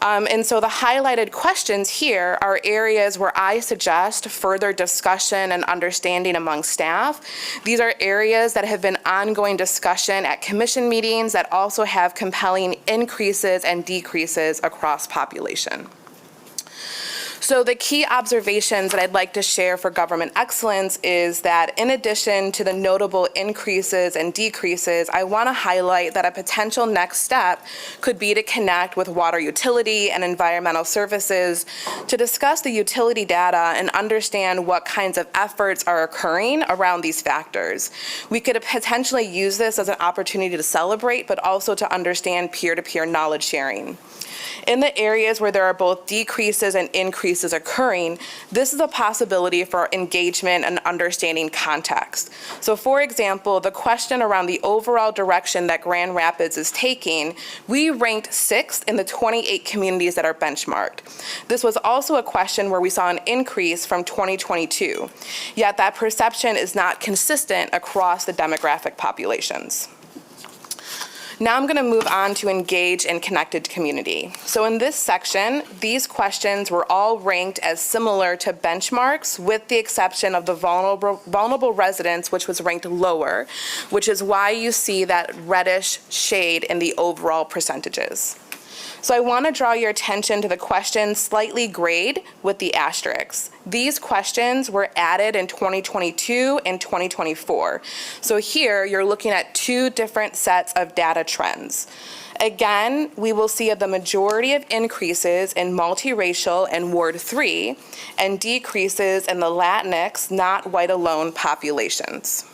And so the highlighted questions here are areas where I suggest further discussion and understanding among staff. These are areas that have been ongoing discussion at commission meetings that also have compelling increases and decreases across population. So the key observations that I'd like to share for government excellence is that in addition to the notable increases and decreases, I want to highlight that a potential next step could be to connect with water utility and environmental services to discuss the utility data and understand what kinds of efforts are occurring around these factors. We could potentially use this as an opportunity to celebrate, but also to understand peer-to-peer knowledge sharing. In the areas where there are both decreases and increases occurring, this is a possibility for engagement and understanding context. So for example, the question around the overall direction that Grand Rapids is taking, we ranked 6th in the 28 communities that are benchmarked. This was also a question where we saw an increase from 2022, yet that perception is not consistent across the demographic populations. Now I'm going to move on to engage and connected community. So in this section, these questions were all ranked as similar to benchmarks with the exception of the vulnerable residents, which was ranked lower, which is why you see that reddish shade in the overall percentages. So I want to draw your attention to the questions slightly grayed with the asterisks. These questions were added in 2022 and 2024. So here you're looking at two different sets of data trends. Again, we will see the majority of increases in multiracial and Ward 3 and decreases in the Latinx, not white alone populations.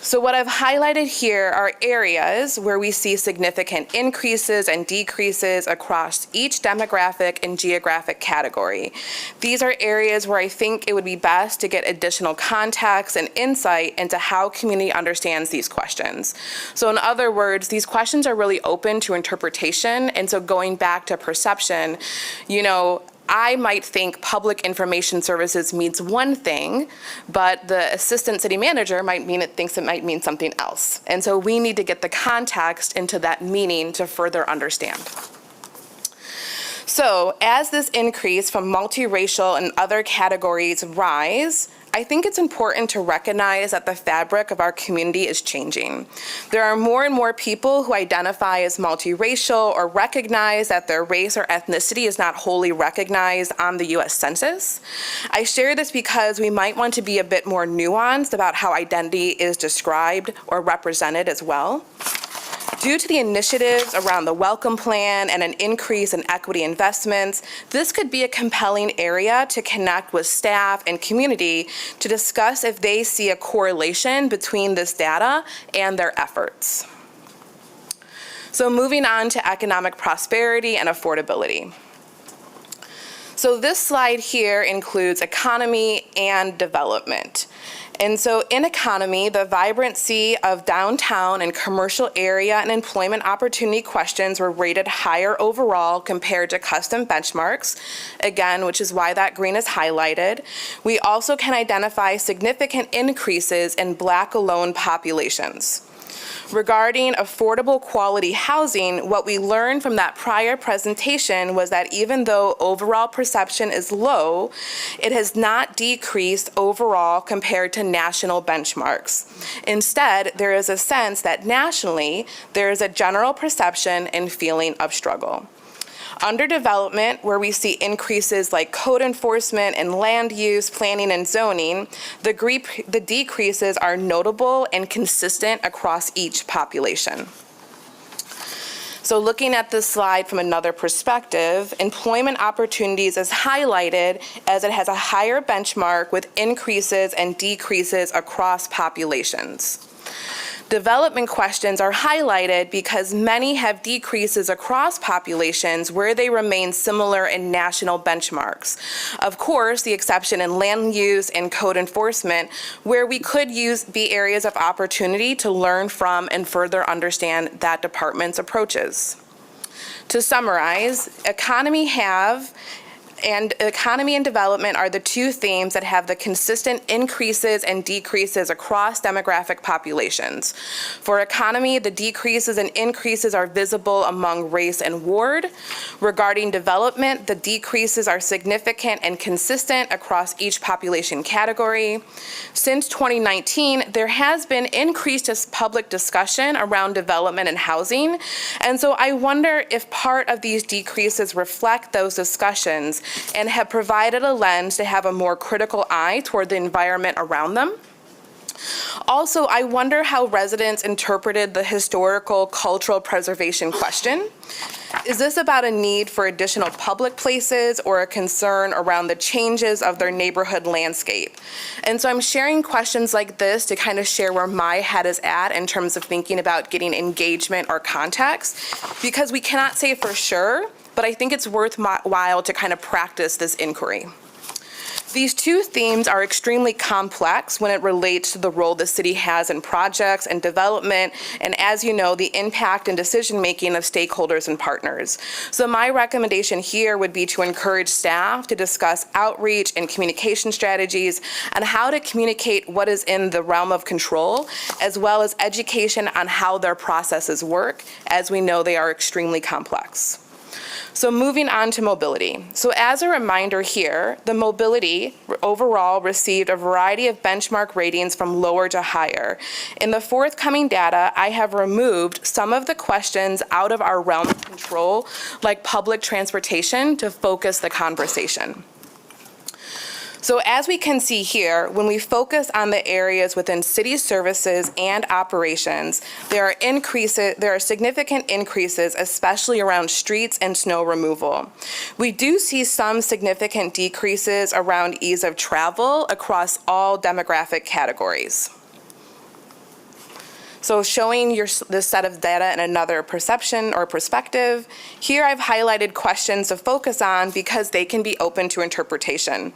So what I've highlighted here are areas where we see significant increases and decreases across each demographic and geographic category. These are areas where I think it would be best to get additional context and insight into how community understands these questions. So in other words, these questions are really open to interpretation, and so going back to perception, I might think public information services means one thing, but the assistant city manager thinks it might mean something else. And so we need to get the context into that meaning to further understand. So as this increase from multiracial and other categories rise, I think it's important to recognize that the fabric of our community is changing. There are more and more people who identify as multiracial or recognize that their race or ethnicity is not wholly recognized on the U.S. Census. I share this because we might want to be a bit more nuanced about how identity is described or represented as well. Due to the initiatives around the Welcome Plan and an increase in equity investments, this could be a compelling area to connect with staff and community to discuss if they see a correlation between this data and their efforts. So moving on to economic prosperity and affordability. So this slide here includes economy and development. And so in economy, the vibrancy of downtown and commercial area and employment opportunity questions were rated higher overall compared to custom benchmarks, again, which is why that green is highlighted. We also can identify significant increases in Black alone populations. Regarding affordable quality housing, what we learned from that prior presentation was that even though overall perception is low, it has not decreased overall compared to national benchmarks. Instead, there is a sense that nationally, there is a general perception and feeling of struggle. Under development, where we see increases like code enforcement and land use, planning, and zoning, the decreases are notable and consistent across each population. So looking at this slide from another perspective, employment opportunities is highlighted as it has a higher benchmark with increases and decreases across populations. Development questions are highlighted because many have decreases across populations where they remain similar in national benchmarks. Of course, the exception in land use and code enforcement, where we could be areas of opportunity to learn from and further understand that department's approaches. To summarize, economy and development are the two themes that have the consistent increases and decreases across demographic populations. For economy, the decreases and increases are visible among race and ward. Regarding development, the decreases are significant and consistent across each population category. Since 2019, there has been increased public discussion around development and housing, and so I wonder if part of these decreases reflect those discussions and have provided a lens to have a more critical eye toward the environment around them. Also, I wonder how residents interpreted the historical cultural preservation question. Is this about a need for additional public places or a concern around the changes of their neighborhood landscape? And so I'm sharing questions like this to kind of share where my head is at in terms of thinking about getting engagement or context, because we cannot say for sure, but I think it's worthwhile to kind of practice this inquiry. These two themes are extremely complex when it relates to the role the city has in projects and development, and as you know, the impact and decision-making of stakeholders and partners. So my recommendation here would be to encourage staff to discuss outreach and communication strategies on how to communicate what is in the realm of control, as well as education on how their processes work, as we know they are extremely complex. So moving on to mobility. So as a reminder here, the mobility overall received a variety of benchmark ratings from lower to higher. In the forthcoming data, I have removed some of the questions out of our realm of control, like public transportation, to focus the conversation. So as we can see here, when we focus on the areas within city services and operations, there are significant increases, especially around streets and snow removal. We do see some significant decreases around ease of travel across all demographic categories. So showing this set of data in another perception or perspective, here I've highlighted questions to focus on because they can be open to interpretation.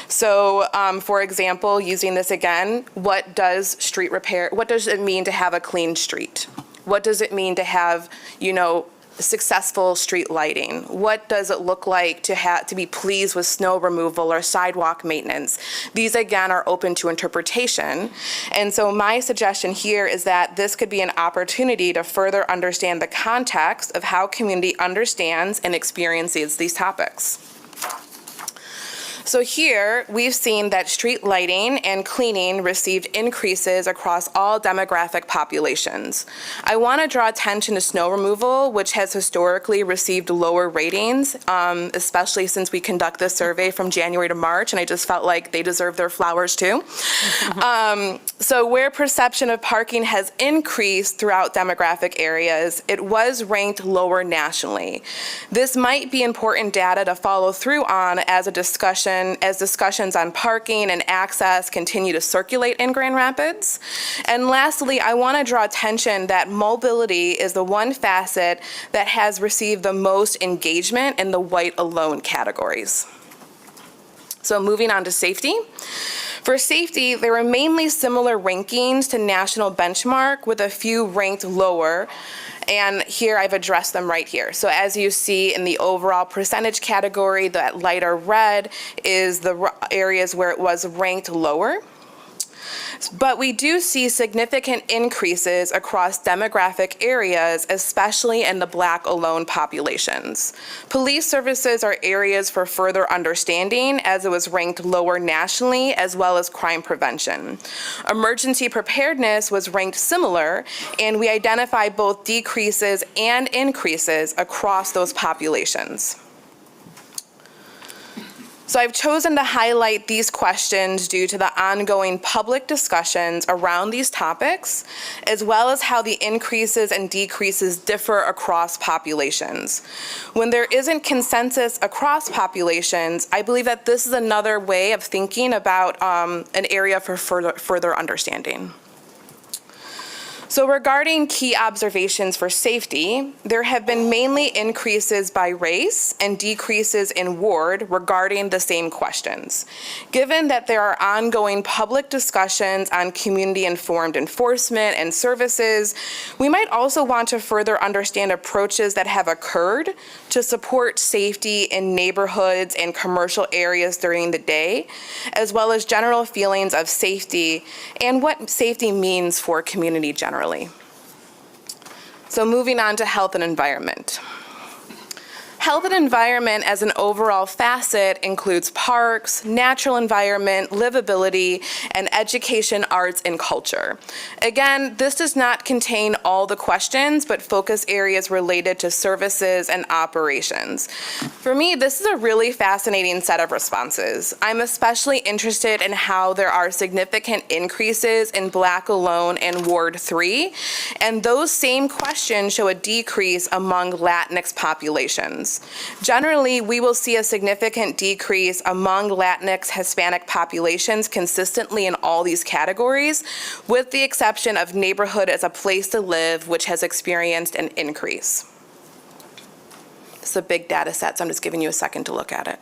So for example, using this again, what does it mean to have a clean street? What does it mean to have, successful street lighting? What does it look like to be pleased with snow removal or sidewalk maintenance? These again are open to interpretation. And so my suggestion here is that this could be an opportunity to further understand the context of how community understands and experiences these topics. So here, we've seen that street lighting and cleaning received increases across all demographic populations. I want to draw attention to snow removal, which has historically received lower ratings, especially since we conduct this survey from January to March, and I just felt like they deserve their flowers too. So where perception of parking has increased throughout demographic areas, it was ranked lower nationally. This might be important data to follow through on as discussions on parking and access continue to circulate in Grand Rapids. And lastly, I want to draw attention that mobility is the one facet that has received the most engagement in the white alone categories. So moving on to safety. For safety, there were mainly similar rankings to national benchmark, with a few ranked lower. And here I've addressed them right here. So as you see in the overall percentage category, that lighter red is the areas where it was ranked lower. But we do see significant increases across demographic areas, especially in the Black alone populations. Police services are areas for further understanding, as it was ranked lower nationally, as well as crime prevention. Emergency preparedness was ranked similar, and we identify both decreases and increases across those populations. So I've chosen to highlight these questions due to the ongoing public discussions around these topics, as well as how the increases and decreases differ across populations. When there isn't consensus across populations, I believe that this is another way of thinking about an area for further understanding. So regarding key observations for safety, there have been mainly increases by race and decreases in ward regarding the same questions. Given that there are ongoing public discussions on community-informed enforcement and services, we might also want to further understand approaches that have occurred to support safety in neighborhoods and commercial areas during the day, as well as general feelings of safety and what safety means for community generally. So moving on to health and environment. Health and environment as an overall facet includes parks, natural environment, livability, and education, arts, and culture. Again, this does not contain all the questions, but focus areas related to services and operations. For me, this is a really fascinating set of responses. I'm especially interested in how there are significant increases in Black alone and Ward 3, and those same questions show a decrease among Latinx populations. Generally, we will see a significant decrease among Latinx Hispanic populations consistently in all these categories, with the exception of neighborhood as a place to live, which has experienced an increase. This is a big data set, so I'm just giving you a second to look at it.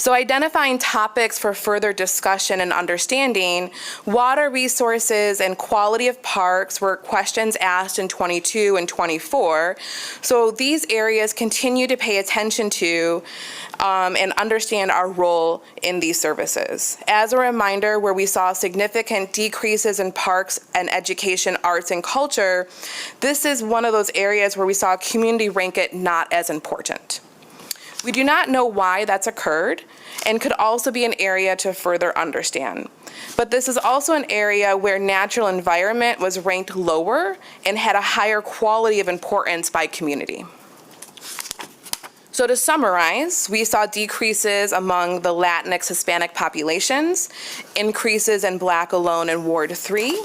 So identifying topics for further discussion and understanding, water resources and quality of parks were questions asked in 22 and 24. So these areas continue to pay attention to and understand our role in these services. As a reminder, where we saw significant decreases in parks and education, arts, and culture, this is one of those areas where we saw community rank it not as important. We do not know why that's occurred and could also be an area to further understand. But this is also an area where natural environment was ranked lower and had a higher quality of importance by community. So to summarize, we saw decreases among the Latinx Hispanic populations, increases in Black alone in Ward 3.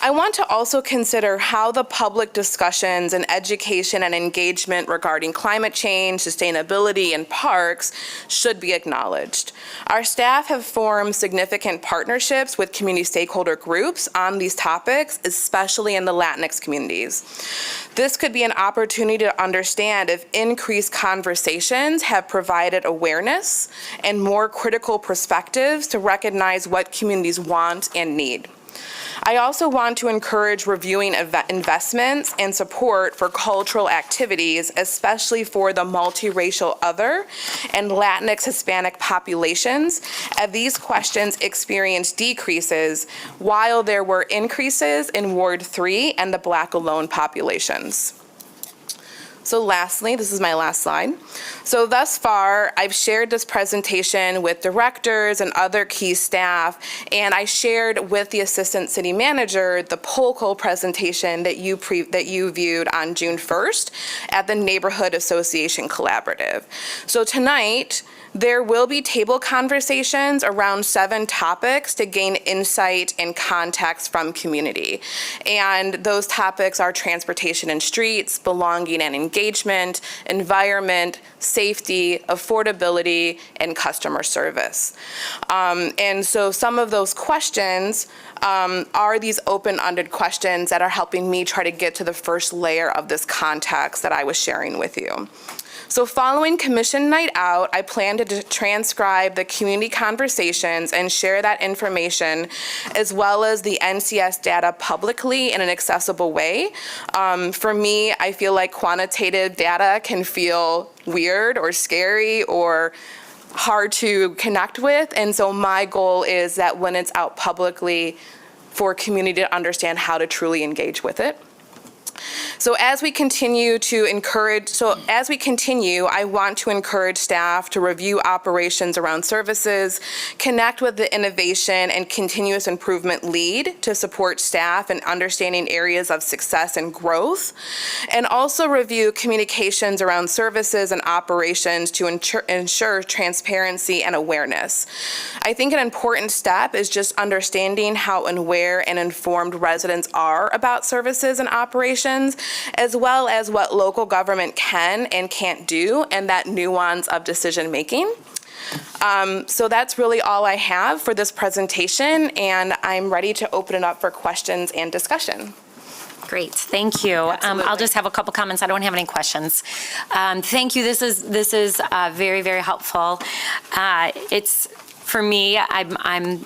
I want to also consider how the public discussions and education and engagement regarding climate change, sustainability, and parks should be acknowledged. Our staff have formed significant partnerships with community stakeholder groups on these topics, especially in the Latinx communities. This could be an opportunity to understand if increased conversations have provided awareness and more critical perspectives to recognize what communities want and need. I also want to encourage reviewing investments and support for cultural activities, especially for the multiracial other and Latinx Hispanic populations, as these questions experienced decreases while there were increases in Ward 3 and the Black alone populations. So lastly, this is my last slide. So thus far, I've shared this presentation with directors and other key staff, and I shared with the Assistant City Manager the POLCO presentation that you viewed on June 1st at the Neighborhood Association Collaborative. So tonight, there will be table conversations around 7 topics to gain insight and context from community. And those topics are transportation and streets, belonging and engagement, environment, safety, affordability, and customer service. And so some of those questions are these open-ended questions that are helping me try to get to the first layer of this context that I was sharing with you. So following Commission Night Out, I plan to transcribe the community conversations and share that information as well as the NCS data publicly in an accessible way. For me, I feel like quantitative data can feel weird or scary or hard to connect with, and so my goal is that when it's out publicly for community to understand how to truly engage with it. So as we continue, I want to encourage staff to review operations around services, connect with the innovation and continuous improvement lead to support staff in understanding areas of success and growth, and also review communications around services and operations to ensure transparency and awareness. I think an important step is just understanding how aware and informed residents are about services and operations, as well as what local government can and can't do, and that nuance of decision making. So that's really all I have for this presentation, and I'm ready to open it up for questions and discussion. Great, thank you. I'll just have a couple comments. I don't have any questions. Thank you. This is very, very helpful. It's for me. I'm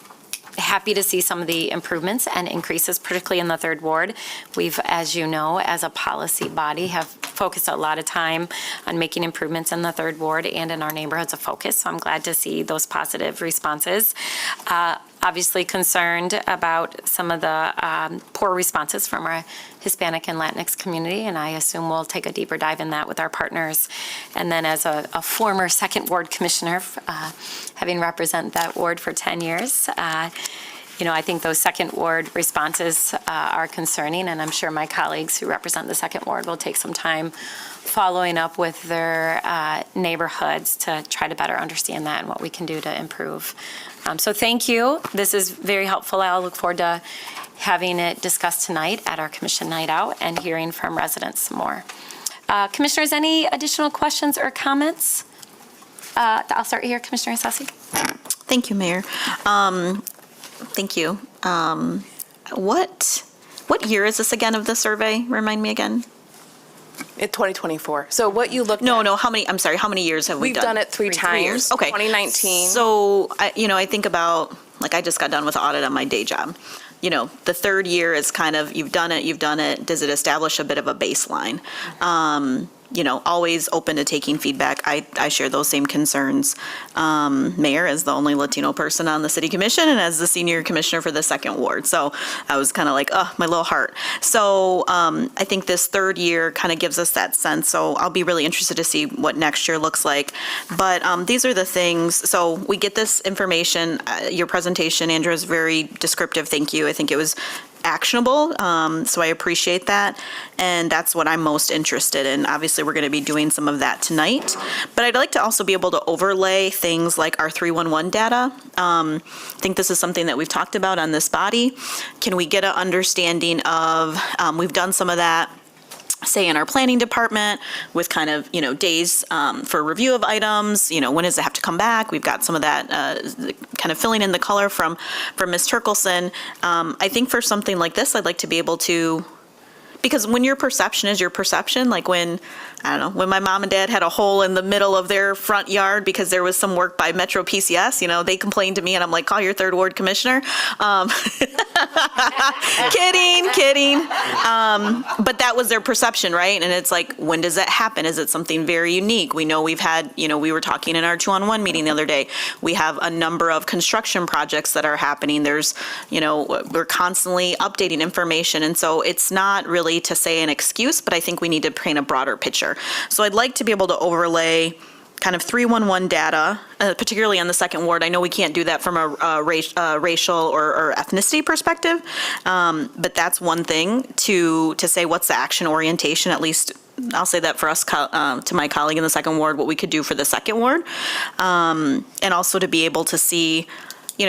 happy to see some of the improvements and increases, particularly in the third ward. We've, as you know, as a policy body, have focused a lot of time on making improvements in the third ward and in our neighborhoods of focus. So I'm glad to see those positive responses. Obviously concerned about some of the poor responses from our Hispanic and Latinx community, and I assume we'll take a deeper dive in that with our partners. And then as a former second ward commissioner, having represented that ward for 10 years, I think those second ward responses are concerning, and I'm sure my colleagues who represent the second ward will take some time following up with their neighborhoods to try to better understand that and what we can do to improve. So thank you. This is very helpful. I'll look forward to having it discussed tonight at our Commission Night Out and hearing from residents some more. Commissioners, any additional questions or comments? I'll start here, Commissioner Sassi. Thank you, Mayor. Thank you. What year is this again of the survey? Remind me again. In 2024. So what you looked No, at. no, how many years have we We've done? done it three times. years? Okay. 2019. So, I think about, like, I just got done with audit on my day job. The third year is kind of, you've done it. Does it establish a bit of a baseline? Always open to taking feedback. I share those same concerns. Mayor, as the only Latino person on the city commission and as the senior commissioner for the second ward. So I was kind of like, oh, my little heart. So I think this third year kind of gives us that sense. So I'll be really interested to see what next year looks like. But these are the things. So we get this information. Your presentation, Andrew, is very descriptive. Thank you. I think it was actionable, so I appreciate that, and that's what I'm most interested in. Obviously, we're going to be doing some of that tonight, but I'd like to also be able to overlay things like our 311 data. I think this is something that we've talked about on this body. Can we get an understanding of, we've done some of that, say in our planning department with kind of, days for review of items, when does it have to come back? We've got some of that kind of filling in the color from Ms. Turkelson. I think for something like this, I'd like to be able to, because when your perception is your perception, like when my mom and dad had a hole in the middle of their front yard because there was some work by Metro PCS, they complained to me and I'm like, call your third ward commissioner. Kidding. But that was their perception, right? And it's like, when does that happen? Is it something very unique? We know we've had, we were talking in our 2-on-1 meeting the other day, we have a number of construction projects that are happening. There's, we're constantly updating information. And so it's not really to say an excuse, but I think we need to paint a broader picture. So I'd like to be able to overlay kind of 311 data, particularly on the second ward. I know we can't do that from a racial or ethnicity perspective, but that's one thing to say what's the action orientation, at least I'll say that for us, to my colleague in the second ward, what we could do for the second ward, and also to be able to see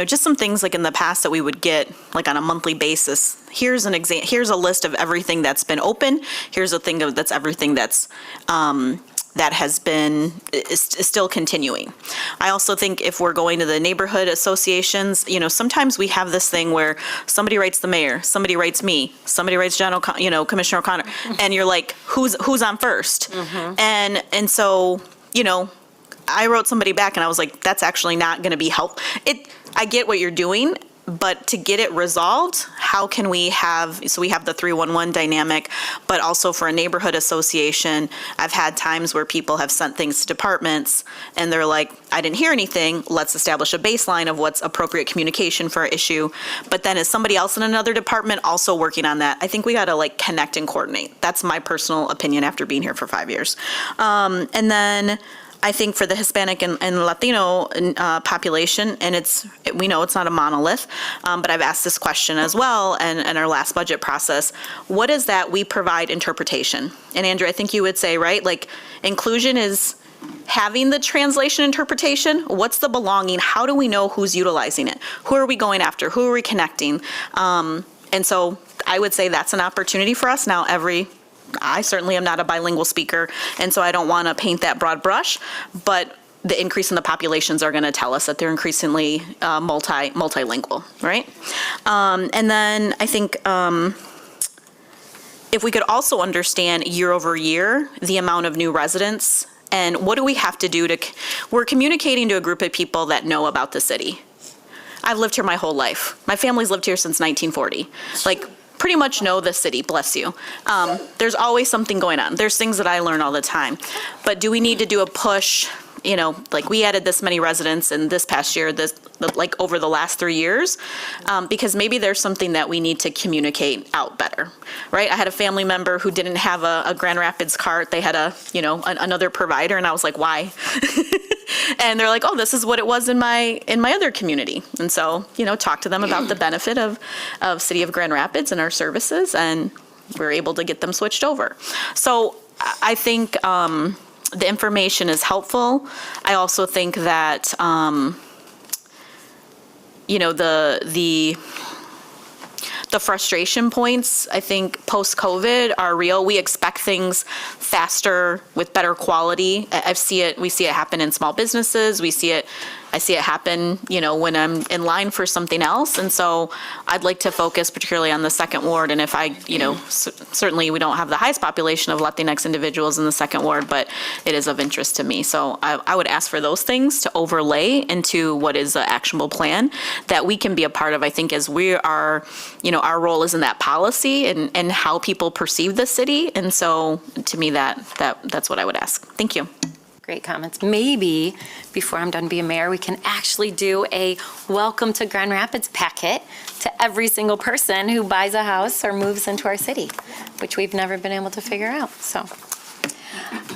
just some things like in the past that we would get like on a monthly basis. Here's an here's a list of everything that's been open. Here's a thing that's everything that's that has been is still continuing. I also think if we're going to the neighborhood associations, sometimes we have this thing where somebody writes the mayor, somebody writes me, somebody writes Commissioner O'Connor, and you're like, who's on first? And so I wrote somebody back and I was like, that's actually not going to be helpful. I get what you're doing, but to get it resolved, how can we have, so we have the 311 dynamic, but also for a neighborhood association, I've had times where people have sent things to departments and they're like, I didn't hear anything, let's establish a baseline of what's appropriate communication for an issue. But then is somebody else in another department also working on that? I think we got to connect and coordinate. That's my personal opinion after being here for 5 years. And then I think for the Hispanic and Latino population, and we know it's not a monolith, but I've asked this question as well in our last budget process. What is that we provide interpretation? And Andrew, I think you would say, right, inclusion is having the translation interpretation. What's the belonging? How do we know who's utilizing it? Who are we going after? Who are we connecting? And so I would say that's an opportunity for us now. I certainly am not a bilingual speaker, and so I don't want to paint that broad brush, but the increase in the populations are going to tell us that they're increasingly multilingual, right? And then I think if we could also understand year over year the amount of new residents and what do we have to do we're communicating to a group of people that know about the city. I've lived here my whole life. My family's lived here since 1940. Pretty much know the city, bless you. There's always something going on. There's things that I learn all the time. But do we need to do a push, we added this many residents in this past year, over the last 3 years, because maybe there's something that we need to communicate out better, right? I had a family member who didn't have a Grand Rapids cart. They had another provider, and I was like, why? And they're like, oh, this is what it was in my other community. And so, talk to them about the benefit of City of Grand Rapids and our services, and we're able to get them switched over. So I think the information is helpful. I also think that, the frustration points, I think, post-COVID are real. We expect things faster with better quality. We see it happen in small businesses. I see it happen, when I'm in line for something else. And so I'd like to focus particularly on the second ward. And if certainly we don't have the highest population of Latinx individuals in the second ward, but it is of interest to me. So I would ask for those things to overlay into what is an actionable plan that we can be a part of. I think as we are, our role is in that policy and how people perceive the city. And so to me, that's what I would ask. Thank you. Great comments. Maybe before I'm done being mayor, we can actually do a welcome to Grand Rapids packet to every single person who buys a house or moves into our city, which we've never been able to figure out. So,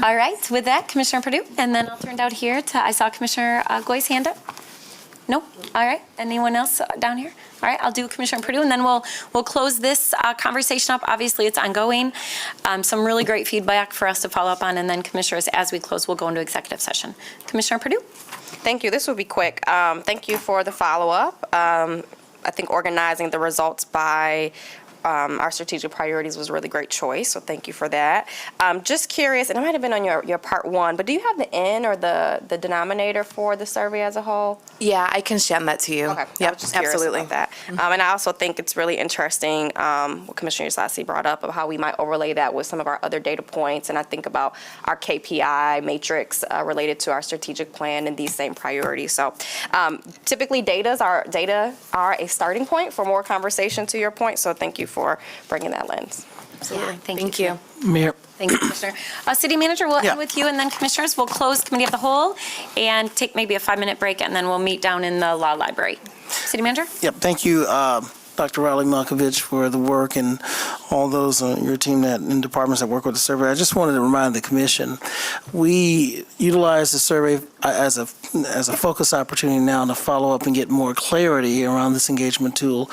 all right, with that, Commissioner Perdue, and then I'll turn it out here I saw Commissioner Goy's hand up. Nope. All right. Anyone else down here? All right, I'll do Commissioner Perdue, and then we'll close this conversation up. Obviously, it's ongoing. Some really great feedback for us to follow up on, and then commissioners, as we close, we'll go into executive session. Commissioner Perdue? Thank you. This will be quick. Thank you for the follow-up. I think organizing the results by our strategic priorities was a really great choice, so thank you for that. Just curious, and it might have been on your part one, but do you have the N or the denominator for the survey as a whole? Yeah, I can send that to you. Okay. Yep, I was just curious about that. And I also think it's really interesting what Commissioner Sassi brought up of how we might overlay that with some of our other data points. And I think about our KPI matrix related to our strategic plan and these same priorities. So typically data are a starting point for more conversation, to your point. So thank you for bringing that lens. Absolutely. Thank you. Mayor. Thank you, Commissioner. City Manager, we'll end with you, and then Commissioners, we'll close Committee of the Whole and take maybe a 5-minute break, and then we'll meet down in the Law Library. City Manager? Yep, thank you, Dr. Riley Malkovich, for the work and all those on your team in departments that work with the survey. I just wanted to remind the Commission, we utilize the survey as a focus opportunity now to follow up and get more clarity around this engagement tool,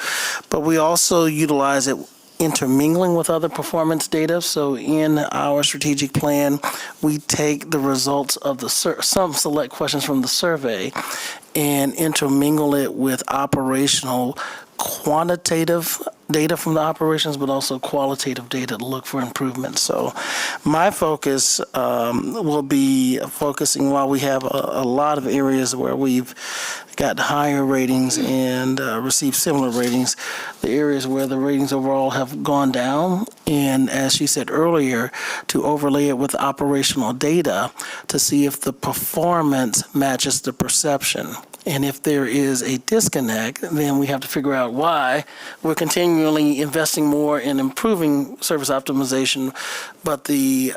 but we also utilize it intermingling with other performance data. So in our strategic plan, we take the results of some select questions from the survey and intermingle it with operational quantitative data from the operations, but also qualitative data to look for improvement. So my focus will be focusing, while we have a lot of areas where we've got higher ratings and received similar ratings, the areas where the ratings overall have gone down, and as she said earlier, to overlay it with operational data to see if the performance matches the perception. And if there is a disconnect, then we have to figure out why. We're continually investing more in improving service optimization, but the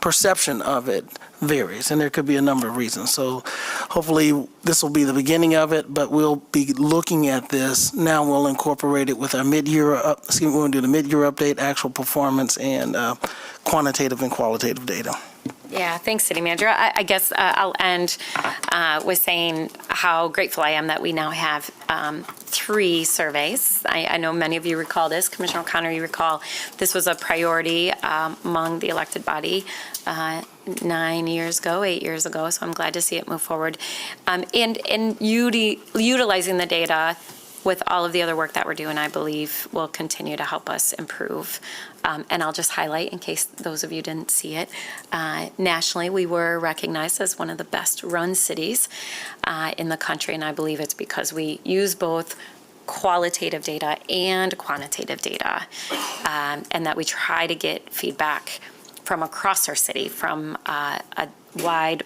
perception of it varies, and there could be a number of reasons. So hopefully this will be the beginning of it, but we'll be looking at this. Now we'll incorporate it with our we'll do the mid-year update, actual performance, and quantitative and qualitative data. Yeah, thanks, City Manager. I guess I'll end with saying how grateful I am that we now have 3 surveys. I know many of you recall this. Commissioner O'Connor, you recall this was a priority among the elected body 8 years ago, so I'm glad to see it move forward. And utilizing the data with all of the other work that we're doing, I believe will continue to help us improve. And I'll just highlight, in case those of you didn't see it, nationally, we were recognized as one of the best run cities in the country, and I believe it's because we use both qualitative data and quantitative data, and that we try to get feedback from across our city, from a wide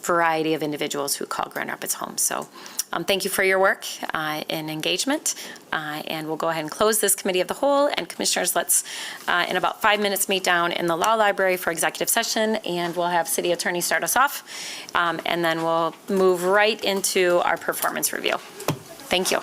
variety of individuals who call Grand Rapids home. So thank you for your work and engagement. And we'll go ahead and close this Committee of the Whole. And Commissioners, let's, in about 5 minutes, meet down in the Law Library for executive session. And we'll have City Attorney start us off. And then we'll move right into our performance review. Thank you.